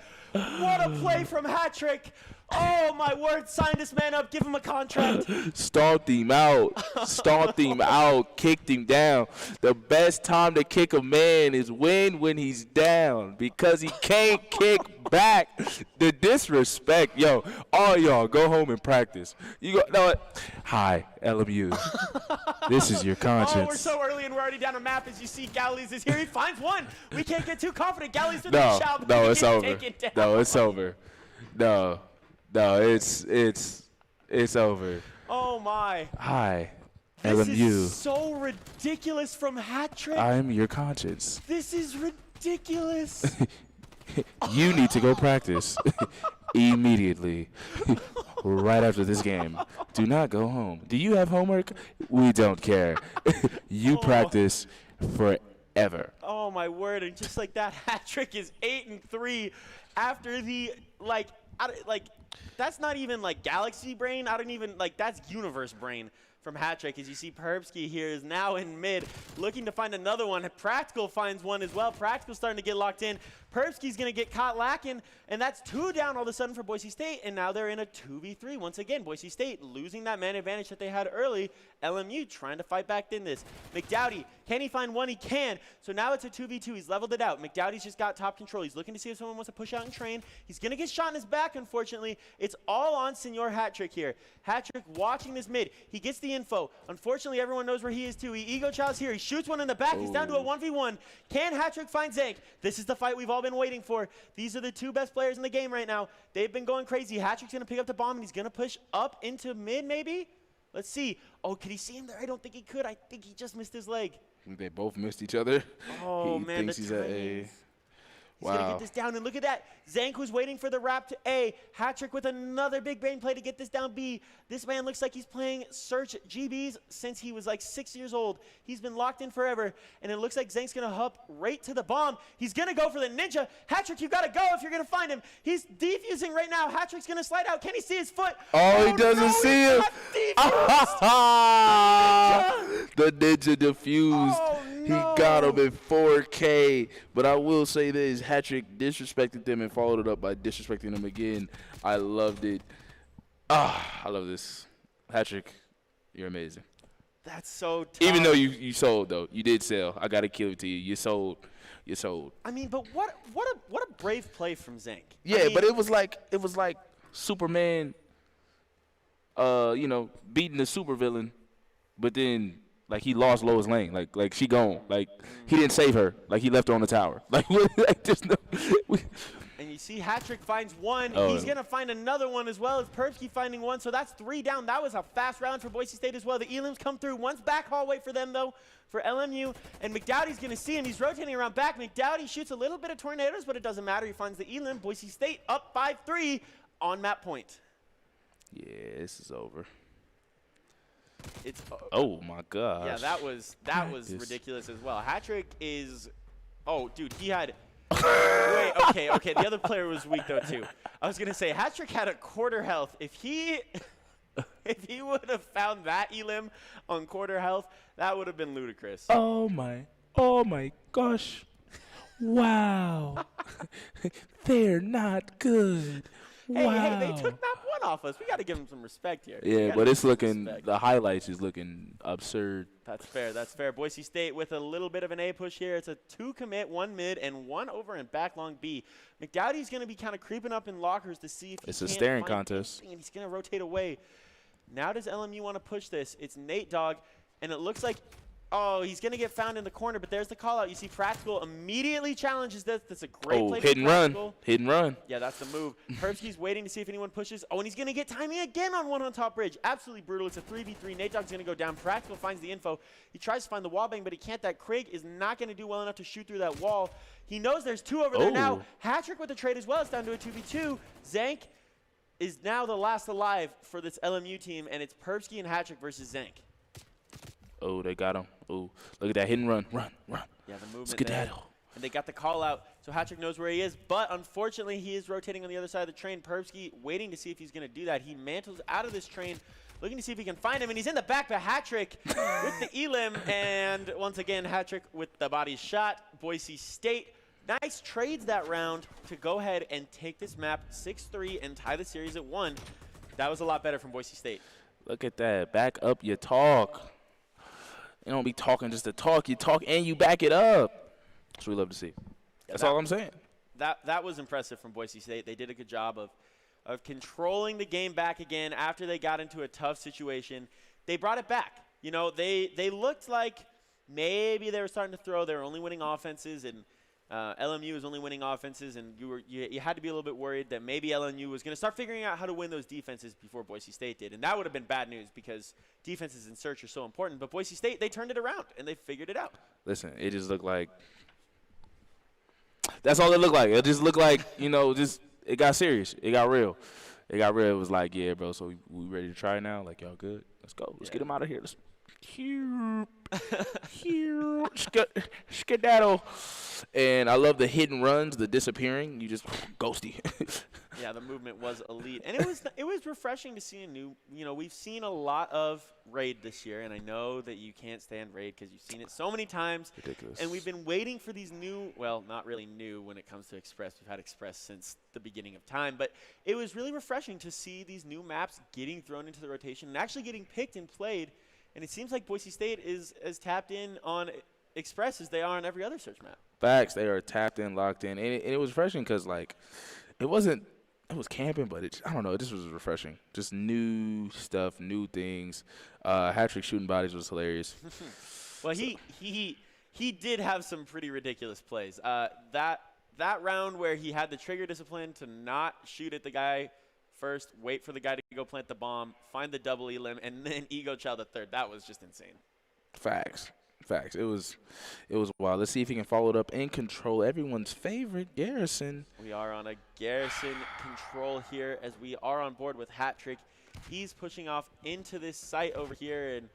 S12: What a play from hat-trick. Oh, my word. Sign this man up. Give him a contract.
S2: Stomped him out. Stomped him out. Kicked him down. The best time to kick a man is when he's down, because he can't kick back. The disrespect. Yo, all y'all go home and practice. You go. No, hi, LMU. This is your conscience.
S12: Oh, we're so early and we're already down a map. As you see, Gallies is here. He finds one. We can't get too confident. Gallies through the shout.
S2: No, it's over. No, it's over. No, it's over.
S12: Oh, my.
S2: Hi,
S12: LMU.
S2: LMU.
S12: This is so ridiculous from hat-trick.
S2: I'm your conscience.
S12: This is ridiculous.
S2: You need to go practice immediately, right after this game. Do not go home. Do you have homework? We don't care. You practice forever.
S12: Oh, my word. And just like that, hat-trick is 8-3 after the, that's not even like galaxy brain. I don't even, that's universe brain from Hat-Trick. As you see, Perbsky here is now in mid, looking to find another one. Practical finds one as well. Practical's starting to get locked in. Perbsky's going to get caught lacking, and that's 2 down all of a sudden for Boise State, and now they're in a 2v3. Once again, Boise State losing that man advantage that they had early. LMU trying to fight back in this. McDowdy, can he find one? He can. So now it's a 2v2. He's leveled it out. McDowdy's just got top control. He's looking to see if someone wants to push out and train. He's going to get shot in his back, unfortunately. It's all on Senor Hat-Trick here. Hat-Trick watching this mid. He gets the info. Unfortunately, everyone knows where he is too. He ego chows here. He shoots one in the back. He's down to a 1v1. Can Hat-Trick find Zank? This is the fight we've all been waiting for. These are the 2 best players in the game right now. They've been going crazy. Hat-Trick's going to pick up the bomb, and he's going to push up into mid, maybe? Let's see. Oh, could he see him there? I don't think he could. I think he just missed his leg.
S2: They both missed each other.
S12: Oh,
S2: he
S12: man,
S2: thinks he's at A.
S12: He's going to get this down, and look at that. Zank was waiting for the wrap to A. Hat-Trick with another big brain play to get this down B. This man looks like he's playing Search GBs since he was like 6 years old. He's been locked in forever, and it looks like Zank's going to hop right to the bomb. He's going to go for the ninja. Hat-Trick, you got to go if you're going to find him. He's defusing right now. Hat-Trick's going to slide out. Can he see his foot?
S2: Oh, he doesn't see him. The ninja defused.
S12: Oh,
S2: he got him in 4K. But I will say this, Hat-Trick disrespected them and followed it up by disrespecting them again. I loved it. I love this. Hat-Trick, you're amazing.
S12: That's so tough.
S2: Even though you sold, though. You did sell. I got to give it to you. You sold. You sold.
S12: I mean, but what a brave play from Zank.
S2: Yeah,
S12: I mean,
S2: but it was like Superman, beating the supervillain, but then like he lost Lois Lane, like she gone, like he didn't save her, like he left her on the tower, like just no.
S12: And you see Hat-Trick finds one.
S2: Oh.
S12: He's going to find another one as well as Perbsky finding one. So that's 3 down. That was a fast round for Boise State as well. The Elims come through. One's back hallway for them, though, for LMU. And McDowdy's going to see him. He's rotating around back. McDowdy shoots a little bit of tornadoes, but it doesn't matter. He finds the Elim. Boise State up 5-3 on map point.
S2: Yeah, this is over.
S12: It's
S2: oh my gosh.
S12: Yeah, that was ridiculous as well. Hat-Trick is dude, he had wait, okay. The other player was weak though too. I was gonna say Hat-Trick had a quarter health. If he would have found that Elim on quarter health, that would have been ludicrous.
S2: Oh my gosh. Wow. They're not good.
S12: Hey, they took map 1 off us. We got to give them some respect here.
S2: Yeah, but it's looking, the highlights is looking absurd.
S12: That's fair. Boise State with a little bit of an A push here. It's a 2 commit, 1 mid, and 1 over and back long B. McDowdy's going to be kind of creeping up in lockers to see if
S2: it's a staring contest.
S12: And he's going to rotate away. Now does LMU want to push this? It's Nate Dogg, and it looks like he's going to get found in the corner, but there's the call-out. You see Practical immediately challenges this. That's a great play.
S2: Hit and run. Hit and run.
S12: Yeah, that's the move. Perbsky's waiting to see if anyone pushes. Oh, and he's going to get timing again on one on top bridge. Absolutely brutal. It's a 3v3. Nate Dogg's going to go down. Practical finds the info. He tries to find the wall bang, but he can't. That Craig is not going to do well enough to shoot through that wall. He knows there's 2 over there now. Hat-Trick with the trade as well. It's down to a 2v2. Zank is now the last alive for this LMU team, and it's Perbsky and Hat-Trick versus Zank.
S2: Oh, they got him. Oh, look at that hit and run. Run.
S12: Yeah, the movement there. And they got the call out, so Hat-Trick knows where he is. But unfortunately, he is rotating on the other side of the train. Perbsky waiting to see if he's going to do that. He mantles out of this train, looking to see if he can find him. And he's in the back to Hat-Trick with the Elim. And once again, Hat-Trick with the body shot. Boise State. Nice trades that round to go ahead and take this map 6-3 and tie the series at 1. That was a lot better from Boise State.
S2: Look at that. Back up your talk. You don't be talking just to talk. You talk and you back it up. That's what we love to see. That's all I'm saying.
S12: That was impressive from Boise State. They did a good job of controlling the game back again after they got into a tough situation. They brought it back. You know, they looked like maybe they were starting to throw. They were only winning offenses, and LMU was only winning offenses, and you had to be a little bit worried that maybe LMU was going to start figuring out how to win those defenses before Boise State did. And that would have been bad news because defenses in search are so important. But Boise State, they turned it around, and they figured it out.
S2: Listen, it just looked like – that's all it looked like. It just looked like, it got serious. It got real. It was like, yeah, bro, so we ready to try now? Like, y'all good? Let's go. Let's get them out of here. Let's skedaddle. And I love the hidden runs, the disappearing. You just ghosty.
S12: Yeah, the movement was elite, and it was refreshing to see a new. You know, we've seen a lot of Raid this year, and I know that you can't stand Raid because you've seen it so many times.
S2: Ridiculous.
S12: And we've been waiting for these new. Well, not really new when it comes to Express. We've had Express since the beginning of time, but it was really refreshing to see these new maps getting thrown into the rotation and actually getting picked and played. And it seems like Boise State is as tapped in on Express as they are on every other search map.
S2: Facts. They are tapped in, locked in, and it was refreshing because like it wasn't. It was camping, but I don't know. It just was refreshing. Just new stuff, new things. Hat-trick shooting bodies was hilarious.
S12: Well, he did have some pretty ridiculous plays. That round where he had the trigger discipline to not shoot at the guy first, wait for the guy to go plant the bomb, find the double elim, and then ego chow the third. That was just insane.
S2: Facts. It was wild. Let's see if he can follow it up and control everyone's favorite, Garrison.
S12: We are on a Garrison control here as we are on board with Hat-trick. He's pushing off into this site over here, and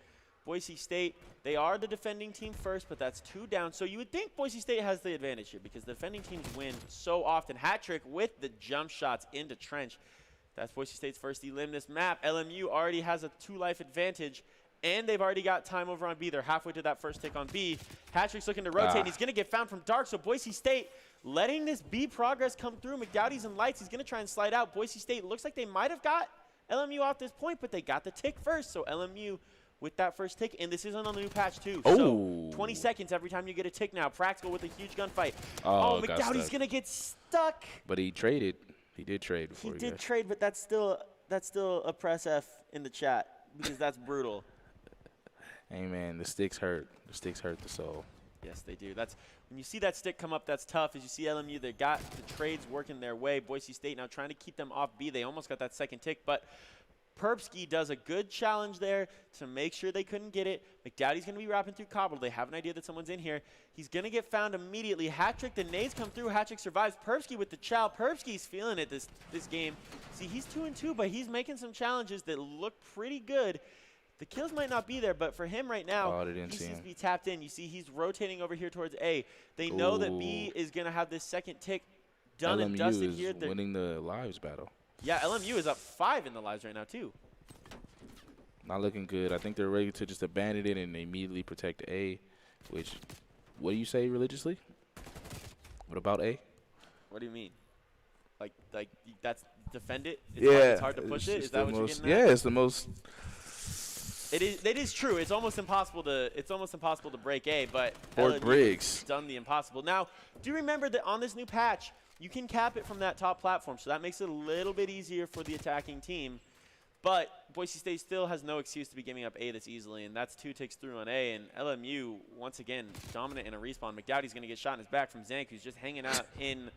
S12: Boise State, they are the defending team first, but that's 2 down. So you would think Boise State has the advantage here because the defending teams win so often. Hat-trick with the jump shots into trench. That's Boise State's first elim this map. LMU already has a 2-life advantage. And they've already got time over on B. They're halfway to that first tick on B. Hat-trick's looking to rotate, and he's going to get found from dark. So Boise State letting this B progress come through. McDowdy's and Lights. He's going to try and slide out. Boise State looks like they might have got LMU off this point, but they got the tick first. So LMU with that first tick, and this is on the new patch too. So 20 seconds every time you get a tick now. Practical with a huge gunfight. Oh, McDowdy's going to get stuck.
S2: But he traded. He did trade before.
S12: He did trade, but that's still a press F in the chat because that's brutal.
S2: Hey, man, the sticks hurt. The sticks hurt the soul.
S12: Yes, they do. That's when you see that stick come up, that's tough. As you see LMU, they got the trades working their way. Boise State now trying to keep them off B. They almost got that second tick, but Perpsky does a good challenge there to make sure they couldn't get it. McDowdy's going to be wrapping through Cobble. They have an idea that someone's in here. He's going to get found immediately. Hat-trick, the nades come through. Hat-trick survives. Perpsky with the chow. Perpsky's feeling it this game. See, he's 2-2, but he's making some challenges that look pretty good. The kills might not be there, but for him right now, he seems to be tapped in. You see he's rotating over here towards A. They know that B is going to have this second tick done and dusted here.
S2: LMU is winning the lives battle.
S12: Yeah, LMU is up 5 in the lives right now, too.
S2: Not looking good. I think they're ready to just abandon it and immediately protect A, which, what do you say religiously? What about A?
S12: What do you mean? Like that's defend it?
S2: It's
S12: hard to push it? Is that what you're getting at?
S2: Yeah, it's the most.
S12: It is true. It's almost impossible to break A, but
S2: Fort Briggs
S12: done the impossible. Now, do you remember that on this new patch, you can cap it from that top platform, so that makes it a little bit easier for the attacking team. But Boise State still has no excuse to be giving up A this easily, and that's 2 ticks through on A. And LMU, once again, dominant in a respawn. McDowdy's going to get shot in his back from Zank, who's just hanging out in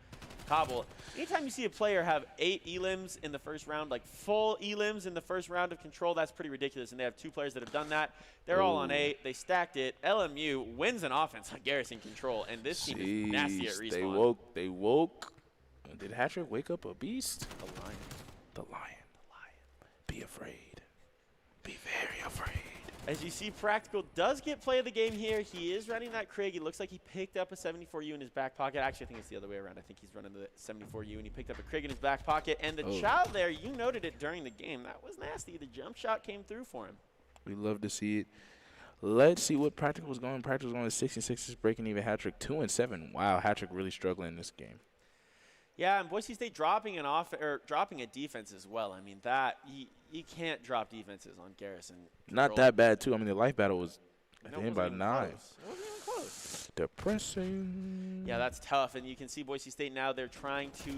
S12: Cobble. Anytime you see a player have 8 elims in the first round, like full elims in the first round of control, that's pretty ridiculous. And they have 2 players that have done that. They're all on A. They stacked it. LMU wins an offense on Garrison control, and this team is nasty at respawn.
S2: They woke. Did Hat-trick wake up a beast?
S12: The lion.
S2: The lion. Be afraid. Be very afraid.
S12: As you see, Practical does get play of the game here. He is running that Krig. It looks like he picked up a 74U in his back pocket. Actually, I think it's the other way around. I think he's running the 74U, and he picked up a Krig in his back pocket. And the child there, you noted it during the game. That was nasty. The jump shot came through for him.
S2: We love to see it. Let's see what Practical was going. Practical was going to 66, breaking even. Hat-trick 2-7. Wow, Hat-trick really struggling in this game.
S12: Yeah, and Boise State dropping a defense as well. I mean, that you can't drop defenses on Garrison.
S2: Not that bad too. I mean, the life battle was at the end by 9.
S12: It wasn't even close.
S2: Depressing.
S12: Yeah, that's tough. And you can see Boise State now, they're trying to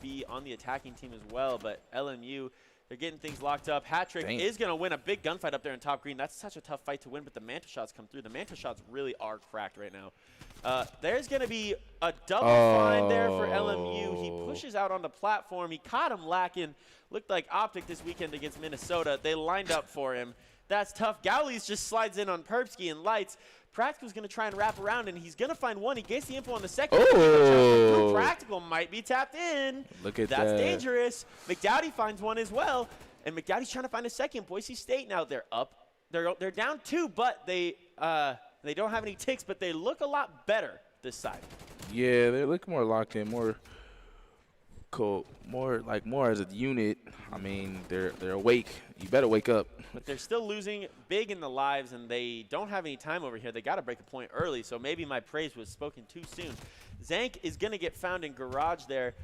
S12: be on the attacking team as well. But LMU, they're getting things locked up. Hat-trick is going to win a big gunfight up there in top green. That's such a tough fight to win, but the mantle shots come through. The mantle shots really are cracked right now. There's going to be a double find there for LMU. He pushes out on the platform. He caught him lacking. Looked like Optic this weekend against Minnesota. They lined up for him. That's tough. Gowley's just slides in on Perpsky and Lights. Practical's going to try and wrap around, and he's going to find one. He gets the info on the second. Practical might be tapped in.
S2: Look at
S12: that. That's dangerous. McDowdy finds one as well, and McDowdy's trying to find a second. Boise State now, they're up. They're down 2, but they don't have any ticks, but they look a lot better this side.
S2: Yeah, they look more locked in, more cool, more as a unit. I mean, they're awake. You better wake up.
S12: But they're still losing big in the lives, and they don't have any time over here. They got to break a point early, so maybe my praise was spoken too soon. Zank is going to get found in garage there,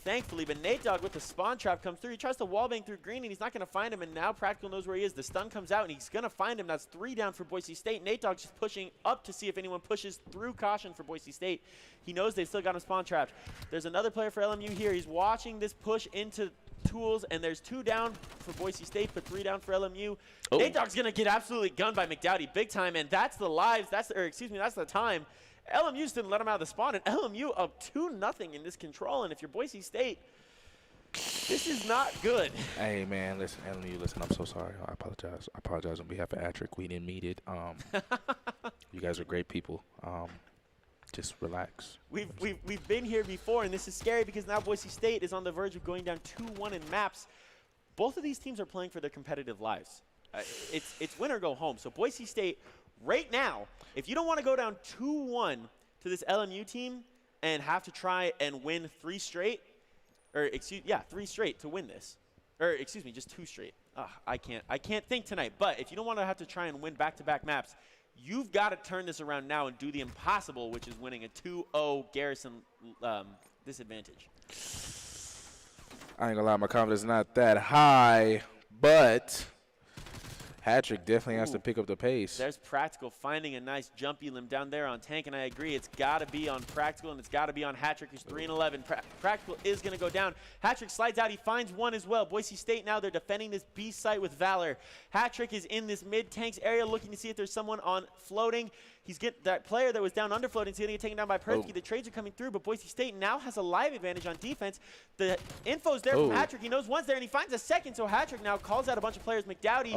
S12: thankfully, but Nate Dogg with the spawn trap comes through. He tries to wallbang through green, and he's not going to find him, and now Practical knows where he is. The stun comes out, and he's going to find him. That's 3 down for Boise State. Nate Dogg's just pushing up to see if anyone pushes through caution for Boise State. He knows they've still got him spawn trapped. There's another player for LMU here. He's watching this push into Tools, and there's 2 down for Boise State, but 3 down for LMU. Oh. Nate Dogg's going to get absolutely gunned by McDowdy big time, and that's the lives. That's the time. LMU just didn't let him out of the spawn, and LMU up 2-0 in this control, and if you're Boise State, this is not good.
S2: Hey, man, listen, LMU, listen, I'm so sorry. I apologize. I apologize on behalf of Atrick. We didn't meet it. You guys are great people. Just relax.
S12: We've been here before, and this is scary because now Boise State is on the verge of going down 2-1 in maps. Both of these teams are playing for their competitive lives. It's win or go home. So Boise State, right now, if you don't want to go down 2-1 to this LMU team and have to try and win 3 straight, or 3 straight to win this, or excuse me, just 2 straight. I can't think tonight. But if you don't want to have to try and win back-to-back maps, you've got to turn this around now and do the impossible, which is winning a 2-0 Garrison disadvantage.
S2: I ain't gonna lie, my confidence is not that high, but Hatrick definitely has to pick up the pace.
S12: There's Practical finding a nice jumpy limb down there on Tank, and I agree. It's got to be on Practical, and it's got to be on Hatrick, who's 3-11. Practical is going to go down. Hatrick slides out. He finds one as well. Boise State now, they're defending this B site with Valor. Hatrick is in this mid-tanks area looking to see if there's someone on floating. He's getting that player that was down under floating. He's going to get taken down by Persky. Oh. The trades are coming through, but Boise State now has a live advantage on defense. The info's there from Hatrick. He knows one's there, and he finds a second. So Hatrick now calls out a bunch of players. McDowdy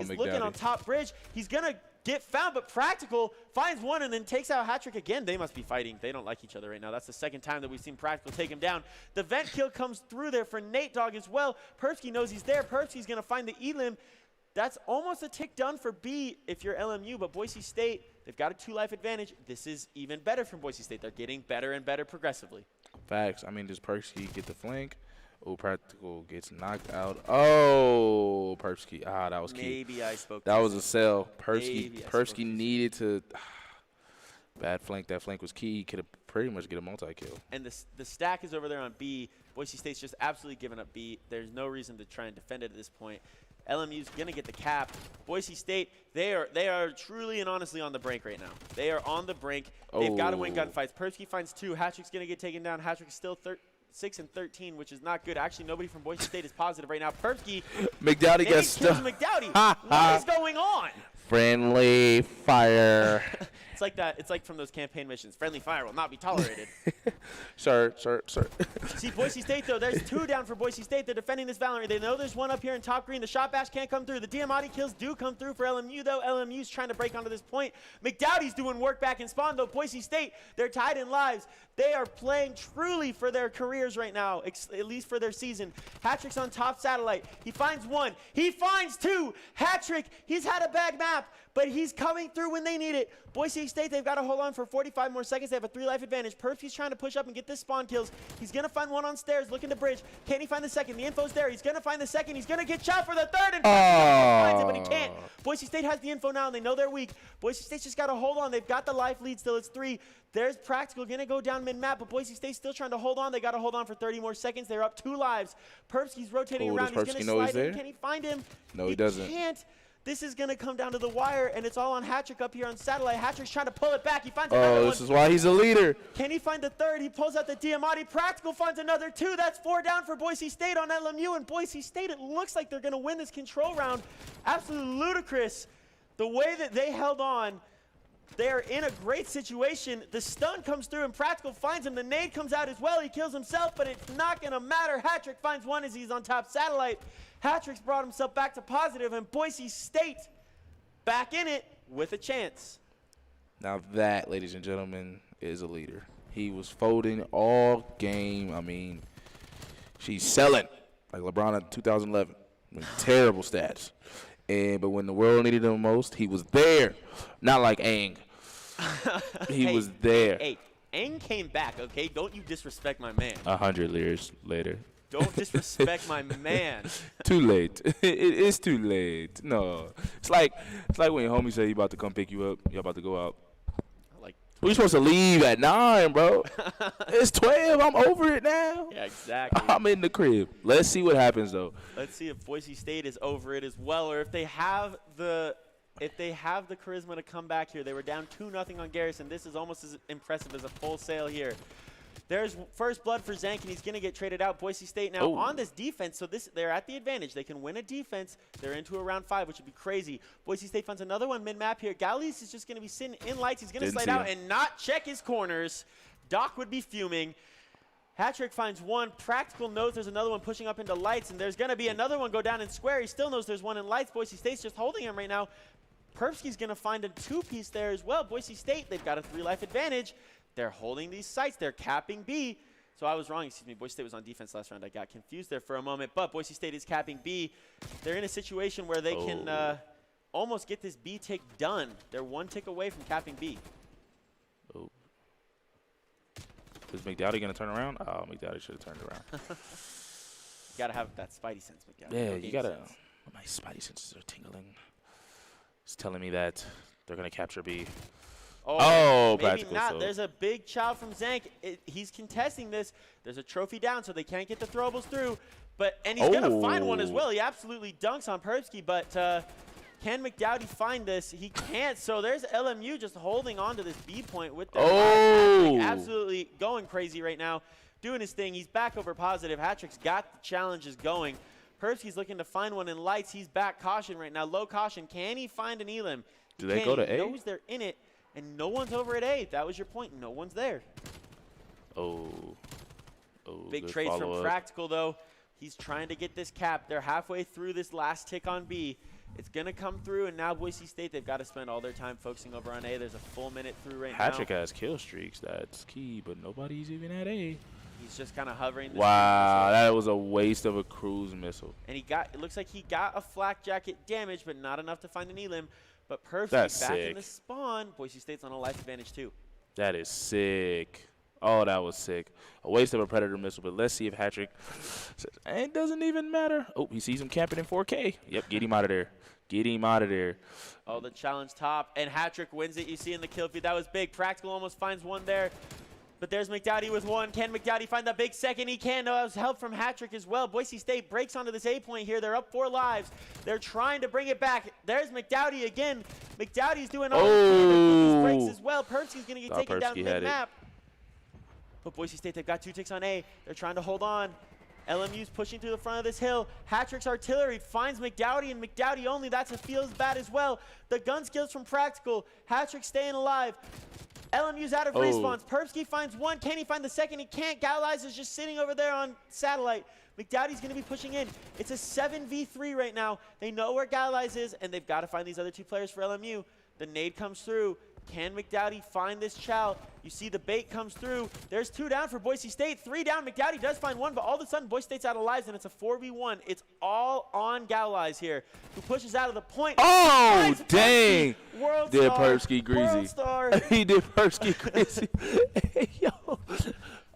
S12: is looking on top bridge. He's going to get found, but Practical finds one and then takes out Hatrick again. They must be fighting. They don't like each other right now. That's the second time that we've seen Practical take him down. The vent kill comes through there for Nate Dogg as well. Persky knows he's there. Persky's going to find the elim. That's almost a tick done for B if you're LMU, but Boise State, they've got a 2-life advantage. This is even better from Boise State. They're getting better and better progressively.
S2: Facts. I mean, does Persky get the flank? Oh, Practical gets knocked out. Oh, Persky. That was key.
S12: Maybe I spoke.
S2: That was a sell. Persky needed to. Bad flank. That flank was key. He could have pretty much get a multi-kill.
S12: And the stack is over there on B. Boise State's just absolutely giving up B. There's no reason to try and defend it at this point. LMU's going to get the cap. Boise State, they are truly and honestly on the brink right now. They are on the brink. They've got to win gunfights. Persky finds 2. Hatrick's going to get taken down. Hatrick is still 6-13, which is not good. Actually, nobody from Boise State is positive right now. Persky.
S2: McDowdy gets stuck.
S12: McDowdy. What is going on?
S2: Friendly fire.
S12: It's like that. It's like from those campaign missions. Friendly fire will not be tolerated.
S2: Sir.
S12: See, Boise State, though, there's 2 down for Boise State. They're defending this Valorant. They know there's one up here in top green. The shot bash can't come through. The Diamatti kills do come through for LMU, though. LMU's trying to break onto this point. McDowdy's doing work back in spawn, though. Boise State, they're tied in lives. They are playing truly for their careers right now, at least for their season. Hatrick's on top satellite. He finds 1. He finds 2. Hatrick, he's had a bad map, but he's coming through when they need it. Boise State, they've got to hold on for 45 more seconds. They have a 3-life advantage. Persky's trying to push up and get this spawn kills. He's going to find one on stairs, looking to bridge. Can he find the second? The info's there. He's going to find the second. He's going to get shot for the third, and finds it, but he can't. Boise State has the info now, and they know they're weak. Boise State's just got to hold on. They've got the life lead still. It's 3. There's Practical going to go down mid-map, but Boise State's still trying to hold on. They got to hold on for 30 more seconds. They're up 2 lives. Persky's rotating around. He's going to slide in. Can he find him?
S2: No, he doesn't.
S12: He can't. This is going to come down to the wire, and it's all on Hatrick up here on satellite. Hatrick's trying to pull it back. He finds another one.
S2: This is why he's a leader.
S12: Can he find the third? He pulls out the Diamatti. Practical finds another 2. That's 4 down for Boise State on LMU, and Boise State, it looks like they're going to win this control round. Absolutely ludicrous. The way that they held on, they're in a great situation. The stun comes through, and Practical finds him. The nade comes out as well. He kills himself, but it's not going to matter. Hatrick finds 1 as he's on top satellite. Hatrick's brought himself back to positive, and Boise State back in it with a chance.
S2: Now that, ladies and gentlemen, is a leader. He was folding all game. I mean, she's selling like LeBron in 2011. I mean, terrible stats. But when the world needed him most, he was there. Not like Aang. He was there.
S12: Hey, Aang came back, okay? Don't you disrespect my man.
S2: 100 years later.
S12: Don't disrespect my man.
S2: Too late. It is too late. No. It's like when your homie say he about to come pick you up. Y'all about to go out.
S12: Like,
S2: we supposed to leave at 9, bro. It's 12. I'm over it now.
S12: yeah, exactly.
S2: I'm in the crib. Let's see what happens, though.
S12: Let's see if Boise State is over it as well, or if they have the charisma to come back here. They were down 2-0 on Garrison. This is almost as impressive as a full sail here. There's first blood for Zank, and he's going to get traded out. Boise State now on this defense, so they're at the advantage. They can win a defense. They're into a round 5, which would be crazy. Boise State finds another one mid-map here. Gallies is just going to be sitting in lights. He's going to slide out and not check his corners. Doc would be fuming. Hatrick finds one. Practical knows there's another one pushing up into lights, and there's going to be another one go down in square. He still knows there's one in lights. Boise State's just holding him right now. Perpsky's going to find a 2-piece there as well. Boise State, they've got a 3-life advantage. They're holding these sites. They're capping B. So I was wrong, excuse me. Boise State was on defense last round. I got confused there for a moment. But Boise State is capping B. They're in a situation where they can almost get this B tick done. They're 1 tick away from capping B.
S2: Oh. Is McDowdy going to turn around? Oh, McDowdy should have turned around.
S12: You got to have that spidey sense, McDowdy.
S2: Yeah, you got to. My spidey senses are tingling. It's telling me that they're going to capture B.
S12: Oh, maybe not. So. There's a big child from Zank. He's contesting this. There's a trophy down, so they can't get the throwables through. And he's going to find one as well. He absolutely dunks on Perpsky, but can McDowdy find this? He can't. So there's LMU just holding on to this B point with their absolutely going crazy right now, doing his thing. He's back over positive. Hatrick's got the challenges going. Perpsky's looking to find one in lights. He's back caution right now. Low caution. Can he find an Elam?
S2: Do they go to A?
S12: He knows they're in it. And no one's over at A. That was your point. No one's there. Big trades from Practical, though. He's trying to get this cap. They're halfway through this last tick on B. It's going to come through, and now Boise State, they've got to spend all their time focusing over on A. There's a full minute through right now.
S2: Hatrick has kill streaks. That's key, but nobody's even at A.
S12: He's just kind of hovering.
S2: Wow, that was a waste of a cruise missile.
S12: And it looks like he got a flak jacket damage, but not enough to find an Elim. But Perf's back in the spawn. Boise State's on a life advantage, too.
S2: That is sick. Oh, that was sick. A waste of a Predator missile, but let's see if Hatrick says, it doesn't even matter. Oh, he sees him camping in 4K. Yep, get him out of there. Get him out of there.
S12: Oh, the challenge top, and Hatrick wins it. You see in the kill feed, that was big. Practical almost finds one there. But there's McDowdy with one. Can McDowdy find the big second? He can. No, that was help from Hatrick as well. Boise State breaks onto this A point here. They're up 4 lives. They're trying to bring it back. There's McDowdy again. McDowdy's doing all he can with these breaks as well. Perpsky's going to get taken down mid-map. But Boise State, they've got 2 ticks on A. They're trying to hold on. LMU's pushing through the front of this hill. Hatrick's artillery finds McDowdy, and McDowdy only. That's a feels bad as well. The gun skills from Practical. Hatrick staying alive. LMU's out of respawns. Perpsky finds one. Can he find the second? He can't. Gallies is just sitting over there on satellite. McDowdy's going to be pushing in. It's a 7v3 right now. They know where Gallies is, and they've got to find these other 2 players for LMU. The nade comes through. Can McDowdy find this chow? You see the bait comes through. There's 2 down for Boise State. 3 down. McDowdy does find one, but all of a sudden, Boise State's out of lives, and it's a 4v1. It's all on Gallies here, who pushes out of the point.
S2: Oh, dang.
S12: World
S2: did
S12: star.
S2: Perpsky greasy.
S12: World star.
S2: He did Perpsky greasy. Hey, yo.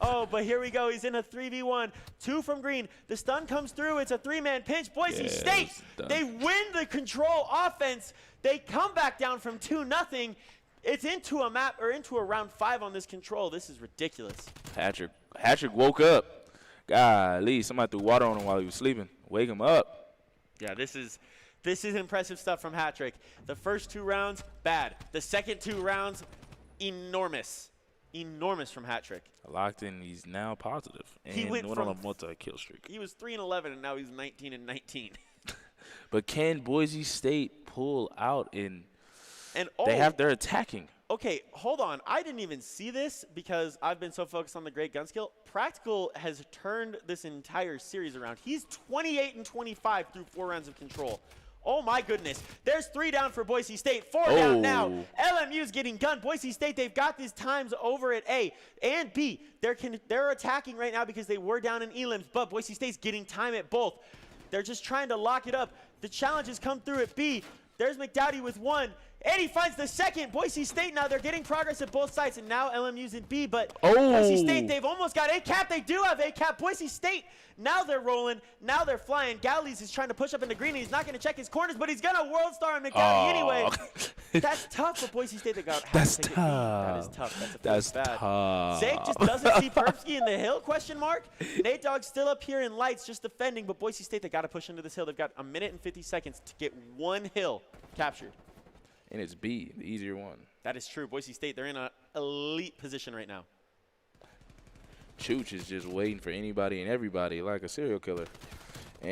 S12: Oh, but here we go. He's in a 3v1. 2 from green. The stun comes through. It's a 3-man pinch. Boise State, they win the control offense. They come back down from 2-0. It's into a map or into a round 5 on this control. This is ridiculous.
S2: Hatrick woke up. Golly, somebody threw water on him while he was sleeping. Wake him up.
S12: Yeah, this is impressive stuff from Hatrick. The first 2 rounds, bad. The second 2 rounds, enormous. Enormous from Hatrick.
S2: Locked in, he's now positive. And
S12: he went
S2: on a multi-kill streak.
S12: He was 3-11, and now he's 19-19.
S2: But can Boise State pull out in?
S12: And
S2: they're attacking.
S12: Okay, hold on. I didn't even see this because I've been so focused on the great gun skill. Practical has turned this entire series around. He's 28-25 through 4 rounds of control. Oh my goodness. There's 3 down for Boise State. 4 down now. LMU's getting gunned. Boise State, they've got these times over at A and B. They're attacking right now because they were down in elims, but Boise State's getting time at both. They're just trying to lock it up. The challenges come through at B. There's McDowdy with one. And he finds the second. Boise State now, they're getting progress at both sides, and now LMU's in B, but
S2: Oh.
S12: Boise State, they've almost got A-cap. They do have A-cap. Boise State, now they're rolling. Now they're flying. Galley's is trying to push up into green, and he's not going to check his corners, but he's going to World Star on McDowdy anyway. That's tough for Boise State. They got
S2: That's
S12: to take it.
S2: tough.
S12: That is tough.
S2: That's
S12: bad.
S2: tough.
S12: Zake just doesn't see Perpsky in the hill, question mark. Nate Dogg's still up here in lights just defending, but Boise State, they got to push into this hill. They've got a minute and 50 seconds to get one hill captured.
S2: And it's B, the easier one.
S12: That is true. Boise State, they're in an elite position right now.
S2: Chooch is just waiting for anybody and everybody like a serial killer. And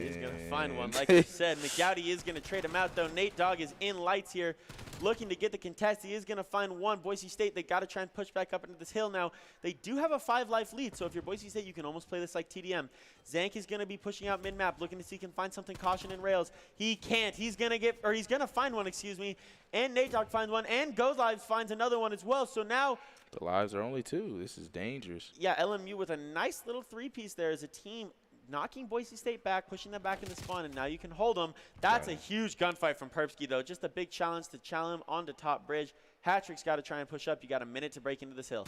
S12: he's going to find one. Like you said, McDowdy is going to trade him out, though. Nate Dogg is in lights here, looking to get the contest. He is going to find one. Boise State, they got to try and push back up into this hill now. They do have a 5-life lead, so if you're Boise State, you can almost play this like TDM. Zank is going to be pushing out mid-map, looking to see if he can find something. Caution in rails. He can't. He's going to find one, excuse me. And Nate Dogg finds one, and Go Lives finds another one as well. So now
S2: the lives are only 2. This is dangerous.
S12: yeah, LMU with a nice little 3-piece there as a team, knocking Boise State back, pushing them back in the spawn, and now you can hold them. That's a huge gunfight from Perpsky, though. Just a big challenge to challenge him onto top bridge. Hatrick's got to try and push up. You got a minute to break into this hill.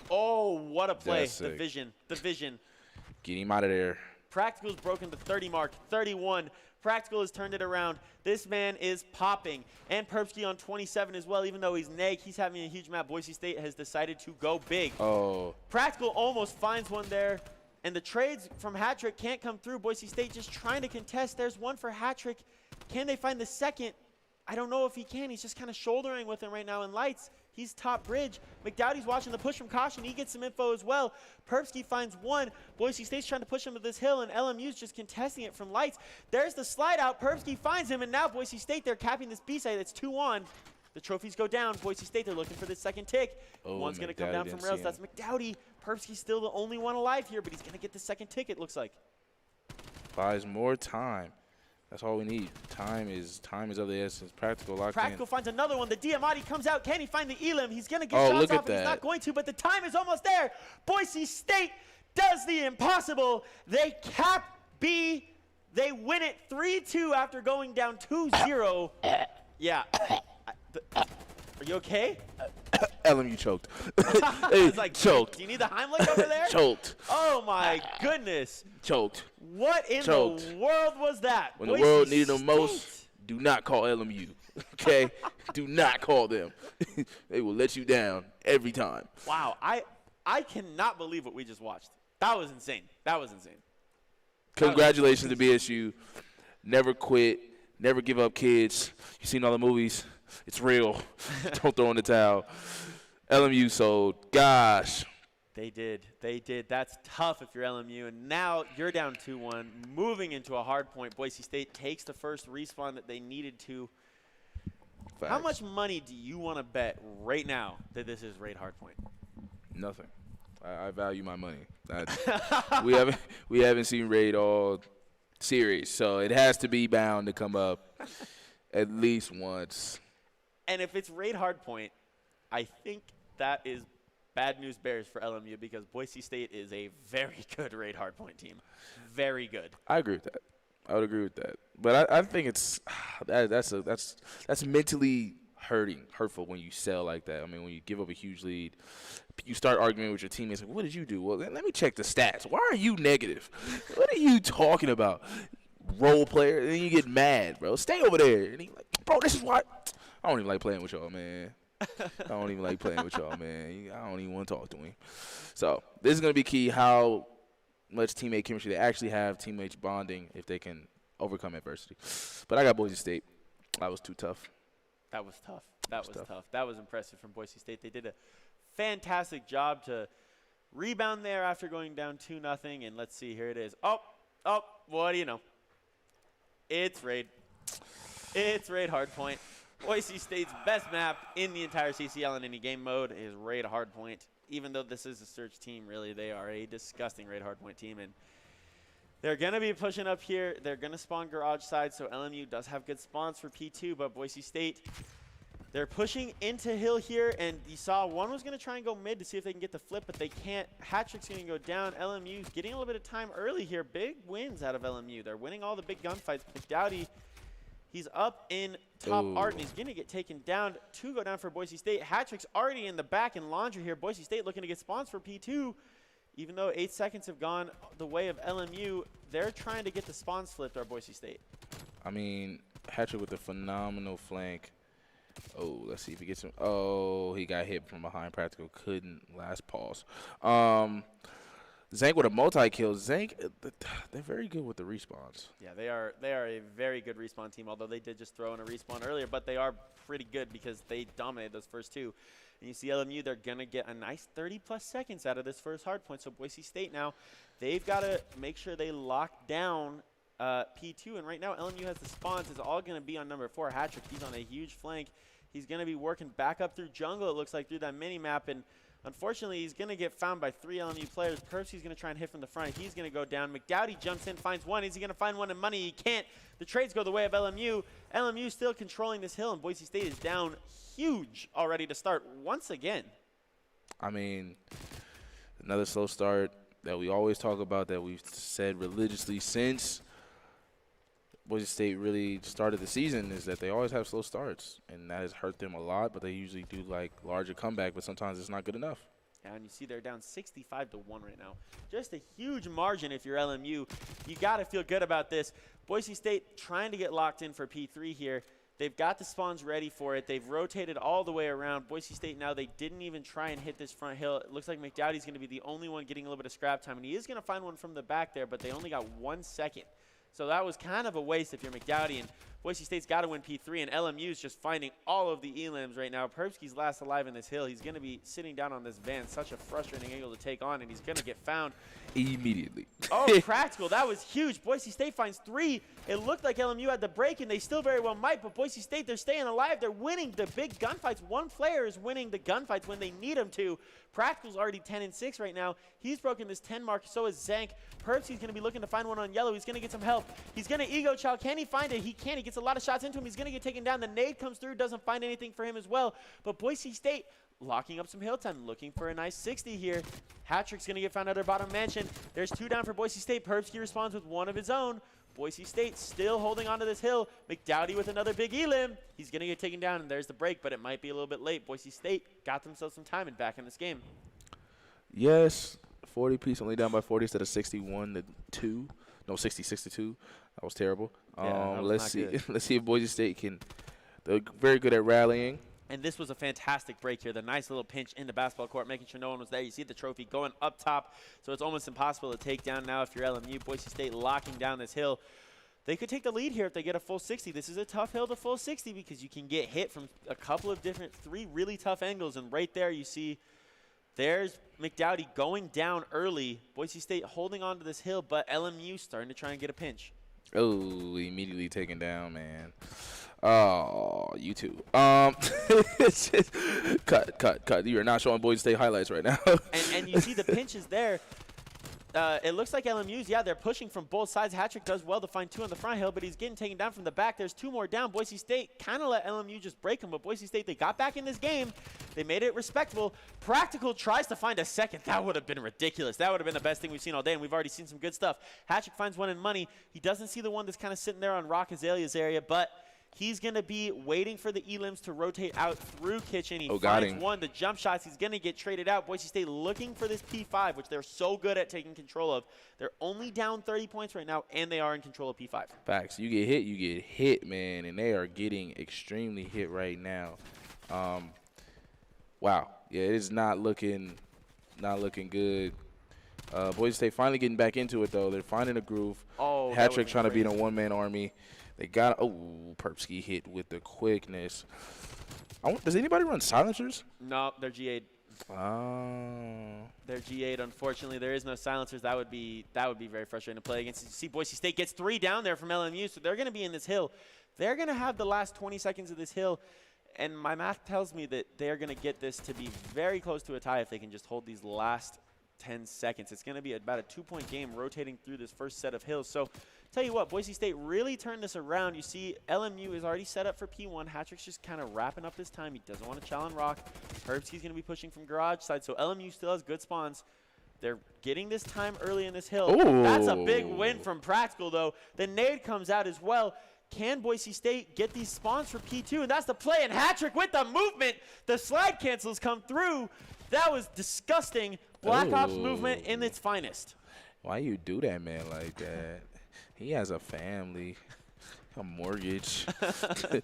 S12: Oh, what a play. The vision.
S2: Get him out of there.
S12: Practical's broken the 30 mark, 31. Practical has turned it around. This man is popping. And Perpsky on 27 as well, even though he's neg. He's having a huge map. Boise State has decided to go big.
S2: Oh.
S12: Practical almost finds one there. And the trades from Hatrick can't come through. Boise State just trying to contest. There's one for Hatrick. Can they find the second? I don't know if he can. He's just kind of shouldering with him right now in lights. He's top bridge. McDowdy's watching the push from Caution. He gets some info as well. Perpsky finds one. Boise State's trying to push him to this hill, and LMU's just contesting it from lights. There's the slide out. Perpsky finds him, and now Boise State, they're capping this B side. It's 2-on. The trophies go down. Boise State, they're looking for this second tick.
S2: Oh,
S12: One's going to come down from rails. That's McDowdy. Perpsky's still the only one alive here, but he's going to get the second tick, it looks like.
S2: Buys more time. That's all we need. Time is of the essence. Practical locked
S12: Practical
S2: in.
S12: finds another one. The Diamati comes out. Can he find the Elim? He's going to get
S2: Oh,
S12: shots
S2: look
S12: off,
S2: at
S12: but he's
S2: that.
S12: not going to, but the time is almost there. Boise State does the impossible. They cap B. They win it 3-2 after going down 2-0. Yeah. Are you okay?
S2: LMU choked.
S12: I was like,
S2: choked.
S12: Do you need the Heimlich over there?
S2: Choked.
S12: Oh, my goodness.
S2: Choked.
S12: What in
S2: Choked.
S12: the world was that?
S2: When
S12: Boise
S2: the world needed them
S12: State.
S2: most, do not call LMU. Okay? Do not call them. They will let you down every time.
S12: Wow. I cannot believe what we just watched. That was insane.
S2: Congratulations to BSU. Never quit. Never give up, kids. You've seen all the movies. It's real. Don't throw in the towel. LMU sold. Gosh.
S12: They did. That's tough if you're LMU. And now you're down 2-1, moving into a hard point. Boise State takes the first respawn that they needed to.
S2: Facts.
S12: How much money do you want to bet right now that this is raid hardpoint?
S2: Nothing. I value my money. We haven't seen raid all series, so it has to be bound to come up at least once.
S12: And if it's raid hardpoint, I think that is bad news bears for LMU because Boise State is a very good raid hardpoint team. Very good.
S2: I agree with that. I would agree with that. But I think it's that's mentally hurtful when you sell like that. I mean, when you give up a huge lead, you start arguing with your teammates. Like, what did you do? Well, let me check the stats. Why are you negative? What are you talking about? Role player. And then you get mad, bro. Stay over there. And he's like, bro, this is why. I don't even like playing with y'all, man. I don't even like playing with y'all, man. I don't even want to talk to him. So this is going to be key, how much teammate chemistry they actually have, teammates bonding, if they can overcome adversity. But I got Boise State. That was too tough.
S12: That was tough. That was tough. That was impressive from Boise State. They did a fantastic job to rebound there after going down 2-0. And let's see, here it is. Oh, what do you know? It's raid. It's raid hardpoint. Boise State's best map in the entire CCL in any game mode is raid hardpoint. Even though this is a search team, really, they are a disgusting raid hardpoint team. And they're going to be pushing up here. They're going to spawn garage side, so LMU does have good spawns for P2, but Boise State, they're pushing into hill here, and you saw one was going to try and go mid to see if they can get the flip, but they can't. Hatrick's going to go down. LMU's getting a little bit of time early here. Big wins out of LMU. They're winning all the big gunfights. McDowdy, He's up in top art, and he's going to get taken down. 2 go down for Boise State. Hat-trick's already in the back in laundry here. Boise State looking to get spawns for P2. Even though 8 seconds have gone the way of LMU, they're trying to get the spawns flipped, our Boise State.
S2: I mean, Hattrick with a phenomenal flank. Oh, let's see if he gets him. Oh, he got hit from behind. Practical couldn't last pause. Zank with a multi-kill. Zank, they're very good with the respawns.
S12: Yeah, they are a very good respawn team, although they did just throw in a respawn earlier, but they are pretty good because they dominated those first 2. And you see LMU, they're going to get a nice 30-plus seconds out of this first hard point. So Boise State now, they've got to make sure they lock down P2. And right now, LMU has the spawns. It's all going to be on number 4, Hattrick. He's on a huge flank. He's going to be working back up through jungle, it looks like, through that mini-map. And unfortunately, he's going to get found by 3 LMU players. Perpsky's going to try and hit from the front. He's going to go down. McDowdy jumps in, finds one. Is he going to find one in money? He can't. The trades go the way of LMU. LMU still controlling this hill, and Boise State is down huge already to start once again.
S2: I mean, another slow start that we always talk about, that we've said religiously since Boise State really started the season, is that they always have slow starts, and that has hurt them a lot, but they usually do like larger comeback, but sometimes it's not good enough.
S12: Yeah, and you see they're down 65-1 right now. Just a huge margin if you're LMU. You got to feel good about this. Boise State trying to get locked in for P3 here. They've got the spawns ready for it. They've rotated all the way around. Boise State now, they didn't even try and hit this front hill. It looks like McDowdy's going to be the only one getting a little bit of scrap time, and he is going to find one from the back there, but they only got 1 second. So that was kind of a waste if you're McDowdy, and Boise State's got to win P3, and LMU's just finding all of the elims right now. Perpsky's last alive in this hill. He's going to be sitting down on this van. Such a frustrating angle to take on, and he's going to get found
S2: immediately.
S12: Oh, Practical. That was huge. Boise State finds 3. It looked like LMU had the break, and they still very well might, but Boise State, they're staying alive. They're winning the big gunfights. One player is winning the gunfights when they need him to. Practical's already 10-6 right now. He's broken this 10 mark. So is Zank. Perpsky's going to be looking to find one on yellow. He's going to get some help. He's going to ego chow. Can he find it? He can. He gets a lot of shots into him. He's going to get taken down. The nade comes through. Doesn't find anything for him as well. But Boise State locking up some hill time, looking for a nice 60 here. Hattrick's going to get found at their bottom mansion. There's 2 down for Boise State. Perpsky responds with 1 of his own. Boise State still holding on to this hill. McDowdy with another big elim. He's going to get taken down, and there's the break, but it might be a little bit late. Boise State got themselves some time and back in this game.
S2: Yes, 40 piece, only down by 40 instead of 61-2. No, 66-2. That was terrible.
S12: Yeah, that was
S2: let's
S12: not
S2: see.
S12: good.
S2: Let's see if Boise State can. They're very good at rallying.
S12: And this was a fantastic break here. The nice little pinch in the basketball court, making sure no one was there. You see the trophy going up top, so it's almost impossible to take down now if you're LMU. Boise State locking down this hill. They could take the lead here if they get a full 60. This is a tough hill to full 60 because you can get hit from a couple of different 3 really tough angles. And right there you see there's McDowdy going down early. Boise State holding on to this hill, but LMU starting to try and get a pinch.
S2: Oh, immediately taken down, man. Oh, you too. Cut. You are not showing Boise State highlights right now.
S12: and you see the pinches there. It looks like LMU's, they're pushing from both sides. Hattrick does well to find 2 on the front hill, but he's getting taken down from the back. There's 2 more down. Boise State kind of let LMU just break him, but Boise State, they got back in this game. They made it respectable. Practical tries to find a second. That would have been ridiculous. That would have been the best thing we've seen all day, and we've already seen some good stuff. Hattrick finds one in money. He doesn't see the one that's kind of sitting there on Rock Azalea's area, but he's going to be waiting for the elims to rotate out through Kitchen. He finds one. The jump shots, he's going to get traded out. Boise State looking for this P5, which they're so good at taking control of. They're only down 30 points right now, and they are in control of P5.
S2: Facts. You get hit, man, and they are getting extremely hit right now. Wow. Yeah, it is not looking good. Boise State finally getting back into it, though. They're finding a groove.
S12: Oh,
S2: Hattrick trying to beat a one-man army. They got Perpsky hit with the quickness. Does anybody run silencers?
S12: No, they're G8.
S2: Oh.
S12: They're G8. Unfortunately, there is no silencers. That would be very frustrating to play against. You see, Boise State gets 3 down there from LMU, so they're going to be in this hill. They're going to have the last 20 seconds of this hill, and my math tells me that they're going to get this to be very close to a tie if they can just hold these last 10 seconds. It's going to be about a 2-point game rotating through this first set of hills. So tell you what, Boise State really turned this around. You see LMU is already set up for P1. Hattrick's just kind of wrapping up this time. He doesn't want to challenge Rock. Perpsky's going to be pushing from garage side, so LMU still has good spawns. They're getting this time early in this hill.
S2: Ooh.
S12: That's a big win from Practical, though. The nade comes out as well. Can Boise State get these spawns for P2? And that's the play, and hat-trick with the movement. The slide cancels come through. That was disgusting. Black Ops movement in its finest.
S2: Why you do that, man, like that? He has a family. A mortgage.
S12: Hey,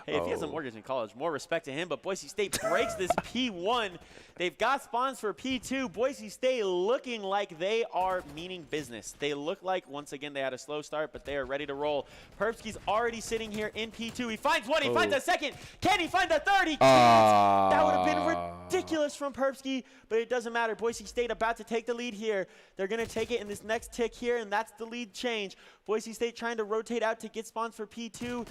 S12: if he has a mortgage in college, more respect to him. But Boise State breaks this P1. They've got spawns for P2. Boise State looking like they are meaning business. They look like, once again, they had a slow start, but they are ready to roll. Perpsky's already sitting here in P2. He finds one. He finds a second. Can he find the third? He can't. That would have been ridiculous from Perpsky, but it doesn't matter. Boise State about to take the lead here. They're going to take it in this next tick here, and that's the lead change. Boise State trying to rotate out to get spawns for P2.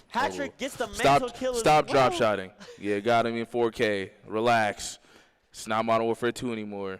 S12: Hat-trick gets the mental kill.
S2: Stop drop shotting. Yeah, got him in 4K. Relax. It's not Modern Warfare 2 anymore.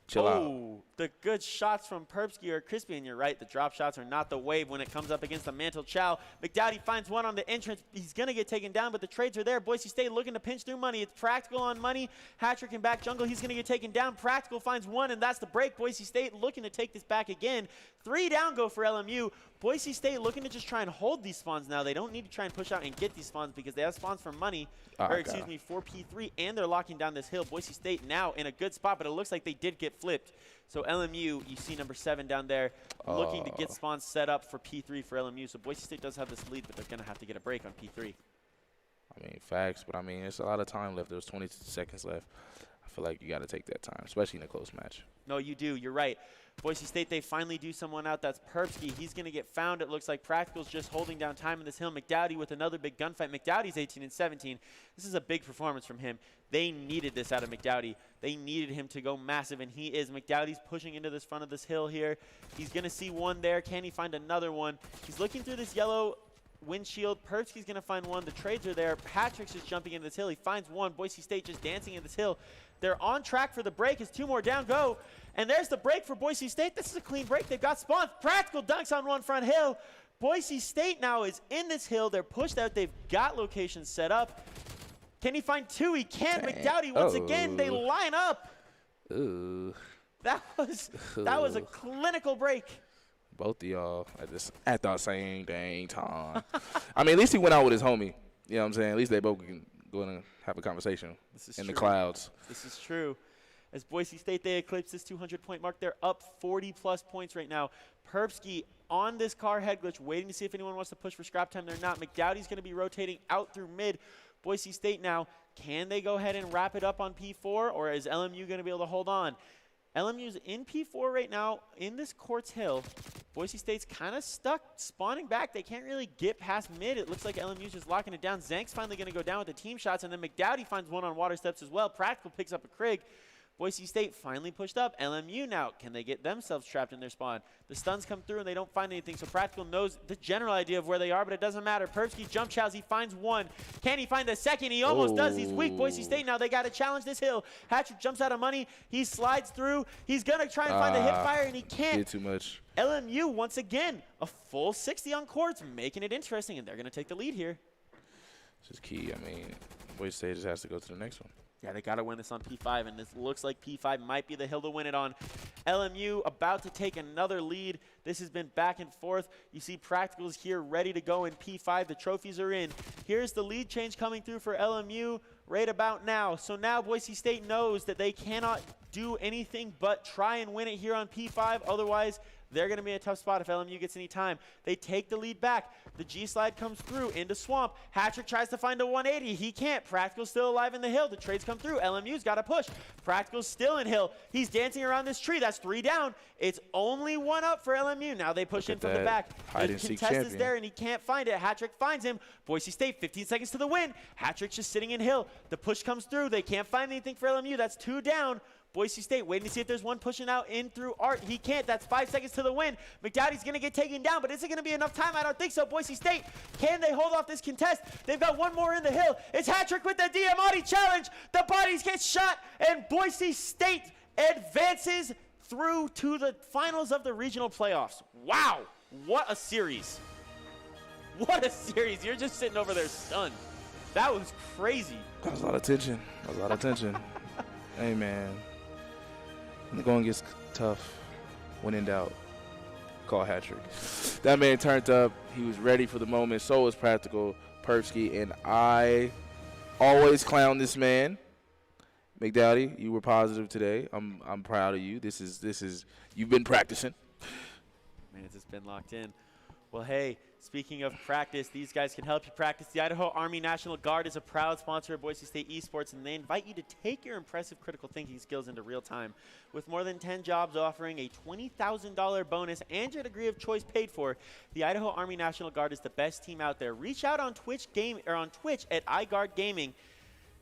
S2: Chill out.
S12: The good shots from Perpsky are crispy, and you're right. The drop shots are not the wave when it comes up against the Mantle Chow. McDowdy finds one on the entrance. He's going to get taken down, but the trades are there. Boise State looking to pinch through money. It's Practical on money. Hat-trick in back jungle. He's going to get taken down. Practical finds one, and that's the break. Boise State looking to take this back again. 3 down go for LMU. Boise State looking to just try and hold these spawns now. They don't need to try and push out and get these spawns because they have spawns for money. For P3, and they're locking down this hill. Boise State now in a good spot, but it looks like they did get flipped. So LMU, you see number 7 down there, looking to get spawns set up for P3 for LMU. So Boise State does have this lead, but they're going to have to get a break on P3.
S2: I mean, facts, but I mean, it's a lot of time left. There's 20 seconds left. I feel like you got to take that time, especially in a close match.
S12: No, you do. You're right. Boise State, they finally do someone out. That's Perpsky. He's going to get found. It looks like Practical's just holding down time in this hill. McDowdy with another big gunfight. McDowdy's 18 and 17. This is a big performance from him. They needed this out of McDowdy. They needed him to go massive, and he is. McDowdy's pushing into this front of this hill here. He's going to see one there. Can he find another one? He's looking through this yellow windshield. Perpsky's going to find one. The trades are there. Patrick's just jumping into this hill. He finds one. Boise State just dancing in this hill. They're on track for the break as 2 more down go. And there's the break for Boise State. This is a clean break. They've got spawns. Practical dunks on one front hill. Boise State now is in this hill. They're pushed out. They've got locations set up. Can he find 2? He can. McDowdy once again. They line up.
S2: Ooh.
S12: That was a clinical break.
S2: Both of y'all at the same dang time. I mean, at least he went out with his homie. You know what I'm saying? At least they both can go in and have a conversation in the clouds.
S12: This is true. As Boise State, they eclipse this 200-point mark. They're up 40-plus points right now. Perpsky on this car head glitch, waiting to see if anyone wants to push for scrap time. They're not. McDowdy's going to be rotating out through mid. Boise State now, can they go ahead and wrap it up on P4, or is LMU going to be able to hold on? LMU's in P4 right now in this Quartz Hill. Boise State's kind of stuck spawning back. They can't really get past mid. It looks like LMU's just locking it down. Zank's finally going to go down with the team shots, and then McDowdy finds one on water steps as well. Practical picks up a Krig. Boise State finally pushed up. LMU now, can they get themselves trapped in their spawn? The stuns come through and they don't find anything, so Practical knows the general idea of where they are, but it doesn't matter. Perpsky jump chows, he finds one. Can he find the second? He almost does. He's weak. Boise State now, they got to challenge this hill. Hatcher jumps out of money. He slides through. He's going to try and find the hip fire, and he can't.
S2: Did too much.
S12: LMU, once again, a full 60 on courts, making it interesting, and they're going to take the lead here.
S2: This is key. I mean, Boise State just has to go to the next one.
S12: Yeah, they got to win this on P5, and this looks like P5 might be the hill to win it on. LMU about to take another lead. This has been back and forth. You see Practicals here ready to go in P5. The trophies are in. Here's the lead change coming through for LMU right about now. So now Boise State knows that they cannot do anything but try and win it here on P5. Otherwise, they're going to be in a tough spot if LMU gets any time. They take the lead back. The G-slide comes through into Swamp. Hattrick tries to find a 180. He can't. Practical's still alive in the hill. The trades come through. LMU's got to push. Practical's still in hill. He's dancing around this tree. That's 3 down. It's only 1 up for LMU. Now they push in from the back. The contest is there, and he can't find it. Hattrick finds him. Boise State, 15 seconds to the win. Hattrick's just sitting in hill. The push comes through. They can't find anything for LMU. That's 2 down. Boise State waiting to see if there's one pushing out in through Art. He can't. That's 5 seconds to the win. McDowdy's going to get taken down, but is it going to be enough time? I don't think so. Boise State, can they hold off this contest? They've got one more in the hill. It's Hattrick with the Diamante challenge. The bodies get shot, and Boise State advances through to the finals of the regional playoffs. Wow. What a series. What a series. You're just sitting over there stunned. That was crazy.
S2: That was a lot of tension. Hey, man. The going gets tough when in doubt. call hat trick. That man turned up. He was ready for the moment. So was Practical Persky, and I always clown this man. McDowdy, you were positive today. I'm proud of you. This is you've been practicing.
S12: Man, it's just been locked in. Well, hey, speaking of practice, these guys can help you practice. The Idaho Army National Guard is a proud sponsor of Boise State Esports, and they invite you to take your impressive critical thinking skills into real time. With more than 10 jobs offering a $20,000 bonus and your degree of choice paid for, the Idaho Army National Guard is the best team out there. Reach out on Twitch at iGuard Gaming.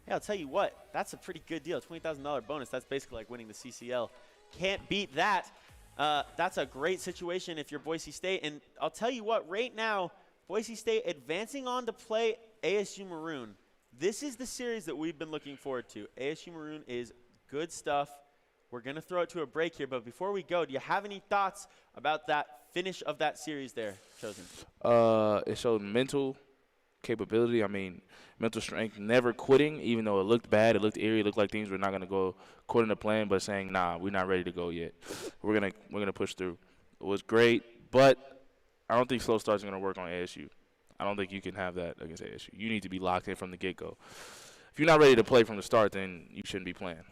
S12: Yeah, I'll tell you what, that's a pretty good deal. $20,000 bonus. That's basically like winning the CCL. Can't beat that. That's a great situation if you're Boise State. And I'll tell you what, right now, Boise State advancing on to play ASU Maroon. This is the series that we've been looking forward to. ASU Maroon is good stuff. We're going to throw it to a break here. But before we go, do you have any thoughts about that finish of that series there, Chosen?
S2: It showed mental capability. I mean, mental strength, never quitting, even though it looked bad, it looked eerie, it looked like things were not going to go according to plan, but saying, nah, we're not ready to go yet. We're gonna push through. It was great, but I don't think slow starts are going to work on ASU. I don't think you can have that against ASU. You need to be locked in from the get-go. If you're not ready to play from the start, then you shouldn't be playing.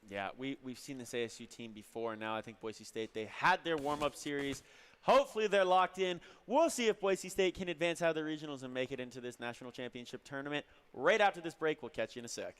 S12: Yeah, we've seen this ASU team before. Now I think Boise State, they had their warm-up series. Hopefully they're locked in. We'll see if Boise State can advance out of the regionals and make it into this national championship tournament. Right after this break, we'll catch you in a sec.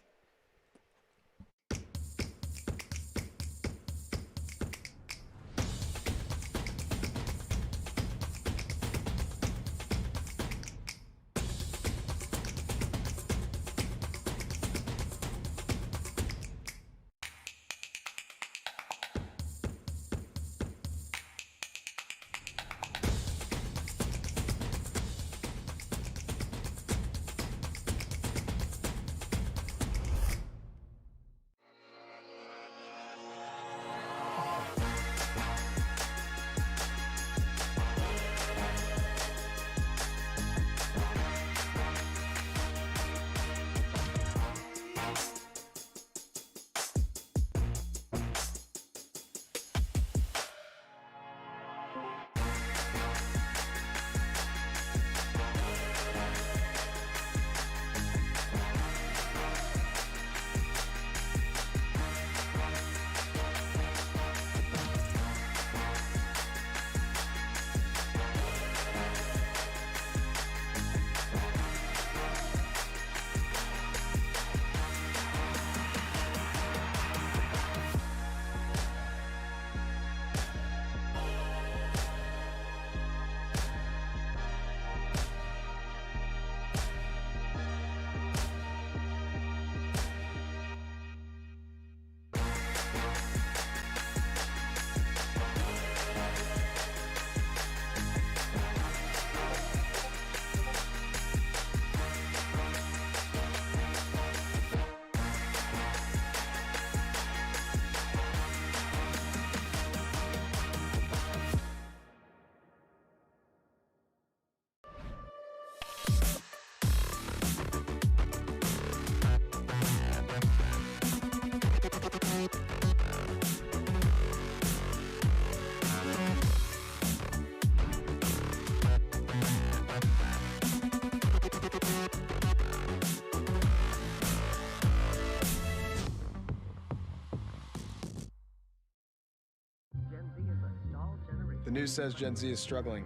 S4: The news says Gen Z is struggling.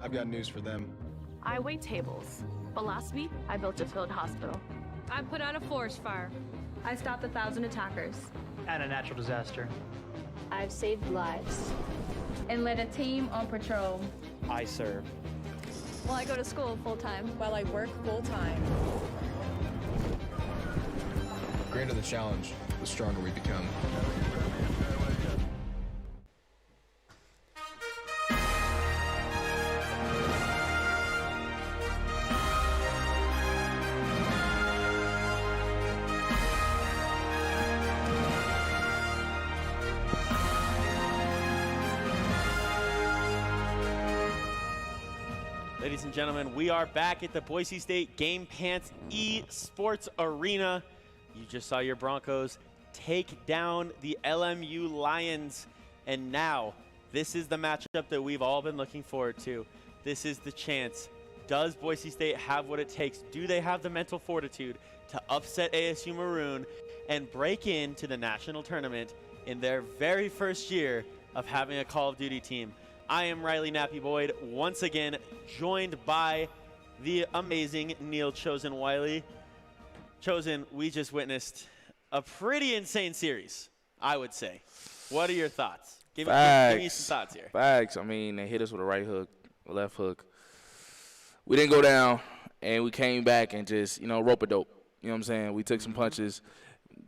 S4: I've got news for them.
S5: I wait tables, but last week I built a field hospital.
S6: I put out a forest fire.
S7: I stopped 1,000 attackers.
S8: And a natural disaster.
S9: I've saved lives.
S7: And led a team on patrol.
S8: I serve.
S6: Well, I go to school full-time.
S9: While I work full-time.
S4: The greater the challenge, the stronger we become.
S12: Ladies and gentlemen, we are back at the Boise State Game Pants Esports Arena. You just saw your Broncos take down the LMU Lions, and now This is the matchup that we've all been looking forward to. This is the chance. Does Boise State have what it takes? Do they have the mental fortitude to upset ASU Maroon and break into the national tournament in their very first year of having a Call of Duty team? I am Riley Nappy Boyd, once again joined by the amazing Neil Chosen Wiley. Chosen, we just witnessed a pretty insane series, I would say. What are your thoughts? Give me some thoughts here.
S2: Facts. I mean, they hit us with a right hook, a left hook. We didn't go down, and we came back and just, rope-a-dope. You know what I'm saying? We took some punches,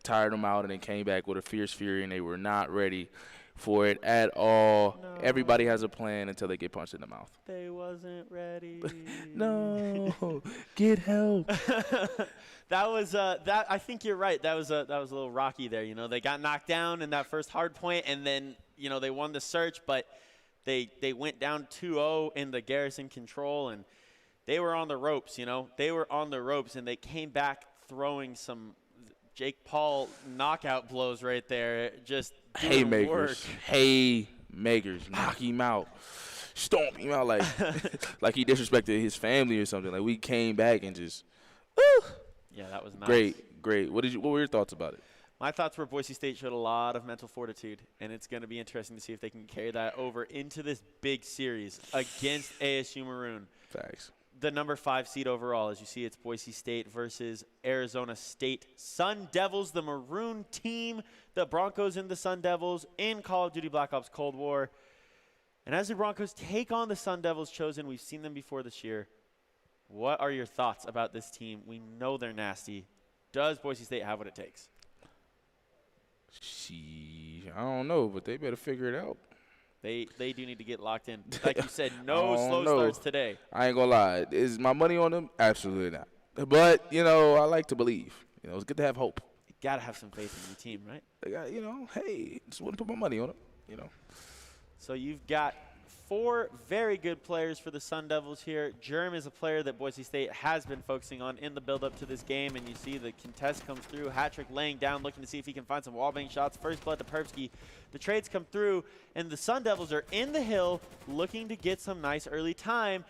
S2: tired them out, and then came back with a fierce fury, and they were not ready for it at all. No. Everybody has a plan until they get punched in the mouth.
S12: They wasn't ready.
S2: No, get help.
S12: That was I think you're right. That was a little rocky there. They got knocked down in that first hard point, and then they won the search, but they went down 2-0 in the Garrison control, and they were on the ropes. They were on the ropes, and they came back throwing some Jake Paul knockout blows right there. Just
S2: haymakers, knock him out, stomp him out like he disrespected his family or something. Like, we came back and just, woo.
S12: Yeah, that was nice.
S2: Great. What were your thoughts about it?
S12: My thoughts were Boise State showed a lot of mental fortitude, and it's going to be interesting to see if they can carry that over into this big series against ASU Maroon.
S2: Facts.
S12: The number 5 seed overall. As you see, it's Boise State versus Arizona State. Sun Devils, the Maroon team. The Broncos and the Sun Devils in Call of Duty Black Ops Cold War. And as the Broncos take on the Sun Devils, Chosen, we've seen them before this year. What are your thoughts about this team? We know they're nasty. Does Boise State have what it takes?
S2: I don't know, but they better figure it out.
S12: They do need to get locked in. Like you said, no slow starts today.
S2: I ain't gonna lie. Is my money on them? Absolutely not. But, I like to believe. It's good to have hope.
S12: You got to have some faith in your team, right?
S2: I got, hey, just want to put my money on them,
S12: So you've got 4 very good players for the Sun Devils here. Germ is a player that Boise State has been focusing on in the build-up to this game, and you see the contest comes through. Hat-trick laying down, looking to see if he can find some wallbang shots. First blood to Perpsky. The trades come through, and the Sun Devils are in the hill looking to get some nice early time.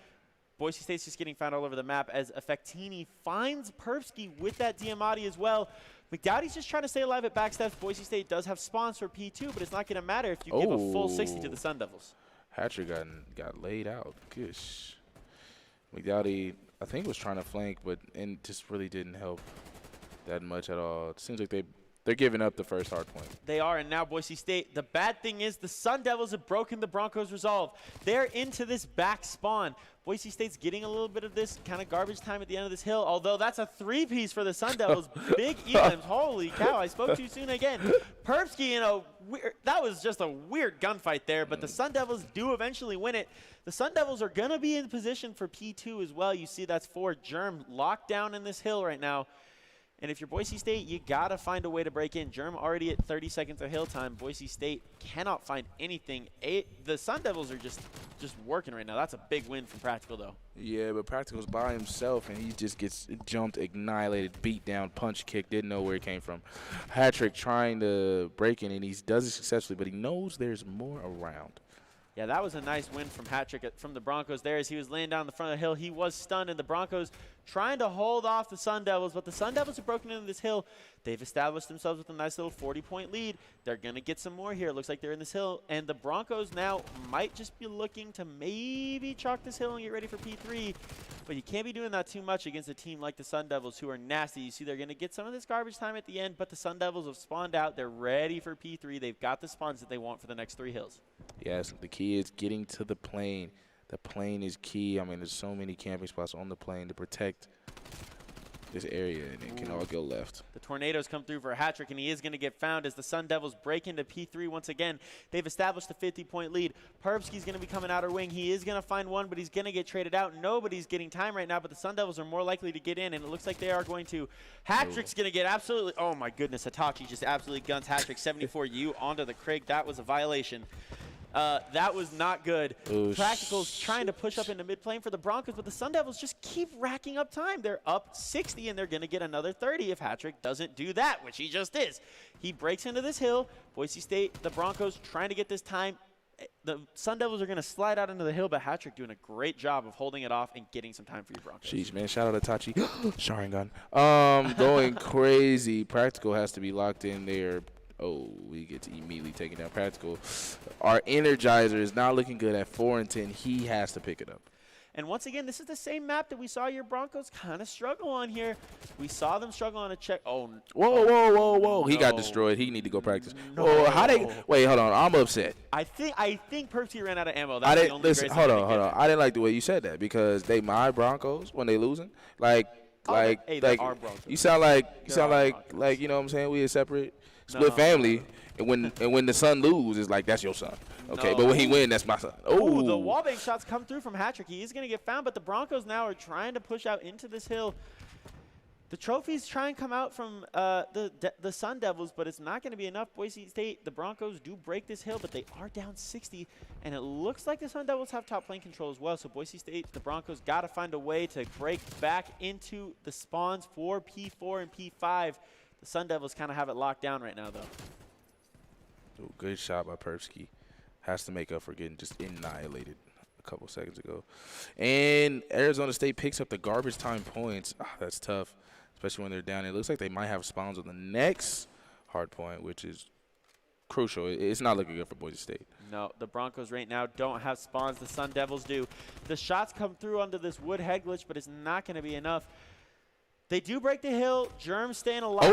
S12: Boise State's just getting found all over the map as Effectini finds Perpsky with that Diamatti as well. McDowdy's just trying to stay alive at backsteps. Boise State does have spawns for P2, but it's not going to matter if you give a full 60 to the Sun Devils.
S2: Hatcher got laid out. Gosh. McDowdy, I think, was trying to flank, but just really didn't help that much at all. It seems like they're giving up the first hard point.
S12: They are, and now Boise State. The bad thing is the Sun Devils have broken the Broncos' resolve. They're into this back spawn. Boise State's getting a little bit of this kind of garbage time at the end of this hill, although that's a 3-piece for the Sun Devils. Big elims. Holy cow, I spoke too soon again. Perpsky, that was just a weird gunfight there, but the Sun Devils do eventually win it. The Sun Devils are going to be in position for P2 as well. You see that's 4 Germ locked down in this hill right now. And if you're Boise State, you got to find a way to break in. Germ already at 30 seconds of hill time. Boise State cannot find anything. The Sun Devils are just working right now. That's a big win from Practical, though.
S2: Yeah, but Practical's by himself, and he just gets jumped, annihilated, beat down, punch kick, didn't know where it came from. Hat-trick trying to break in, and he does it successfully, but he knows there's more around.
S12: Yeah, that was a nice win from Hat-trick from the Broncos there as he was laying down the front of the hill. He was stunned, and the Broncos trying to hold off the Sun Devils, but the Sun Devils have broken into this hill. They've established themselves with a nice little 40-point lead. They're going to get some more here. It looks like they're in this hill, and the Broncos now might just be looking to maybe chalk this hill and get ready for P3, but you can't be doing that too much against a team like the Sun Devils, who are nasty. You see they're going to get some of this garbage time at the end, but the Sun Devils have spawned out. They're ready for P3. They've got the spawns that they want for the next 3 hills.
S2: Yes, the key is getting to the plane. The plane is key. I mean, there's so many camping spots on the plane to protect this area, and it can all go left.
S12: The tornadoes come through for a hat-trick, and he is going to get found as the Sun Devils break into P3 once again. They've established a 50-point lead. Perpsky's going to be coming outer wing. He is going to find one, but he's going to get traded out. Nobody's getting time right now, but the Sun Devils are more likely to get in, and it looks like they are going to. Hat-trick's going to get absolutely – oh, my goodness. Hitachi just absolutely guns hat-trick 74U onto the Craig. That was a violation. That was not good.
S2: Oosh.
S12: Practical's trying to push up into mid-plane for the Broncos, but the Sun Devils just keep racking up time. They're up 60, and they're going to get another 30 if Hat-trick doesn't do that, which he just is. He breaks into this hill. Boise State, the Broncos trying to get this time. the Sun Devils are going to slide out into the hill, but Hatrick doing a great job of holding it off and getting some time for your Broncos.
S2: Jeez, man. Shout out to Tachi. Sharingan. Going crazy. Practical has to be locked in there. Oh, we get to immediately taking down Practical. Our Energizer is not looking good at 4 and 10. He has to pick it up.
S12: And once again, this is the same map that we saw your Broncos kind of struggle on here. We saw them struggle on a check. Oh,
S2: whoa. He got destroyed. He need to go practice.
S12: No.
S2: Oh, wait, hold on. I'm upset.
S12: I think Percy ran out of ammo. That's the only
S2: listen, hold on. I didn't like the way you said that because they my Broncos when they losing.
S12: Hey, our Broncos.
S2: You sound like you know what I'm saying? We a separate split family. And when the son lose, it's like that's your son. Okay, but when he win, that's my son.
S12: Oh, the wallbang shots come through from Hatrick. He is going to get found, but the Broncos now are trying to push out into this hill. The trophies try and come out from the Sun Devils, but it's not going to be enough. Boise State, the Broncos do break this hill, but they are down 60, and it looks like the Sun Devils have top lane control as well. So Boise State, the Broncos got to find a way to break back into the spawns for P4 and P5. The Sun Devils kind of have it locked down right now, though.
S2: Ooh, good shot by Perpsky. Has to make up for getting just annihilated a couple seconds ago. And Arizona State picks up the garbage time points. That's tough, especially when they're down. It looks like they might have spawns on the next hard point, which is crucial. It's not looking good for Boise State.
S12: No, the Broncos right now don't have spawns. The Sun Devils do. The shots come through under this wood head glitch, but it's not going to be enough. They do break the hill. Germ staying alive.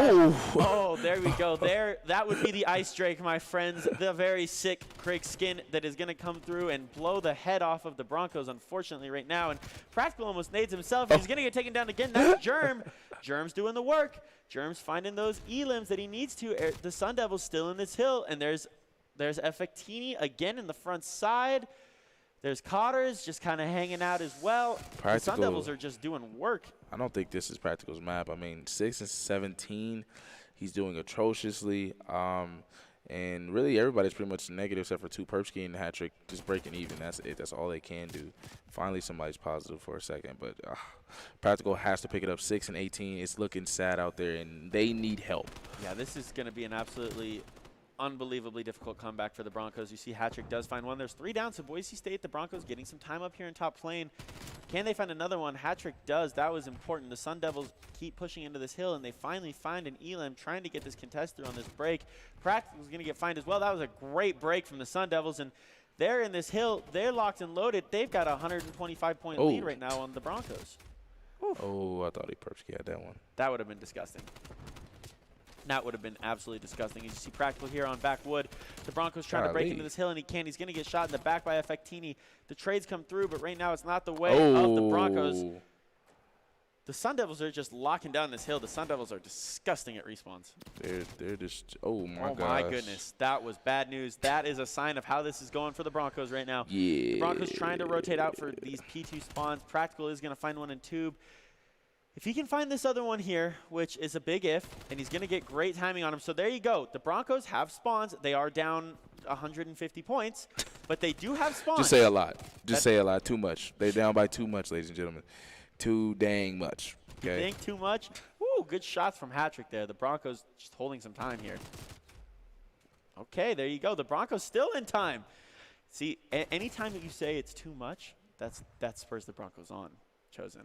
S12: Oh, there we go. That would be the Ice Drake, my friends. The very sick Craig Skin that is going to come through and blow the head off of the Broncos, unfortunately, right now. And Practical almost nades himself. He's going to get taken down again. That's Germ. Germ's doing the work. Germ's finding those elims that he needs to. The Sun Devil's still in this hill. And there's Effectini again in the front side. There's Cotters just kind of hanging out as well. The Sun Devils are just doing work.
S2: I don't think this is Practical's map. I mean, 6 and 17, he's doing atrociously. And really everybody's pretty much negative except for 2 Perpsky and Hatrick just breaking even. That's it. That's all they can do. Finally somebody's positive for a second. But Practical has to pick it up 6 and 18. It's looking sad out there, and they need help.
S12: Yeah, this is going to be an absolutely unbelievably difficult comeback for the Broncos. You see Hatrick does find one. There's 3 down to Boise State. The Broncos getting some time up here in top lane. Can they find another one? Hatrick does. That was important. The Sun Devils keep pushing into this hill, and they finally find an elim trying to get this contest through on this break. Practical's going to get fined as well. That was a great break from the Sun Devils, and they're in this hill. They're locked and loaded. They've got a 125-point lead right now on the Broncos. Oof.
S2: Oh, I thought Perpsky had that one.
S12: That would have been disgusting. That would have been absolutely disgusting. As you see Practical here on backwood. The Broncos trying to break into this hill, and he can't. He's going to get shot in the back by Effectini. The trades come through, but right now it's not the way of the Broncos. The Sun Devils are just locking down this hill. The Sun Devils are disgusting at respawns.
S2: They're just, oh my gosh.
S12: Oh my goodness. That was bad news. That is a sign of how this is going for the Broncos right now.
S2: Yeah.
S12: The Broncos trying to rotate out for these P2 spawns. Practical is going to find one in tube. If he can find this other one here, which is a big if, and he's going to get great timing on him. So there you go. The Broncos have spawns. They are down 150 points, but they do have spawns.
S2: Just say a lot. Just say a lot. Too much. They're down by too much, ladies and gentlemen. Too dang much. Okay.
S12: You think too much? Woo, good shots from Hatrick there. The Broncos just holding some time here. Okay, there you go. The Broncos still in time. See, anytime that you say it's too much, that spurs the Broncos on. Chosen.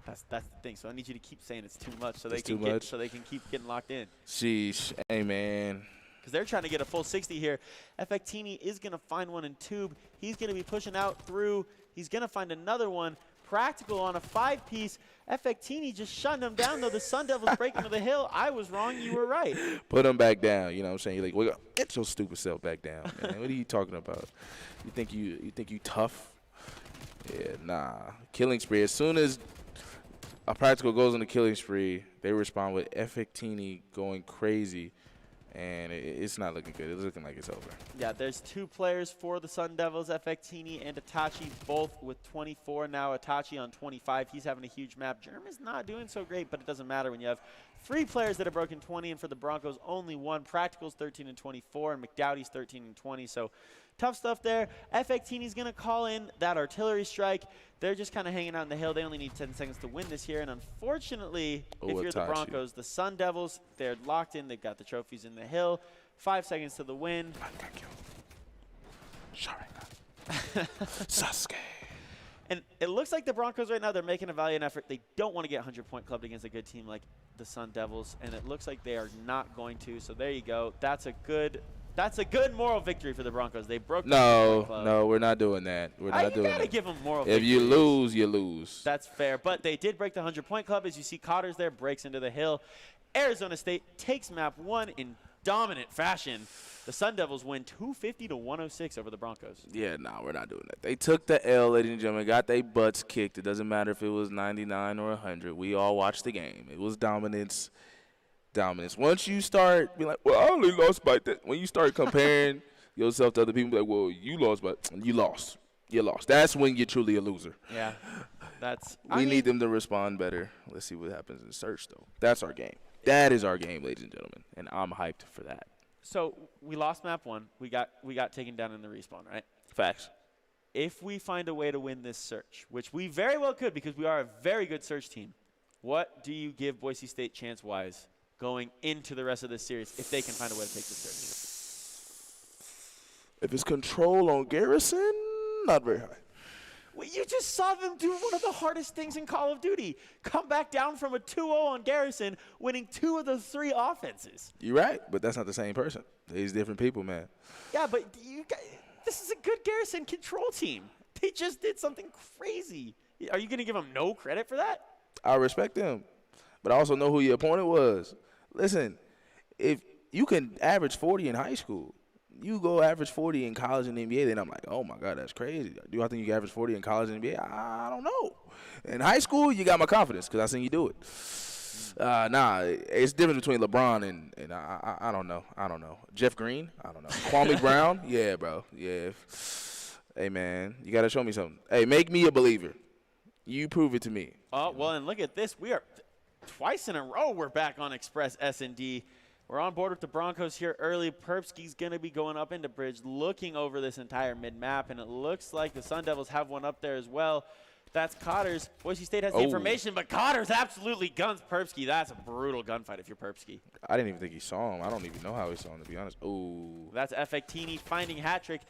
S12: That's the thing. So I need you to keep saying it's too much so they can keep getting locked in.
S2: Sheesh. Hey, man.
S12: Because they're trying to get a full 60 here. Effectini is going to find one in tube. He's going to be pushing out through. He's going to find another one. Practical on a 5-piece. Effectini just shutting him down, though. The Sun Devils break into the hill. I was wrong. You were right.
S2: Put him back down. You know what I'm saying? You're like, well, get your stupid self back down, man. What are you talking about? You think you tough? Yeah, nah. Killing spree. As soon as a Practical goes on the killing spree, they respond with Effectini going crazy, and it's not looking good. It's looking like it's over.
S12: Yeah, there's 2 players for the Sun Devils, Effectini and Itachi, both with 24 now. Itachi on 25. He's having a huge map. Germ is not doing so great, but it doesn't matter when you have 3 players that have broken 20, and for the Broncos, only 1. Practical's 13 and 24, and McDowdy's 13 and 20. So tough stuff there. Effectini's going to call in that artillery strike. They're just kind of hanging out in the hill. They only need 10 seconds to win this here. And unfortunately, if you're the Broncos, the Sun Devils, they're locked in. They've got the trophies in the hill. 5 seconds to the win.
S2: Sasuke.
S12: And it looks like the Broncos right now, they're making a valiant effort. They don't want to get 100-point clubbed against a good team like the Sun Devils, and it looks like they are not going to. So there you go. That's a good moral victory for the Broncos. They broke the 100-point club.
S2: No, we're not doing that. We're not doing that.
S12: You got to give them moral
S2: If
S12: victories.
S2: you lose, you lose.
S12: That's fair. But they did break the 100-point club. As you see, Cotters there breaks into the hill. Arizona State takes map 1 in dominant fashion. The Sun Devils win 250-106 over the Broncos.
S2: Yeah, no, we're not doing that. They took the L, ladies and gentlemen, got their butts kicked. It doesn't matter if it was 99 or 100. We all watched the game. It was dominance. Once you start being like, well, I only lost by that. When you start comparing yourself to other people, like, well, you lost, but you lost. You lost. That's when you're truly a loser.
S12: Yeah,
S2: We need them to respond better. Let's see what happens in search, though. That's our game. That is our game, ladies and gentlemen, and I'm hyped for that.
S12: So we lost map 1. We got taken down in the respawn, right?
S2: Facts.
S12: If we find a way to win this search, which we very well could because we are a very good search team, what do you give Boise State chance-wise going into the rest of this series if they can find a way to take the search?
S2: If it's control on Garrison, not very high.
S12: Well, you just saw them do one of the hardest things in Call of Duty. Come back down from a 2-0 on Garrison, winning 2 of the 3 offenses.
S2: You're right, but that's not the same person. These different people, man.
S12: Yeah, but this is a good Garrison control team. They just did something crazy. Are you going to give them no credit for that?
S2: I respect them, but I also know who your opponent was. Listen, if you can average 40 in high school, you go average 40 in college and NBA, then I'm like, oh, my God, that's crazy. Do I think you can average 40 in college and NBA? I don't know. In high school, you got my confidence because I seen you do it. It's different between LeBron and I don't know. Jeff Green? I don't know. Kwame Brown? Yeah, bro. Yeah. Hey, man, you got to show me something. Hey, make me a believer. You prove it to me.
S12: Oh, well, and look at this. We are twice in a row we're back on Express S&D. We're on board with the Broncos here early. Perpsky's going to be going up into bridge, looking over this entire mid-map, and it looks like the Sun Devils have one up there as well. That's Cotters. Boise State has the information, but Cotters absolutely guns Perpsky. That's a brutal gunfight if you're Perpsky.
S2: I didn't even think he saw him. I don't even know how he saw him, to be honest. Ooh.
S12: That's Effectini finding hat trick.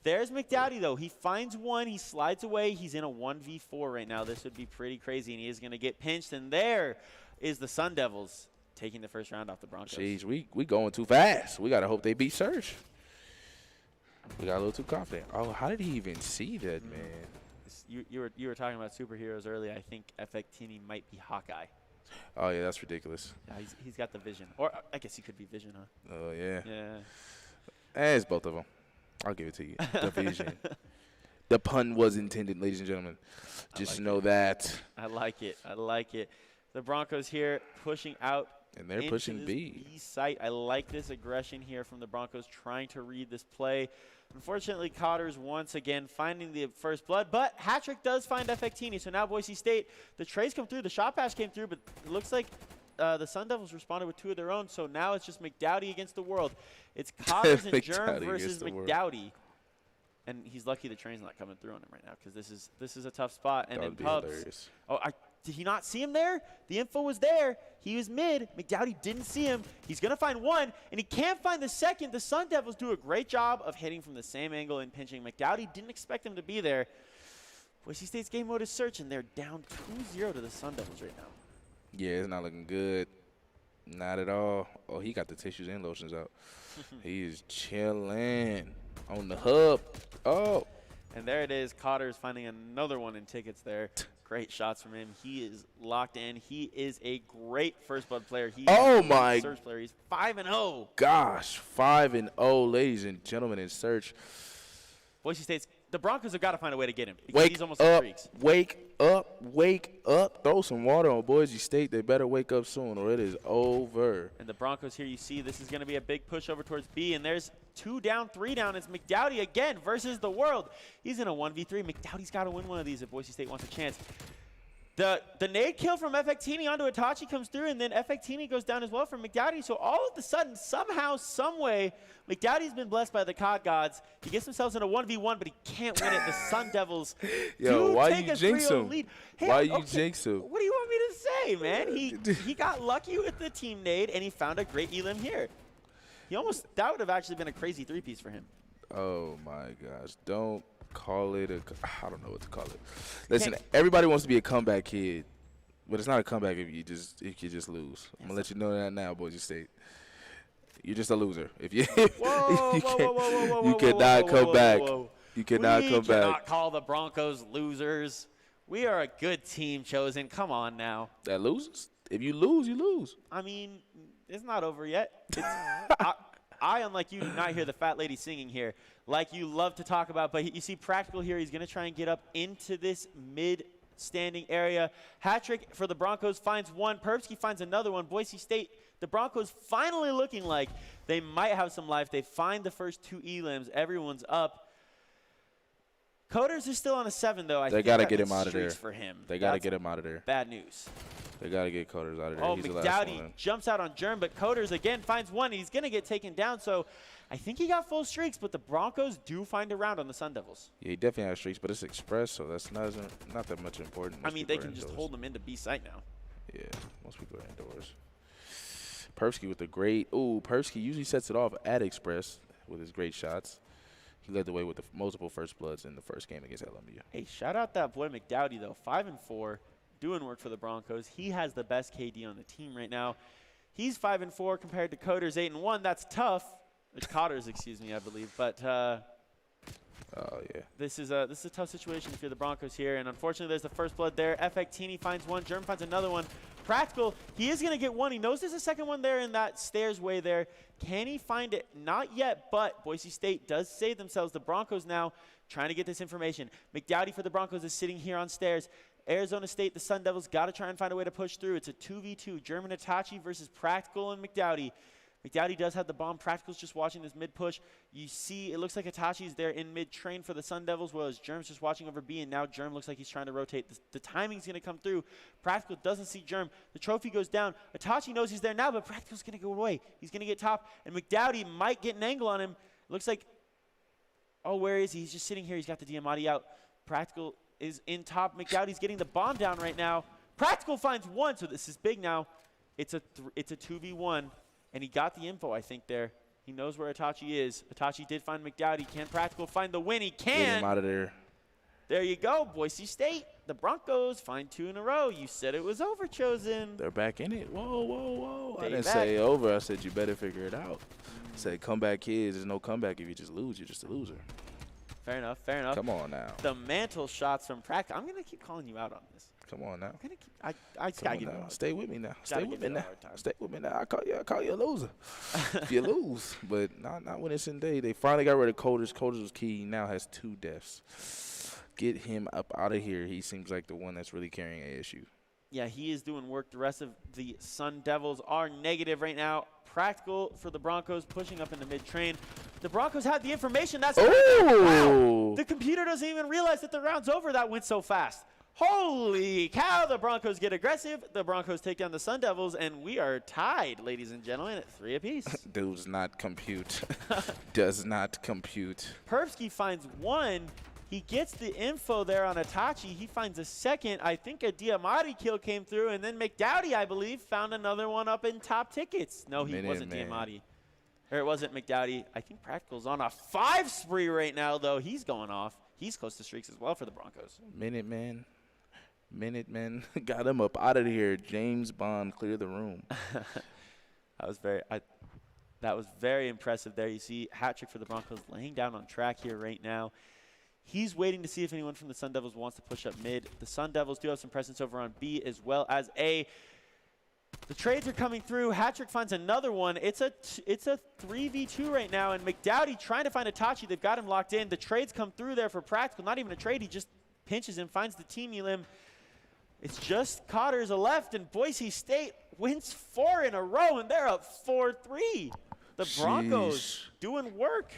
S12: There's McDowdy, though. He finds one. He slides away. He's in a 1v4 right now. This would be pretty crazy, and he is going to get pinched. And there is the Sun Devils taking the first round off the Broncos.
S2: Jeez, we going too fast. We got to hope they beat Surge. We got a little too confident. Oh, how did he even see that, man?
S12: You were talking about superheroes earlier. I think Effectini might be Hawkeye.
S2: Oh, yeah, that's ridiculous.
S12: Yeah, he's got the vision. Or I guess he could be Vision, huh?
S2: Oh, yeah.
S12: Yeah.
S2: It's both of them. I'll give it to you. The vision. The pun was intended, ladies and gentlemen. Just know that.
S12: I like it. I like it. The Broncos here pushing out.
S2: And they're pushing B.
S12: Site. I like this aggression here from the Broncos trying to read this play. Unfortunately, Cotters once again finding the first blood, but Hattrick does find Effectini. So now Boise State, the trays come through, the shot pass came through, but it looks like the Sun Devils responded with 2 of their own. So now it's just McDowdy against the world. It's Cotters and Germ versus McDowdy. And he's lucky the train's not coming through on him right now because this is a tough spot. And then Pubs. Oh, did he not see him there? The info was there. He was mid. McDowdy didn't see him. He's going to find one, and he can't find the second. The Sun Devils do a great job of hitting from the same angle and pinching. McDowdy didn't expect him to be there. Boise State's game mode is search, and they're down 2-0 to the Sun Devils right now.
S2: Yeah, it's not looking good. Not at all. Oh, he got the tissues and lotions out. He is chilling on the hub. Oh.
S12: And there it is. Cotters finding another one in tickets there. Great shots from him. He is locked in. He is a great first blood player. He
S2: oh my
S12: search player. He's 5-0.
S2: Gosh, 5-0, ladies and gentlemen, in search.
S12: Boise State's the Broncos have got to find a way to get him.
S2: Wake
S12: he's almost
S2: up,
S12: freaks.
S2: wake up, wake up. Throw some water on Boise State. They better wake up soon or it is over.
S12: And the Broncos here, you see, this is going to be a big push over towards B. And there's 2 down, 3 down. It's McDowdy again versus the world. He's in a 1v3. McDowdy's got to win one of these if Boise State wants a chance. The nade kill from Effectini onto Itachi comes through, and then Effectini goes down as well from McDowdy. So all of a sudden, somehow, some way, McDowdy's been blessed by the COD gods. He gets himself in a 1v1, but he can't win it. The Sun Devils
S2: Yo, why
S12: take
S2: you
S12: a
S2: jinx
S12: 3-0
S2: him?
S12: lead. Hey,
S2: Why you jinx him?
S12: What do you want me to say, man? He got lucky with the team nade, and he found a great elim here. That would have actually been a crazy 3-piece for him.
S2: Oh, my gosh. Don't call it I don't know what to call it. Listen, everybody wants to be a comeback kid, but it's not a comeback if you just lose. I'm going to let you know that now, Boise State. You're just a loser. If you you cannot come back. You cannot come back.
S12: We cannot call the Broncos losers. We are a good team, Chosen. Come on now.
S2: That loses? If you lose, you lose.
S12: I mean, it's not over yet. I, unlike you, do not hear the fat lady singing here like you love to talk about. But you see Practical here. He's going to try and get up into this mid-standing area. Hat-trick for the Broncos finds one. Perbsky finds another one. Boise State, the Broncos finally looking like they might have some life. They find the first 2 elims. Everyone's up. Coders is still on a 7, though.
S2: They got to get him out of there.
S12: For him.
S2: They got to get him out of there.
S12: Bad news.
S2: They got to get Coders out of there.
S12: Oh,
S2: He's the last
S12: McDowdy
S2: one.
S12: jumps out on Germ, but Coders again finds one. He's going to get taken down, so I think he got full streaks, but the Broncos do find a round on the Sun Devils.
S2: Yeah, he definitely has streaks, but it's express, so that's not that much important.
S12: I mean, they can just hold him into B site now.
S2: Yeah, most people are indoors. Persky with the great – ooh, Persky usually sets it off at express with his great shots. He led the way with the multiple first bloods in the first game against LMU.
S12: Hey, shout out that boy McDowdy, though. 5-4, doing work for the Broncos. He has the best KD on the team right now. He's 5-4 compared to Coders 8-1. That's tough. Cotters, excuse me, I believe. But
S2: oh yeah,
S12: this is a tough situation if you're the Broncos here. And unfortunately, there's the first blood there. Fectini finds one. Germ finds another one. Practical, he is going to get one. He knows there's a second one there in that stairs way there. Can he find it? Not yet, but Boise State does save themselves. The Broncos now trying to get this information. McDowdy for the Broncos is sitting here on stairs. Arizona State, the Sun Devils, got to try and find a way to push through. It's a 2v2. German Itachi versus Practical and McDowdy. McDowdy does have the bomb. Practical's just watching this mid-push. You see, it looks like Itachi's there in mid-train for the Sun Devils, whereas Germ's just watching over B, and now Germ looks like he's trying to rotate. The timing's going to come through. Practical doesn't see Germ. The trophy goes down. Itachi knows he's there now, but Practical's going to go away. He's going to get top, and McDowdy might get an angle on him. Looks like, oh, where is he? He's just sitting here. He's got the Diamati out. Practical is in top. McDowdy's getting the bomb down right now. Practical finds one, so this is big now. It's a 2v1. And he got the info, I think, there. He knows where Itachi is. Itachi did find McDowdy. Can Practical find the win? He can.
S2: Get him out of there.
S12: There you go, Boise State. The Broncos find 2 in a row. You said it was over, Chosen.
S2: They're back in it. Whoa, whoa, whoa.
S12: They
S2: I didn't
S12: back.
S2: say over. I said you better figure it out. I said comeback kids. There's no comeback if you just lose. You're just a loser.
S12: Fair enough, fair enough.
S2: Come on now.
S12: The mantle shots from Practical. I'm going to keep calling you out on this.
S2: Come on now.
S12: I'm going to keep I just got to give you a
S2: Stay with me now. Stay with me
S12: a
S2: now.
S12: hard time.
S2: Stay with me now. I call you a loser. If you lose. But not when it's in day. They finally got rid of Coders. Coders was key. He now has 2 deaths. Get him up out of here. He seems like the one that's really carrying ASU.
S12: Yeah, he is doing work. The rest of the Sun Devils are negative right now. Practical for the Broncos, pushing up into mid-train. The Broncos had the information. That's wow. The computer doesn't even realize that the round's over. That went so fast. Holy cow, the Broncos get aggressive. The Broncos take down the Sun Devils, and we are tied, ladies and gentlemen, at 3 apiece.
S2: Does not compute. Does not compute.
S12: Perbsky finds one. He gets the info there on Itachi. He finds a second. I think a Diamati kill came through, and then McDowdy, I believe, found another one up in top tickets. No, he wasn't Diamati. Or it wasn't McDowdy. I think Practical's on a 5 spree right now, though. He's going off. He's close to streaks as well for the Broncos.
S2: Minutemen got him up out of here. James Bond, clear the room.
S12: That was very impressive there. You see hat trick for the Broncos laying down on track here right now. He's waiting to see if anyone from the Sun Devils wants to push up mid. The Sun Devils do have some presence over on B as well as A. The trades are coming through. Hat-trick finds another one. It's a 3v2 right now, and McDowdy trying to find Itachi. They've got him locked in. The trades come through there for Practical. Not even a trade. He just pinches him, finds the team elim. It's just Cotters left, and Boise State wins 4 in a row, and they're up 4-3. The Broncos doing work.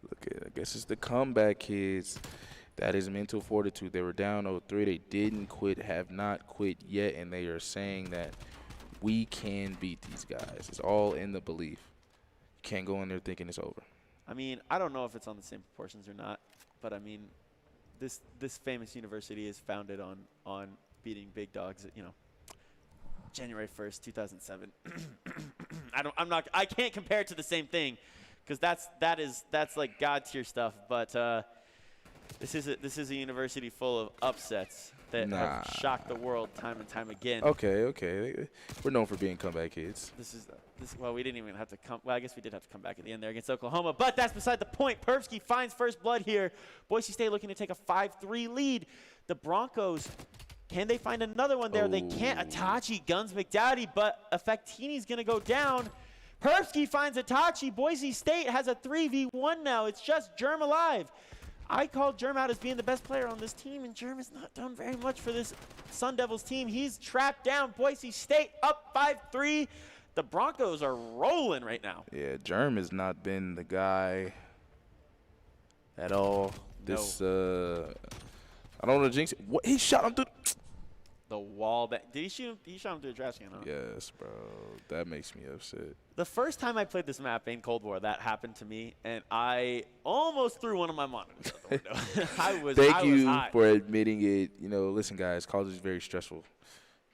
S2: Look at, I guess it's the comeback kids. That is mental fortitude. They were down 0-3. They didn't quit, have not quit yet, and they are saying that we can beat these guys. It's all in the belief. You can't go in there thinking it's over.
S12: I mean, I don't know if it's on the same proportions or not, but I mean, this famous university is founded on beating big dogs. You know, January 1st, 2007. I can't compare it to the same thing, because that's like God tier stuff. But this is a university full of upsets that have shocked the world time and time again.
S2: Okay. We're known for being comeback kids.
S12: Well, we didn't even have to come. Well, I guess we did have to come back at the end there against Oklahoma, but that's beside the point. Perbsky finds first blood here. Boise State looking to take a 5-3 lead. The Broncos, can they find another one there? They can't. Itachi guns McDowdy, but Effectini's going to go down. Perbsky finds Itachi. Boise State has a 3v1 now. It's just Germ alive. I called Germ out as being the best player on this team, and Germ has not done very much for this Sun Devils team. He's trapped down. Boise State up 5-3. The Broncos are rolling right now.
S2: Yeah, Germ has not been the guy at all. This, I don't want to jinx it. What? He shot him through
S12: the wall. Did he shoot him? He shot him through the trash can, huh?
S2: Yes, bro. That makes me upset.
S12: The first time I played this map in Cold War, that happened to me, and I almost threw one of my monitors out the window. I was
S2: Thank you
S12: hot.
S2: for admitting it. You know, listen, guys, college is very stressful.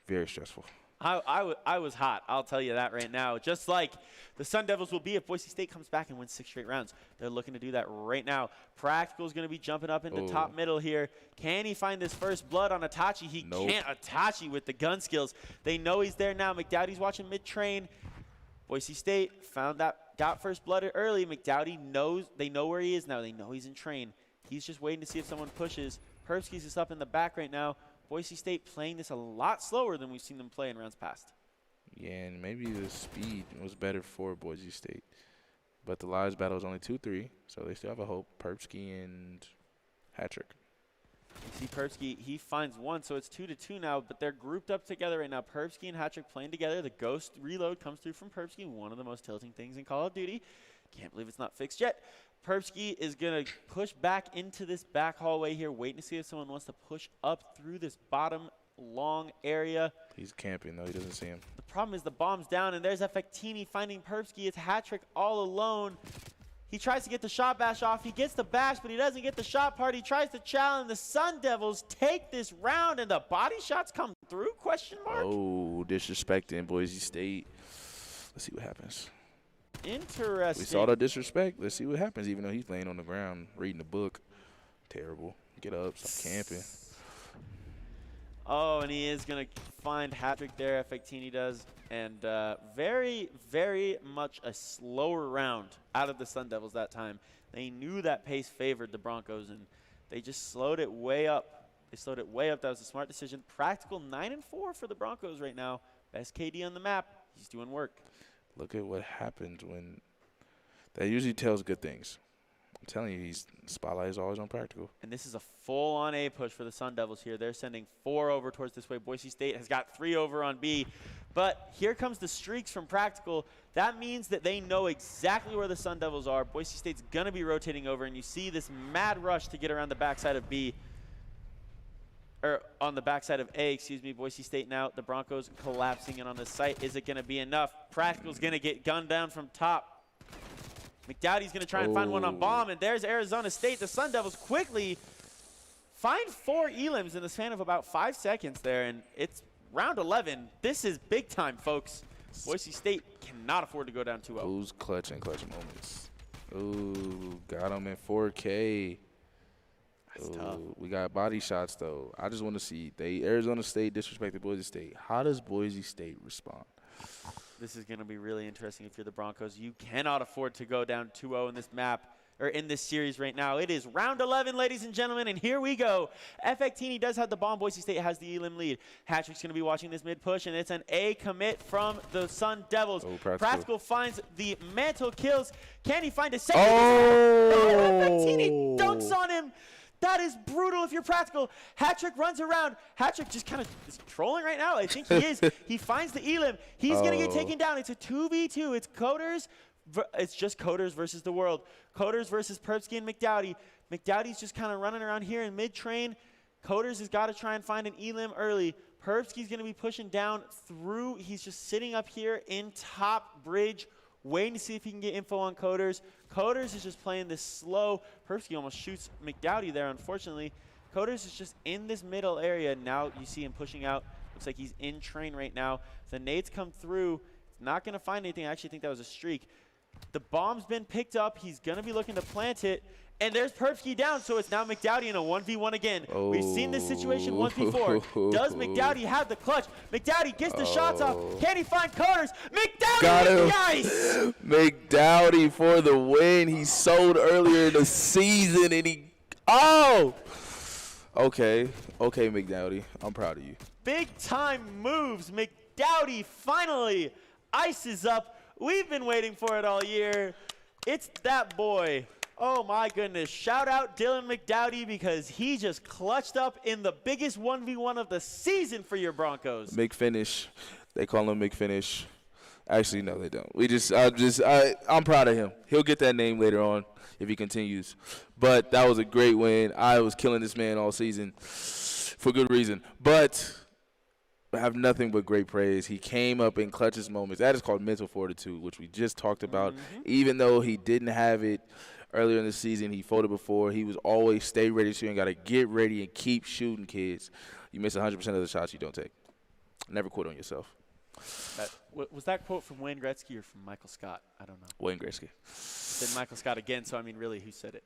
S2: Very stressful.
S12: I was hot. I'll tell you that right now. Just like the Sun Devils will be if Boise State comes back and wins 6 straight rounds. They're looking to do that right now. Practical is going to be jumping up into top middle here. Can he find this first blood on Itachi? He can't. Itachi with the gun skills. They know he's there now. McDowdy's watching mid-train. Boise State got first blood early. McDowdy knows. They know where he is now. They know he's in train. He's just waiting to see if someone pushes. Perbsky's just up in the back right now. Boise State playing this a lot slower than we've seen them play in rounds past.
S2: Yeah, and maybe the speed was better for Boise State. But the lives battle is only 2-3, so they still have a hope. Perbsky and Hattrick.
S12: See Perbsky, he finds one, so it's 2-2 now, but they're grouped up together right now. Perbsky and Hattrick playing together. The ghost reload comes through from Perbsky, one of the most tilting things in Call of Duty. Can't believe it's not fixed yet. Perbsky is going to push back into this back hallway here, waiting to see if someone wants to push up through this bottom long area.
S2: He's camping, though. He doesn't see him. The
S12: problem is the bomb's down, and there's Effectini finding Perbsky. It's Hattrick all alone. He tries to get the shot bash off. He gets the bash, but he doesn't get the shot part. He tries to challenge. The Sun Devils take this round, and the body shots come through, question mark?
S2: Oh, disrespecting Boise State. Let's see what happens.
S12: Interesting.
S2: We saw the disrespect. Let's see what happens, even though he's laying on the ground reading a book. Terrible. Get up. Stop camping.
S12: Oh, and he is going to find Hattrick there, Effectini does. And very, very much a slower round out of the Sun Devils that time. They knew that pace favored the Broncos, and they just slowed it way up. They slowed it way up. That was a smart decision. Practical 9-4 for the Broncos right now. Best KD on the map. He's doing work.
S2: Look at what happened when – that usually tells good things. I'm telling you, spotlight is always on Practical.
S12: And this is a full-on A push for the Sun Devils here. They're sending 4 over towards this way. Boise State has got 3 over on B. But here comes the streaks from Practical. That means that they know exactly where the Sun Devils are. Boise State's going to be rotating over, and you see this mad rush to get around the backside of B. Or on the backside of A, excuse me. Boise State now, the Broncos collapsing in on the site. Is it going to be enough? Practical's going to get gunned down from top. McDowdy's going to try and find one on bomb, and there's Arizona State. The Sun Devils quickly find 4 elims in the span of about 5 seconds there, and it's round 11. This is big time, folks. Boise State cannot afford to go down 2-0.
S2: Who's clutch moments? Ooh, got him in 4K.
S12: That's tough.
S2: We got body shots, though. I just want to see. Arizona State disrespected Boise State. How does Boise State respond?
S12: This is going to be really interesting if you're the Broncos. You cannot afford to go down 2-0 in this map, or in this series right now. It is round 11, ladies and gentlemen, and here we go. Effectini does have the bomb. Boise State has the elim lead. Hattrick's going to be watching this mid-push, and it's an A commit from the Sun Devils. Practical finds the mantle kills. Can he find a second? Effectini dunks on him. That is brutal if you're Practical. Hattrick runs around. Hattrick just kind of is trolling right now. I think he is. He finds the elim. He's going to get taken down. It's a 2v2. It's Coders. It's just Coders versus the world. Coders versus Perbsky and McDowdy. McDowdy's just kind of running around here in mid-train. Coders has got to try and find an elim early. Perbsky's going to be pushing down through. He's just sitting up here in top bridge, waiting to see if he can get info on Coders. Coders is just playing this slow. Perbsky almost shoots McDowdy there, unfortunately. Coders is just in this middle area. Now you see him pushing out. Looks like he's in train right now. The nades come through. Not going to find anything. I actually think that was a streak. The bomb's been picked up. He's going to be looking to plant it. And there's Perpsky down, so it's now McDowdy in a 1v1 again.
S2: Oh.
S12: We've seen this situation once before. Does McDowdy have the clutch? McDowdy gets the shots off. Can he find Coders? McDowdy
S2: Got
S12: with
S2: him.
S12: the ice!
S2: McDowdy for the win. He sold earlier in the season, and he – oh! Okay, McDowdy. I'm proud of you.
S12: Big-time moves. McDowdy finally ices up. We've been waiting for it all year. It's that boy. Oh, my goodness. Shout out Dylan McDowdy because he just clutched up in the biggest 1v1 of the season for your Broncos.
S2: McFinish. They call him McFinish. Actually, no, they don't. I'm proud of him. He'll get that name later on if he continues. But that was a great win. I was killing this man all season for good reason. But I have nothing but great praise. He came up in clutchest moments. That is called mental fortitude, which we just talked about. Even though he didn't have it earlier in the season, he folded before. He was always stay ready to shoot and got to get ready and keep shooting, kids. You miss 100% of the shots you don't take. Never quit on yourself.
S12: Was that quote from Wayne Gretzky or from Michael Scott? I don't know.
S2: Wayne Gretzky.
S12: Said Michael Scott again, so I mean, really, who said it?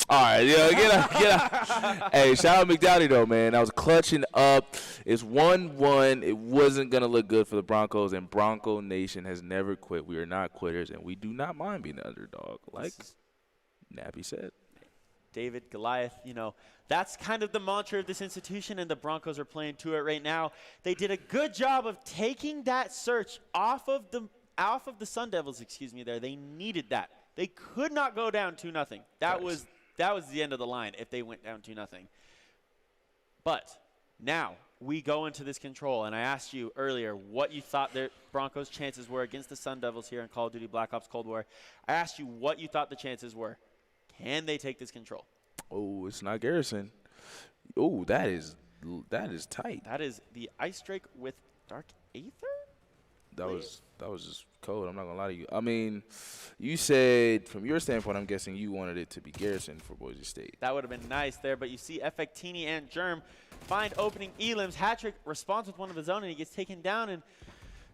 S2: All right, get out. Hey, shout out McDowdy, though, man. I was clutching up. It's 1-1. It wasn't going to look good for the Broncos, and Bronco Nation has never quit. We are not quitters, and we do not mind being the underdog, like Nappy said.
S12: David, Goliath, that's kind of the mantra of this institution, and the Broncos are playing to it right now. They did a good job of taking that search off of the Sun Devils, there. They needed that. They could not go down 2-0. That was the end of the line if they went down 2-0. But now we go into this control, and I asked you earlier what you thought the Broncos' chances were against the Sun Devils here in Call of Duty Black Ops Cold War. I asked you what you thought the chances were. Can they take this control?
S2: Oh, it's not Garrison. Oh, that is tight.
S12: That is the Ice Drake with Dark Aether?
S2: That was just cold. I'm not going to lie to you. I mean, you said, from your standpoint, I'm guessing you wanted it to be Garrison for Boise State.
S12: That would have been nice there, but you see Effectini and Germ find opening elims. Hattrick responds with one of his own, and he gets taken down, and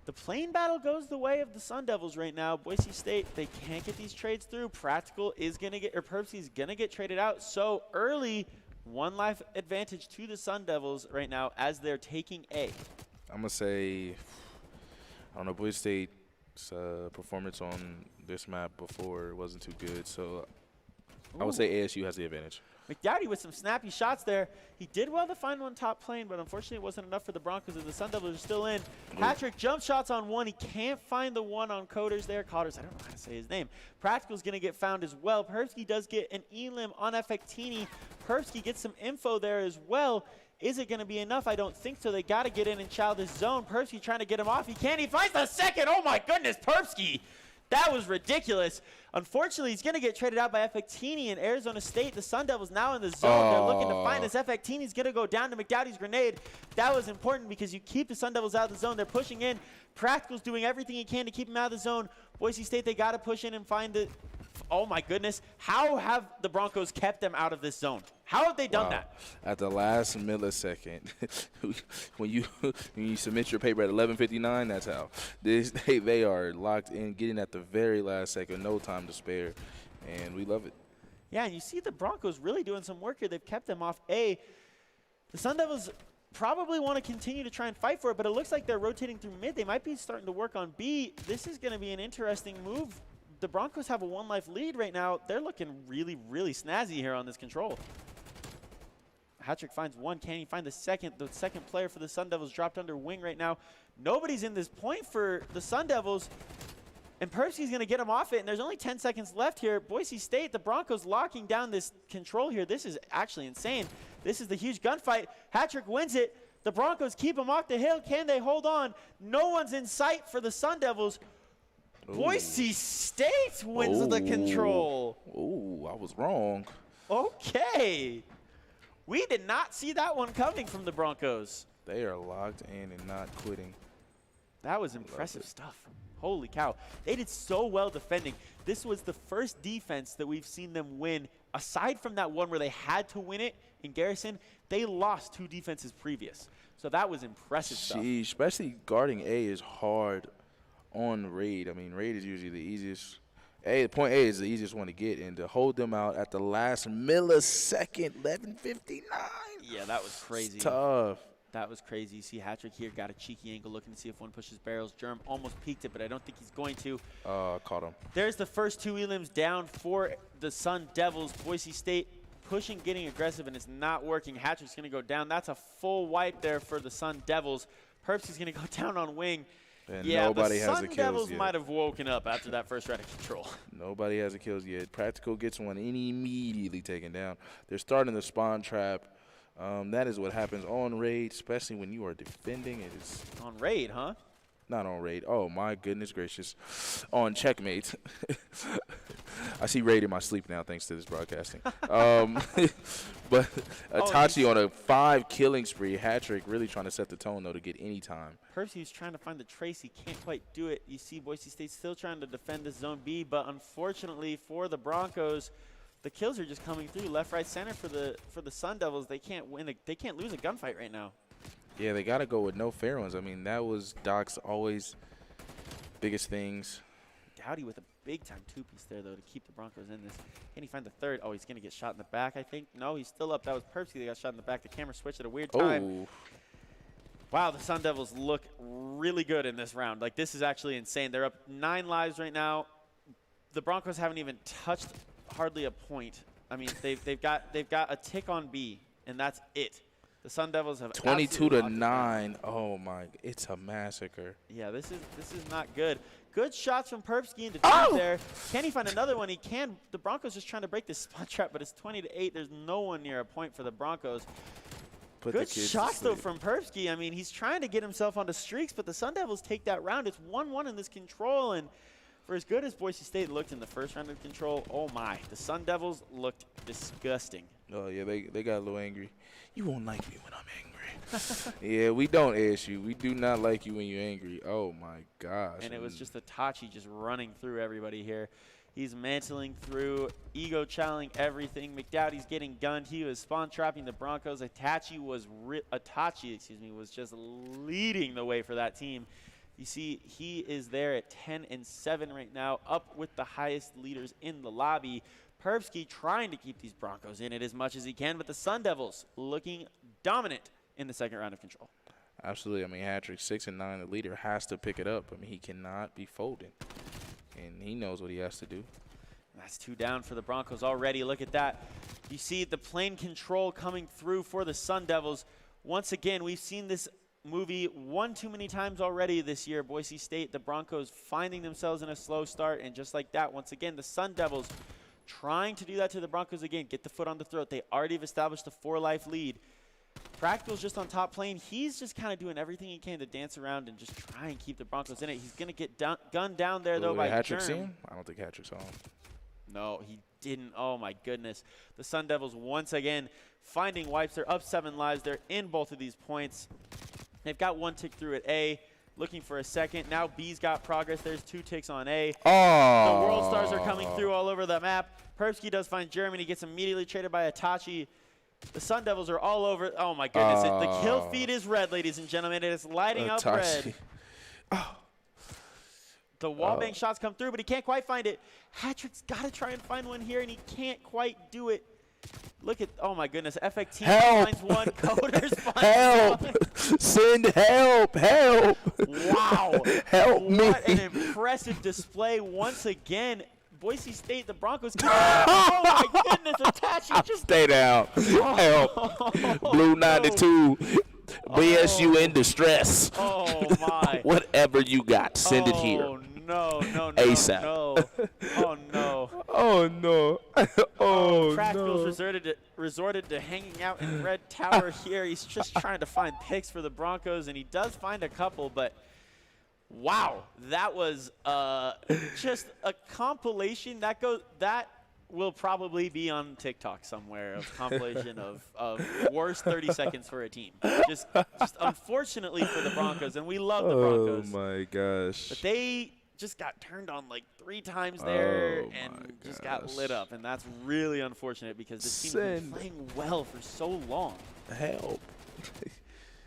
S12: the plane battle goes the way of the Sun Devils right now. Boise State, they can't get these trades through. Practical is going to get, or Perpsy's going to get traded out. So early, 1 life advantage to the Sun Devils right now as they're taking A.
S2: I'm going to say, I don't know, Boise State's performance on this map before wasn't too good. So I would say ASU has the advantage.
S12: McDowdy with some snappy shots there. He did well to find one top plane, but unfortunately it wasn't enough for the Broncos as the Sun Devils are still in. Patrick jump shots on one. He can't find the one on Coders there. Coders, I don't know how to say his name. Practical's going to get found as well. Perpsky does get an elim on Effectini. Perpsky gets some info there as well. Is it going to be enough? I don't think so. They got to get in childish zone. Perpsky trying to get him off. He can't. He finds the second. Oh, my goodness, Perpsky. That was ridiculous. Unfortunately, he's going to get traded out by Effectini in Arizona State. The Sun Devils now in the zone. They're looking to find this. Effectini's going to go down to McDowdy's grenade. That was important because you keep the Sun Devils out of the zone. They're pushing in. Practical's doing everything he can to keep him out of the zone. Boise State, they got to push in and find the – oh, my goodness. How have the Broncos kept them out of this zone? How have they done that?
S2: At the last millisecond, when you submit your paper at 11:59, that's how. They are locked in, getting at the very last second, no time to spare, and we love it.
S12: Yeah, and you see the Broncos really doing some work here. They've kept them off A. The Sun Devils probably want to continue to try and fight for it, but it looks like they're rotating through mid. They might be starting to work on B. This is going to be an interesting move. The Broncos have a 1 life lead right now. They're looking really, really snazzy here on this control. Hattrick finds one. Can he find the second? The second player for the Sun Devils dropped under wing right now. Nobody's in this point for the Sun Devils. And Perpsy's going to get him off it. And there's only 10 seconds left here. Boise State, the Broncos locking down this control here. This is actually insane. This is the huge gunfight. Hattrick wins it. The Broncos keep him off the hill. Can they hold on? No one's in sight for the Sun Devils. Ooh. Boise State wins the control.
S2: Oh, I was wrong.
S12: Okay. We did not see that one coming from the Broncos.
S2: They are locked in and not quitting.
S12: That was impressive stuff. Holy cow. They did so well defending. This was the first defense that we've seen them win. Aside from that one where they had to win it in Garrison, they lost 2 defenses previous. So that was impressive stuff.
S2: Especially guarding A is hard on raid. I mean, raid is usually the easiest A, point A is the easiest one to get, and to hold them out at the last millisecond, 11:59.
S12: Yeah, that was crazy.
S2: It's tough.
S12: That was crazy. You see Hattrick here, got a cheeky angle looking to see if one pushes barrels. Germ almost peeked it, but I don't think he's going to.
S2: Caught him.
S12: There's the first two elims down for the Sun Devils. Boise State pushing, getting aggressive, and it's not working. Hattrick's going to go down. That's a full wipe there for the Sun Devils. Perps is going to go down on wing.
S2: And
S12: yeah,
S2: nobody
S12: the
S2: has
S12: Sun
S2: the kills
S12: Devils
S2: yet.
S12: might have woken up after that first round of control.
S2: Nobody has the kills yet. Practical gets one and immediately taken down. They're starting the spawn trap. That is what happens on raid, especially when you are defending. It is
S12: on raid, huh?
S2: Not on raid. Oh, my goodness gracious. On checkmate. I see raid in my sleep now thanks to this broadcasting. But Itachi on a 5 killing spree. Hattrick really trying to set the tone, though, to get any time.
S12: Percy was trying to find the trace. He can't quite do it. You see Boise State still trying to defend this zone B, but unfortunately for the Broncos, the kills are just coming through left, right, center for the Sun Devils. They can't win. They can't lose a gunfight right now.
S2: Yeah, they got to go with no fair ones. I mean, that was Doc's always biggest things.
S12: Dowdy with a big-time two-piece there, though, to keep the Broncos in this. Can he find the third? Oh, he's going to get shot in the back, I think. No, he's still up. That was Percy that got shot in the back. The camera switched at a weird time.
S2: Oh.
S12: Wow, the Sun Devils look really good in this round. Like, this is actually insane. They're up 9 lives right now. The Broncos haven't even touched hardly a point. I mean, they've got a tick on B, and that's it. The Sun Devils have
S2: 22-9. Oh my! It's a massacre.
S12: Yeah, this is not good. Good shots from Perpsky into two there. Can he find another one? He can. The Broncos just trying to break this spot trap, but it's 20-8. There's no one near a point for the Broncos. Good shots though from Perpsky. I mean, he's trying to get himself onto streaks, but the Sun Devils take that round. It's 1-1 in this control, and for as good as Boise State looked in the first round of control, oh my, the Sun Devils looked disgusting.
S2: Oh yeah, they got a little angry. You won't like me when I'm angry. Yeah, we don't ask you. We do not like you when you're angry. Oh my gosh.
S12: And it was just Itachi just running through everybody here. He's mantling through, ego challenging everything. McDowdy's getting gunned. He was spawn trapping the Broncos. Itachi was just leading the way for that team. You see, he is there at 10-7 right now, up with the highest leaders in the lobby. Perpsky trying to keep these Broncos in it as much as he can, but the Sun Devils looking dominant in the second round of control.
S2: Absolutely. I mean, Hattrick 6-9, the leader has to pick it up. I mean, he cannot be folding, and he knows what he has to do.
S12: That's 2 down for the Broncos already. Look at that. You see the plane control coming through for the Sun Devils. Once again, we've seen this movie one too many times already this year. Boise State, the Broncos finding themselves in a slow start, and just like that, once again, the Sun Devils trying to do that to the Broncos again. Get the foot on the throat. They already have established a 4-life lead. Practical's just on top plane. He's just kind of doing everything he can to dance around and just try and keep the Broncos in it. He's going to get gunned down there, though, by
S2: Hattrick see
S12: Germ.
S2: him? I don't think Hattrick saw him.
S12: No, he didn't. Oh, my goodness. The Sun Devils once again finding wipes. They're up 7 lives. They're in both of these points. They've got 1 tick through at A. Looking for a second. Now B's got progress. There's 2 ticks on A.
S2: Oh.
S12: The World Stars are coming through all over the map. Perpsky does find Germany. Gets immediately traded by Itachi. The Sun Devils are all over. Oh, my goodness. The kill feed is red, ladies and gentlemen. It is lighting up red. The wallbang shots come through, but he can't quite find it. Hattrick's got to try and find one here, and he can't quite do it. Look at, oh my goodness, FX team finds one, Coders finds one.
S2: Send help, help.
S12: Wow.
S2: Help me.
S12: What an impressive display once again. Boise State, the Broncos. Oh my goodness, Itachi just.
S2: Stay down. Help. Blue 92. BSU in distress.
S12: Oh my.
S2: Whatever you got, send it here.
S12: Oh no,
S2: ASAP.
S12: no. Oh no.
S2: Oh no. Oh
S12: Practicals resorted to hanging out in Red Tower here. He's just trying to find picks for the Broncos, and he does find a couple, but wow, that was just a compilation that will probably be on TikTok somewhere, a compilation of worst 30 seconds for a team. Just unfortunately for the Broncos, and we love the Broncos.
S2: Oh my gosh.
S12: But they just got turned on like 3 times there and just got lit up, and that's really unfortunate because this team has been playing well for so long.
S2: Help.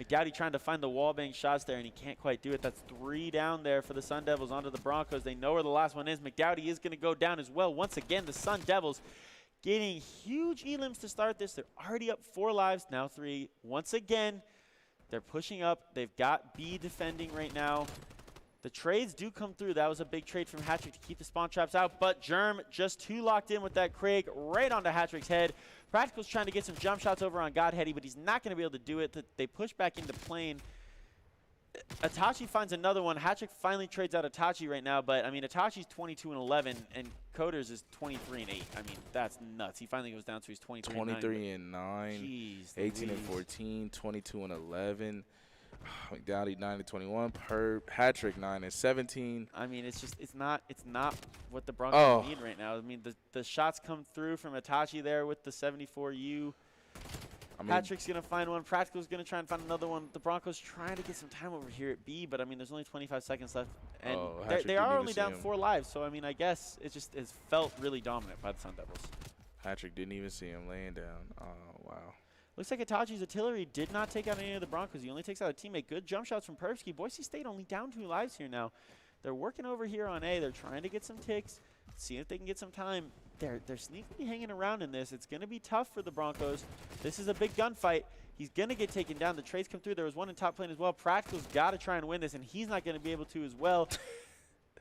S12: McGowdy trying to find the wall bang shots there, and he can't quite do it. That's 3 down there for the Sun Devils onto the Broncos. They know where the last one is. McGowdy is going to go down as well. Once again, the Sun Devils getting huge elims to start this. They're already up 4 lives, now 3. Once again, they're pushing up. They've got B defending right now. The trades do come through. That was a big trade from Hattrick to keep the spawn traps out, but Germ just too locked in with that Craig right onto Hattrick's head. Practical's trying to get some jump shots over on Godheady, but he's not going to be able to do it. They push back into plane. Itachi finds another one. Hattrick finally trades out Itachi right now, but I mean, Itachi's 22-11, and Coders is 23-8. I mean, that's nuts. He finally goes down to his 23-9.
S2: 23-9, 18-14, 22-11. McDowdy 9-21, Perp, Hattrick 9-17.
S12: I mean, it's not what the Broncos need right now. I mean, the shots come through from Itachi there with the 74U. Patrick's going to find one. Practical's going to try and find another one. The Broncos trying to get some time over here at B, but I mean, there's only 25 seconds left, and they are only down 4 lives. So I mean, I guess it just has felt really dominant by the Sun Devils.
S2: Hattrick didn't even see him laying down. Oh wow.
S12: Looks like Itachi's artillery did not take out any of the Broncos. He only takes out a teammate. Good jump shots from Perpsky. Boise State only down 2 lives here now. They're working over here on A. They're trying to get some ticks, see if they can get some time. They're sneakily hanging around in this. It's going to be tough for the Broncos. This is a big gunfight. He's going to get taken down. The trades come through. There was one in top lane as well. Practical's got to try and win this, and he's not going to be able to as well.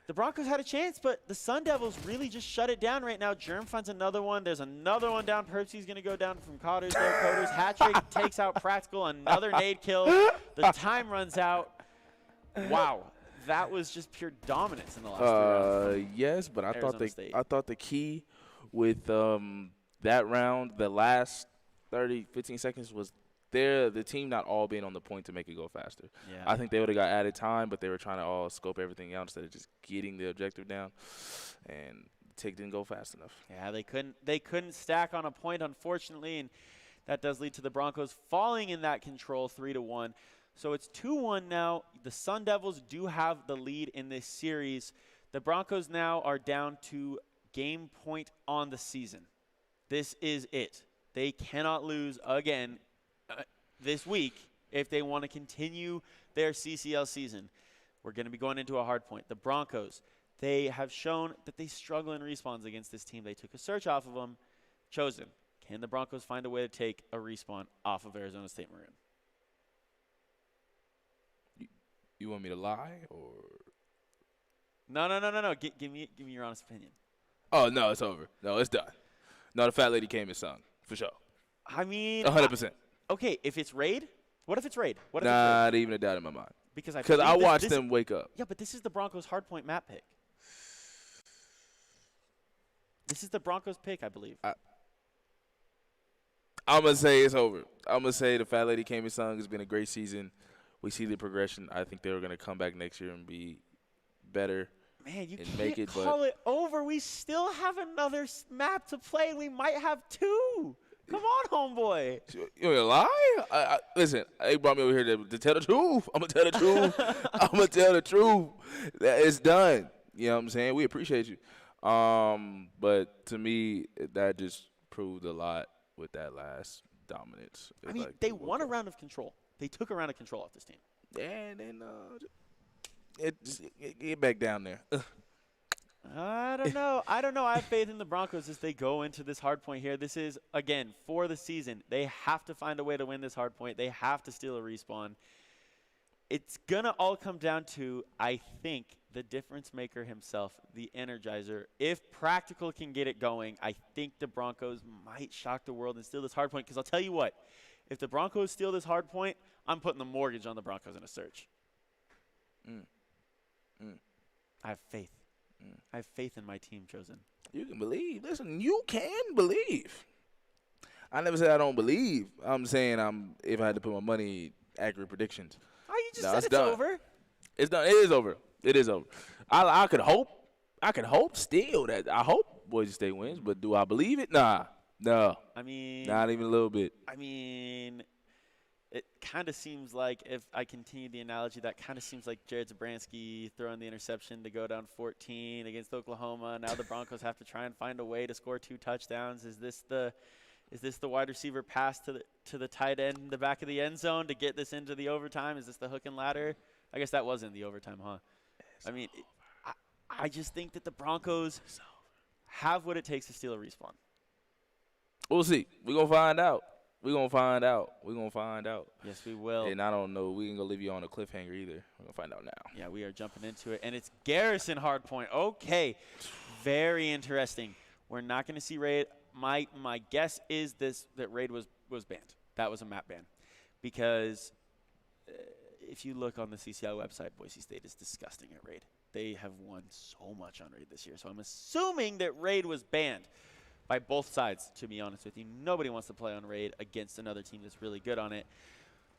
S12: The Broncos had a chance, but the Sun Devils really just shut it down right now. Germ finds another one. There's another one down. Perpsy's going to go down from Coders there. Coders. Hattrick takes out Practical. Another nade kill. The time runs out. Wow. That was just pure dominance in the last 3 rounds.
S2: Yes, but I thought the key with that round, the last 15 seconds was the team not all being on the point to make it go faster.
S12: Yeah.
S2: I think they would have got added time, but they were trying to all scope everything out instead of just getting the objective down, and the tick didn't go fast enough.
S12: Yeah, they couldn't stack on a point, unfortunately, and that does lead to the Broncos falling in that control 3-1. So it's 2-1 now. The Sun Devils do have the lead in this series. The Broncos now are down to game point on the season. This is it. They cannot lose again this week if they want to continue their CCL season. We're going to be going into a hard point. The Broncos, they have shown that they struggle in respawns against this team. They took a search off of them. Chosen. Can the Broncos find a way to take a respawn off of Arizona State Maroon?
S2: You want me to lie or?
S12: No. Give me your honest opinion.
S2: Oh no, it's over. No, it's done. No, the fat lady came and sung for sure.
S12: I mean,
S2: 100%.
S12: Okay, if it's raid, what if it's raid?
S2: Not even a doubt in my mind.
S12: Because
S2: I watched them wake up.
S12: Yeah, but this is the Broncos' hardpoint map pick. This is the Broncos' pick, I believe.
S2: I'm going to say it's over. I'm going to say the fat lady came and sung. It's been a great season. We see the progression. I think they were going to come back next year and be better.
S12: Man, you
S2: and
S12: can't call it over. We still have another map to play. We might have 2. Come on, homeboy.
S2: You want to lie? Listen, they brought me over here to tell the truth. I'm going to tell the truth. I'm going to tell the truth. It's done. You know what I'm saying? We appreciate you. But to me, that just proved a lot with that last dominance.
S12: I mean, they won a round of control. They took a round of control off this team.
S2: Yeah, and then get back down there.
S12: I don't know. I have faith in the Broncos as they go into this hard point here. This is, again, for the season. They have to find a way to win this hard point. They have to steal a respawn. It's going to all come down to, I think, the difference maker himself, the Energizer. If Practical can get it going, I think the Broncos might shock the world and steal this hard point. Because I'll tell you what, if the Broncos steal this hard point, I'm putting the mortgage on the Broncos in a search. I have faith. I have faith in my team, Chosen.
S2: You can believe. Listen, you can believe. I never said I don't believe. I'm saying if I had to put my money, accurate predictions.
S12: Oh, you just said it's over.
S2: It's done. It is over. It is over. I could hope. I could hope still that I hope Boise State wins, but do I believe it? Nah. No.
S12: I mean,
S2: not even a little bit.
S12: I mean, it kind of seems like, if I continue the analogy, that kind of seems like Jared Zabransky throwing the interception to go down 14 against Oklahoma. Now the Broncos have to try and find a way to score 2 touchdowns. Is this the Is this the wide receiver pass to the tight end in the back of the end zone to get this into the overtime? Is this the hook and ladder? I guess that was in the overtime, huh? I mean, I just think that the Broncos have what it takes to steal a respawn.
S2: We'll see. We're going to find out. We're going to find out. We're going to find out.
S12: Yes, we will.
S2: And I don't know. We ain't going to leave you on a cliffhanger either. We're going to find out now.
S12: Yeah, we are jumping into it. And it's Garrison Hardpoint. Okay. Very interesting. We're not going to see Raid. My guess is that Raid was banned. That was a map ban. Because if you look on the CCI website, Boise State is disgusting at Raid. They have won so much on Raid this year. So I'm assuming that Raid was banned by both sides, to be honest with you. Nobody wants to play on Raid against another team that's really good on it.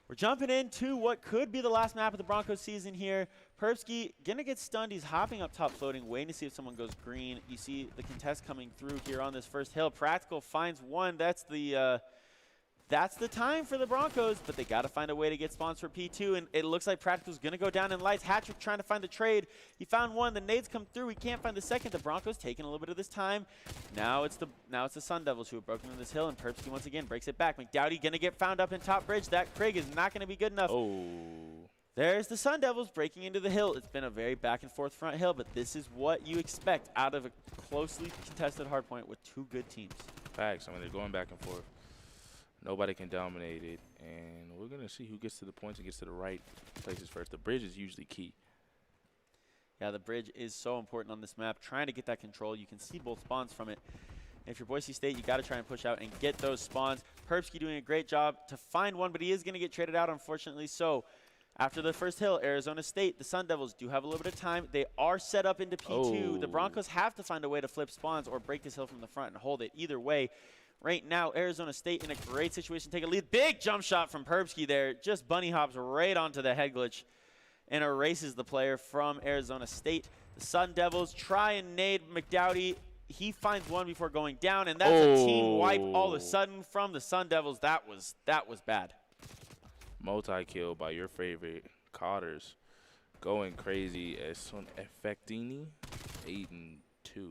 S12: We're jumping into what could be the last map of the Broncos season here. Perpsky going to get stunned. He's hopping up top floating, waiting to see if someone goes green. You see the contest coming through here on this first hill. Practical finds one. That's the time for the Broncos, but they got to find a way to get spawns for P2, and it looks like Practical's going to go down in lights. Hattrick trying to find the trade. He found one. The nades come through. He can't find the second. The Broncos taking a little bit of this time. Now it's the Sun Devils who have broken in this hill, and Perpsky once again breaks it back. McDowdy going to get found up in top bridge. That Craig is not going to be good enough.
S2: Oh.
S12: There's the Sun Devils breaking into the hill. It's been a very back and forth front hill, but this is what you expect out of a closely contested hardpoint with two good teams.
S2: Facts. I mean, they're going back and forth. Nobody can dominate it, and we're going to see who gets to the points and gets to the right places first. The bridge is usually key.
S12: Yeah, the bridge is so important on this map. Trying to get that control. You can see both spawns from it. And if you're Boise State, you got to try and push out and get those spawns. Perpsky doing a great job to find one, but he is going to get traded out, unfortunately. So after the first hill, Arizona State, the Sun Devils do have a little bit of time. They are set up into P2. The Broncos have to find a way to flip spawns or break this hill from the front and hold it. Either way, right now, Arizona State in a great situation to take a lead. Big jump shot from Perpsky there. Just bunny hops right onto the head glitch and erases the player from Arizona State. The Sun Devils try and nade McDowdy. He finds one before going down, and that's a team wipe all of a sudden from the Sun Devils. That was bad.
S2: Multi-kill by your favorite Cotters. Going crazy as soon Effectini. 8-2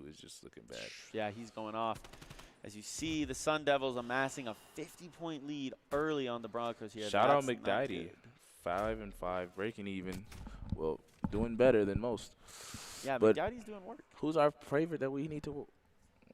S2: is just looking bad.
S12: Yeah, he's going off. As you see, the Sun Devils amassing a 50-point lead early on the Broncos here.
S2: Shout out McDowdy. 5-5, breaking even. Well, doing better than most.
S12: Yeah,
S2: but
S12: McDowdy's doing work.
S2: Who's our favorite that we need to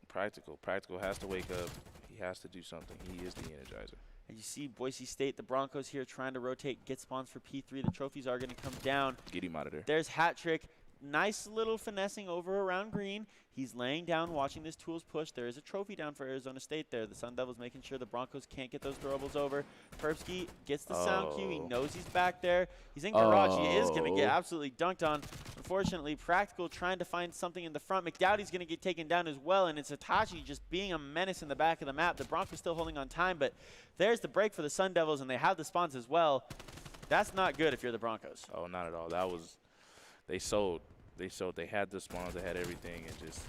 S2: Practical. Practical has to wake up. He has to do something. He is the energizer.
S12: And you see Boise State, the Broncos here trying to rotate, get spawns for P3. The trophies are going to come down.
S2: Get him out of there.
S12: There's Hattrick. Nice little finessing over around green. He's laying down, watching this tools push. There is a trophy down for Arizona State there. The Sun Devils making sure the Broncos can't get those throwables over. Perpsky gets the sound cue. He knows he's back there. He's in garage. He is going to get absolutely dunked on. Unfortunately, Practical trying to find something in the front. McDowdy's going to get taken down as well, and it's Hitachi just being a menace in the back of the map. The Broncos still holding on time, but there's the break for the Sun Devils, and they have the spawns as well. That's not good if you're the Broncos.
S2: Oh, not at all. That was – they sold. They had the spawns, they had everything, and just.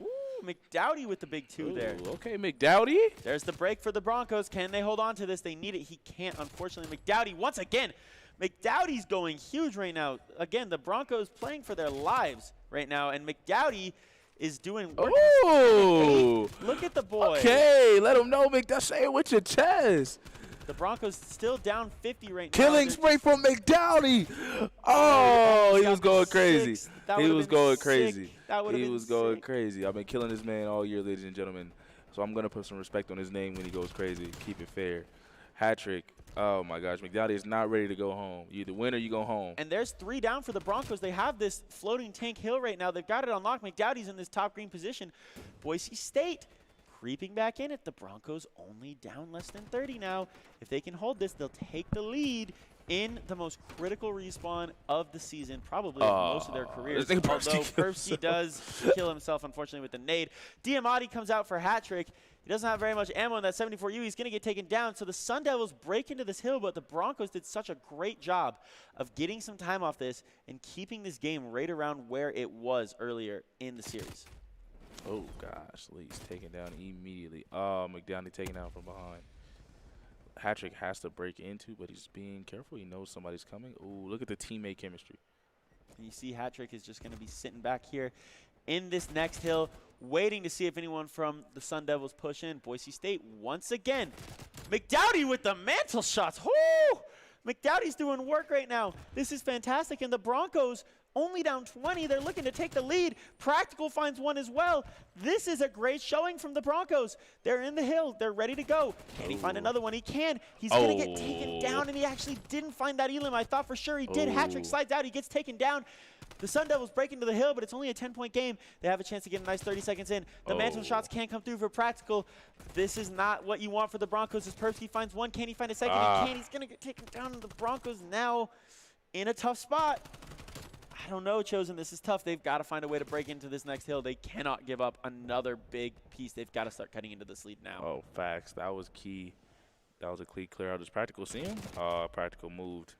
S12: Ooh, McDowdy with the big two there.
S2: Okay, McDowdy.
S12: There's the break for the Broncos. Can they hold on to this? They need it. He can't, unfortunately. McDowdy, once again, McDowdy's going huge right now. Again, the Broncos playing for their lives right now, and McDowdy is doing work.
S2: Oh!
S12: Look at the boy.
S2: Okay, let him know, McDowdy. Say it with your chest.
S12: The Broncos still down 50 right now.
S2: Killing spray from McDowdy. Oh, he was going crazy. He was going crazy. He was going crazy. I've been killing this man all year, ladies and gentlemen. So I'm going to put some respect on his name when he goes crazy. Keep it fair. Hat-trick. Oh, my gosh. McDowdy is not ready to go home. You either win or you go home.
S12: And there's 3 down for the Broncos. They have this floating tank hill right now. They've got it unlocked. McDowdy's in this top green position. Boise State creeping back in it. The Broncos only down less than 30 now. If they can hold this, they'll take the lead in the most critical respawn of the season, probably most of their careers. Although Perpsky does kill himself, unfortunately, with the nade. Diamati comes out for Hattrick. He doesn't have very much ammo in that 74U. He's going to get taken down. So the Sun Devils break into this hill, but the Broncos did such a great job of getting some time off this and keeping this game right around where it was earlier in the series.
S2: Oh, gosh. Lee's taken down immediately. Oh, McDowdy taken out from behind. Hattrick has to break into, but he's being careful. He knows somebody's coming. Oh, look at the teammate chemistry.
S12: And you see Hattrick is just going to be sitting back here in this next hill, waiting to see if anyone from the Sun Devils push in. Boise State once again. McDowdy with the mantle shots. Woo! McDowdy's doing work right now. This is fantastic. And the Broncos only down 20. They're looking to take the lead. Practical finds one as well. This is a great showing from the Broncos. They're in the hill. They're ready to go. Can he find another one? He can. He's going to get taken down, and he actually didn't find that Elam. I thought for sure he did. Hat-trick slides out. He gets taken down. The Sun Devils break into the hill, but it's only a 10-point game. They have a chance to get a nice 30 seconds in. The mantle shots can't come through for Practical. This is not what you want for the Broncos as Persky finds one. Can he find a second? He can. He's going to get taken down. The Broncos now in a tough spot. I don't know, Chosen. This is tough. They've got to find a way to break into this next hill. They cannot give up another big piece. They've got to start cutting into this lead now.
S2: Oh, facts. That was key. That was a clear out. Does Practical see him? Practical moved.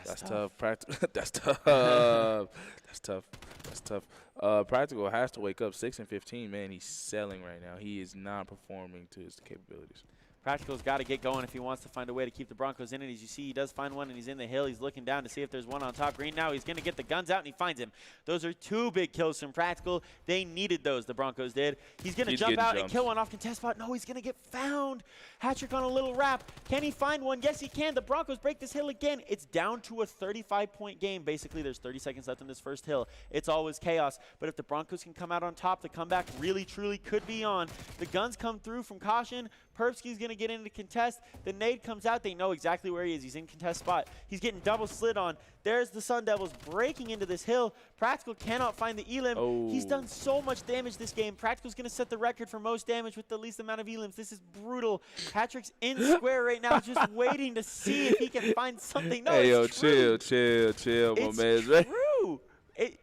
S2: That's tough. That's tough. That's tough. That's tough. Practical has to wake up 6 and 15. Man, he's selling right now. He is not performing to his capabilities.
S12: Practical's got to get going if he wants to find a way to keep the Broncos in it. As you see, he does find one, and he's in the hill. He's looking down to see if there's one on top green. Now he's going to get the guns out, and he finds him. Those are 2 big kills from Practical. They needed those, the Broncos did. He's going to jump out and kill one off contest spot. No, he's going to get found. Hat-trick on a little wrap. Can he find one? Yes, he can. The Broncos break this hill again. It's down to a 35-point game. Basically, there's 30 seconds left in this first hill. It's always chaos. But if the Broncos can come out on top, the comeback really, truly could be on. The guns come through from caution. Perpsky's going to get into contest. The nade comes out. They know exactly where he is. He's in contest spot. He's getting double slid on. There's the Sun Devils breaking into this hill. Practical cannot find the Elim. He's done so much damage this game. Practical's going to set the record for most damage with the least amount of Elims. This is brutal. Hat-trick's in square right now, just waiting to see if he can find something. No,
S2: hey, yo,
S12: it's true.
S2: chill, my man.
S12: It's true.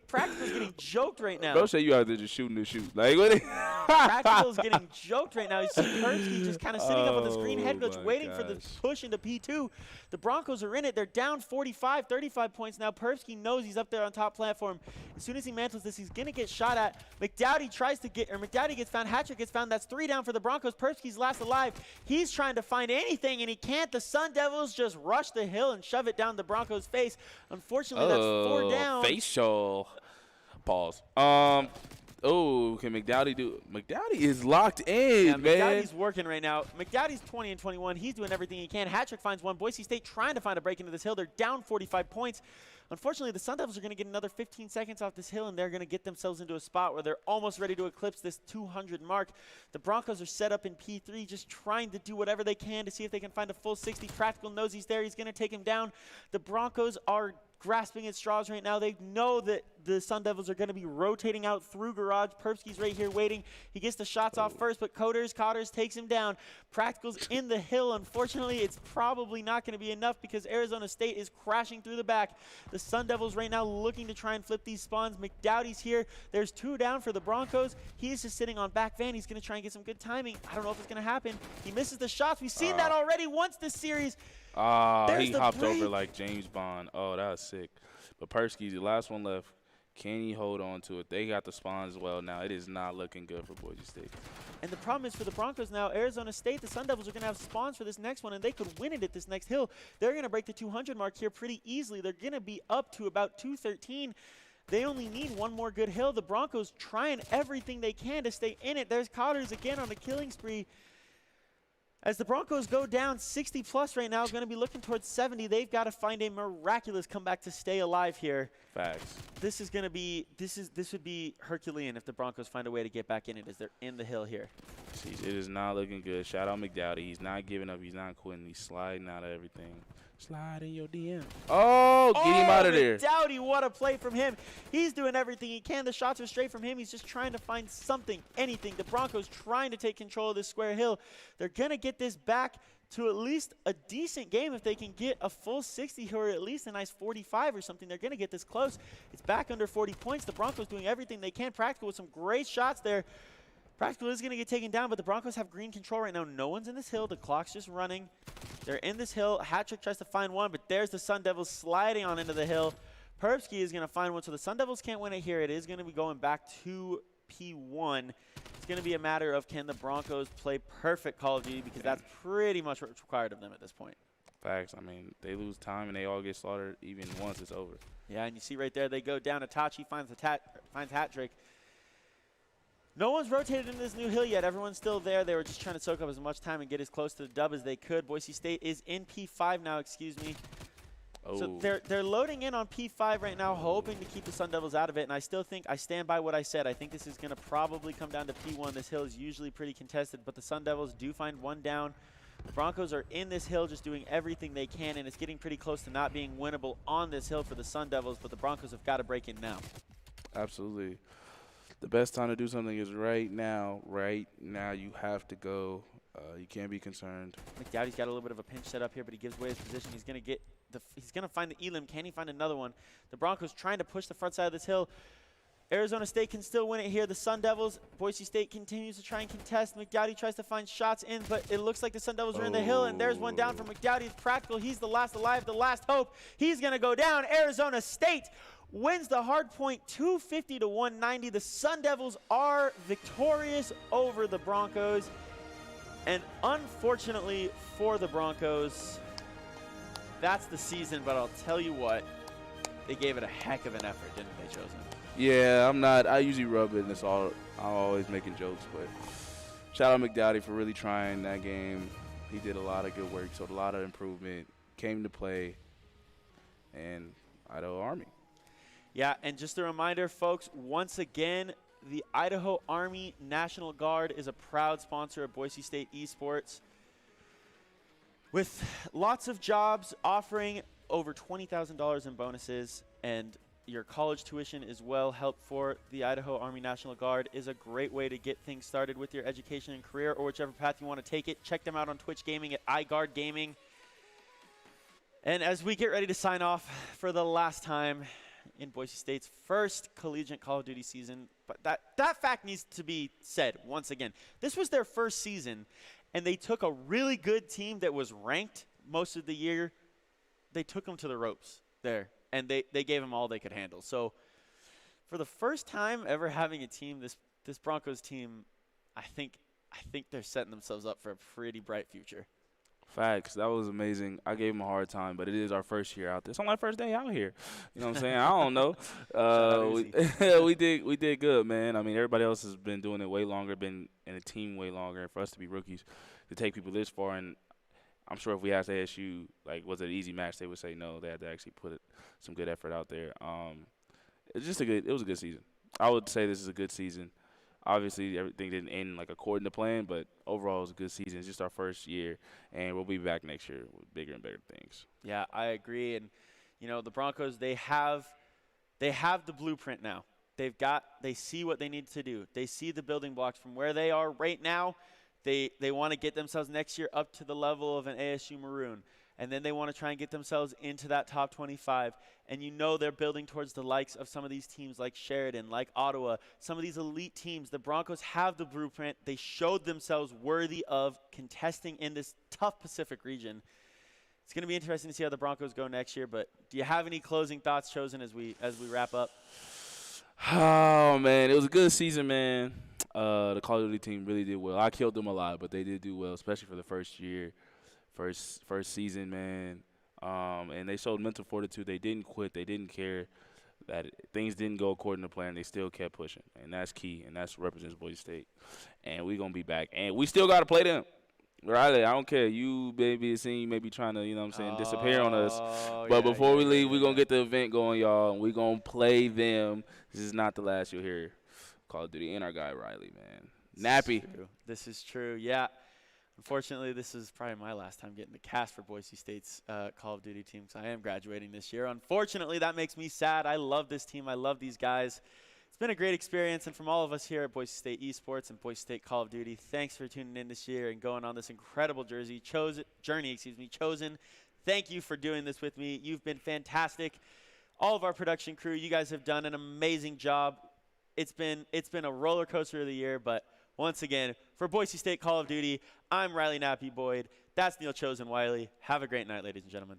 S12: Practical's getting joked right now.
S2: Don't say you out there just shooting to shoot. Like, what?
S12: Practical's getting joked right now. You see Persky just kind of sitting up on the screen head glitch, waiting for the push into P2. The Broncos are in it. They're down 45, 35 points now. Persky knows he's up there on top platform. As soon as he mantles this, he's going to get shot at. McDowdy gets found. Hat-trick gets found. That's 3 down for the Broncos. Persky's last alive. He's trying to find anything, and he can't. The Sun Devils just rush the hill and shove it down the Broncos' face. Unfortunately, that's 4 down.
S2: Facial. Pause. Can McDowdy do? McDowdy is locked in, man.
S12: McDowdy's working right now. McDowdy's 20 and 21. He's doing everything he can. Hat-trick finds one. Boise State trying to find a break into this hill. They're down 45 points. Unfortunately, the Sun Devils are going to get another 15 seconds off this hill, and they're going to get themselves into a spot where they're almost ready to eclipse this 200 mark. The Broncos are set up in P3, just trying to do whatever they can to see if they can find a full 60. Practical knows he's there. He's going to take him down. The Broncos are grasping at straws right now. They know that the Sun Devils are going to be rotating out through garage. Persky's right here waiting. He gets the shots off first, but Cotters takes him down. Practical's in the hill. Unfortunately, it's probably not going to be enough because Arizona State is crashing through the back. The Sun Devils right now looking to try and flip these spawns. McDowdy's here. There's 2 down for the Broncos. He's just sitting on back van. He's going to try and get some good timing. I don't know if it's going to happen. He misses the shots. We've seen that already once this series.
S2: He hopped over like James Bond. Oh, that was sick. But Persky's the last one left. Can he hold on to it? They got the spawns as well now. It is not looking good for Boise State.
S12: And the problem is for the Broncos now, Arizona State, the Sun Devils are going to have spawns for this next one, and they could win it at this next hill. They're going to break the 200 mark here pretty easily. They're going to be up to about 213. They only need one more good hill. The Broncos trying everything they can to stay in it. There's Cotters again on the killing spree. As the Broncos go down 60+ right now, going to be looking towards 70. They've got to find a miraculous comeback to stay alive here.
S2: Facts.
S12: This is going to be this would be Herculean if the Broncos find a way to get back in it as they're in the hill here.
S2: It is not looking good. Shout out McDowdy. He's not giving up. He's not quitting. He's sliding out of everything. Slide in your DM. Get him out of there.
S12: McDowdy, what a play from him. He's doing everything he can. The shots are straight from him. He's just trying to find something, anything. The Broncos trying to take control of this square hill. They're going to get this back to at least a decent game if they can get a full 60 or at least a nice 45 or something. They're going to get this close. It's back under 40 points. The Broncos doing everything they can. Practical with some great shots there. Practical is going to get taken down, but the Broncos have green control right now. No one's in this hill. The clock's just running. They're in this hill. Hat-trick tries to find one, but there's the Sun Devils sliding on into the hill. Persky is going to find one, so the Sun Devils can't win it here. It is going to be going back to P1. It's going to be a matter of can the Broncos play perfect Call of Duty because that's pretty much what's required of them at this point.
S2: Facts. I mean, they lose time and they all get slaughtered even once it's over.
S12: Yeah, and you see right there they go down. Itachi finds Hat-trick. No one's rotated into this new hill yet. Everyone's still there. They were just trying to soak up as much time and get as close to the dub as they could. Boise State is in P5 now, excuse me.
S2: Oh.
S12: So they're loading in on P5 right now, hoping to keep the Sun Devils out of it. And I still think, I stand by what I said. I think this is going to probably come down to P1. This hill is usually pretty contested, but the Sun Devils do find one down. The Broncos are in this hill just doing everything they can, and it's getting pretty close to not being winnable on this hill for the Sun Devils, but the Broncos have got to break in now.
S2: Absolutely. The best time to do something is right now. Right now, you have to go. You can't be concerned.
S12: McDowdy's got a little bit of a pinch set up here, but he gives away his position. He's going to get he's going to find the elim. Can he find another one? The Broncos trying to push the front side of this hill. Arizona State can still win it here. The Sun Devils, Boise State continues to try and contest. McDowdy tries to find shots in, but it looks like the Sun Devils are in the hill, and there's one down from McDowdy. It's practical. He's the last alive, the last hope. He's going to go down. Arizona State wins the hard point 250 to 190. The Sun Devils are victorious over the Broncos. And unfortunately for the Broncos, that's the season, but I'll tell you what, they gave it a heck of an effort, didn't they, Chosen?
S2: Yeah, I usually rub it, and I'm always making jokes, but shout out McDowdy for really trying that game. He did a lot of good work, showed a lot of improvement, came to play, and Idaho Army.
S12: Yeah, and just a reminder, folks, once again, the Idaho Army National Guard is a proud sponsor of Boise State Esports, with lots of jobs offering over $20,000 in bonuses, and your college tuition as well. Help for the Idaho Army National Guard is a great way to get things started with your education and career, or whichever path you want to take it. Check them out on Twitch Gaming at iGuard Gaming. And as we get ready to sign off for the last time in Boise State's first collegiate Call of Duty season, but that fact needs to be said once again. This was their first season, and they took a really good team that was ranked most of the year. They took them to the ropes there, and they gave them all they could handle. So for the first time ever having a team, this Broncos team, I think they're setting themselves up for a pretty bright future.
S2: Facts. That was amazing. I gave him a hard time, but it is our first year out there. It's only our first day out here. You know what I'm saying? I don't know. We did good, man. I mean, everybody else has been doing it way longer, been in a team way longer, and for us to be rookies, to take people this far, and I'm sure if we asked ASU, like, was it an easy match, they would say no. They had to actually put some good effort out there. It was a good season. I would say this is a good season. Obviously, everything didn't end like according to plan, but overall, it was a good season. It's just our first year, and we'll be back next year with bigger and bigger things.
S12: Yeah, I agree. And you know, the Broncos, they have the blueprint now. They see what they need to do. They see the building blocks from where they are right now. They want to get themselves next year up to the level of an ASU Maroon. And then they want to try and get themselves into that top 25. And you know they're building towards the likes of some of these teams like Sheridan, like Ottawa, some of these elite teams. The Broncos have the blueprint. They showed themselves worthy of contesting in this tough Pacific region. It's going to be interesting to see how the Broncos go next year. But do you have any closing thoughts, Chosen, as we wrap up?
S2: Oh, man, it was a good season, man. The Call of Duty team really did well. I killed them a lot, but they did do well, especially for the first year. First season, man, and they showed mental fortitude. They didn't quit. They didn't care that things didn't go according to plan. They still kept pushing, and that's key, and that's what represents Boise State. And we're going to be back, and we still got to play them. Riley, I don't care. You maybe trying to, you know what I'm saying, disappear on us. But before we leave, we're going to get the event going, y'all, and we're going to play them. This is not the last you'll hear Call of Duty and our guy Riley, man. Nappy.
S12: This is true, yeah. Unfortunately, this is probably my last time getting the cast for Boise State's Call of Duty team, so I am graduating this year. Unfortunately, that makes me sad. I love this team. I love these guys. It's been a great experience, and from all of us here at Boise State Esports and Boise State Call of Duty, thanks for tuning in this year and going on this incredible journey. Chosen, thank you for doing this with me. You've been fantastic. All of our production crew, you guys have done an amazing job. It's been a roller coaster of the year, but once again, for Boise State Call of Duty, I'm Riley Nappy Boyd. That's Neil Chosen Wiley. Have a great night, ladies and gentlemen.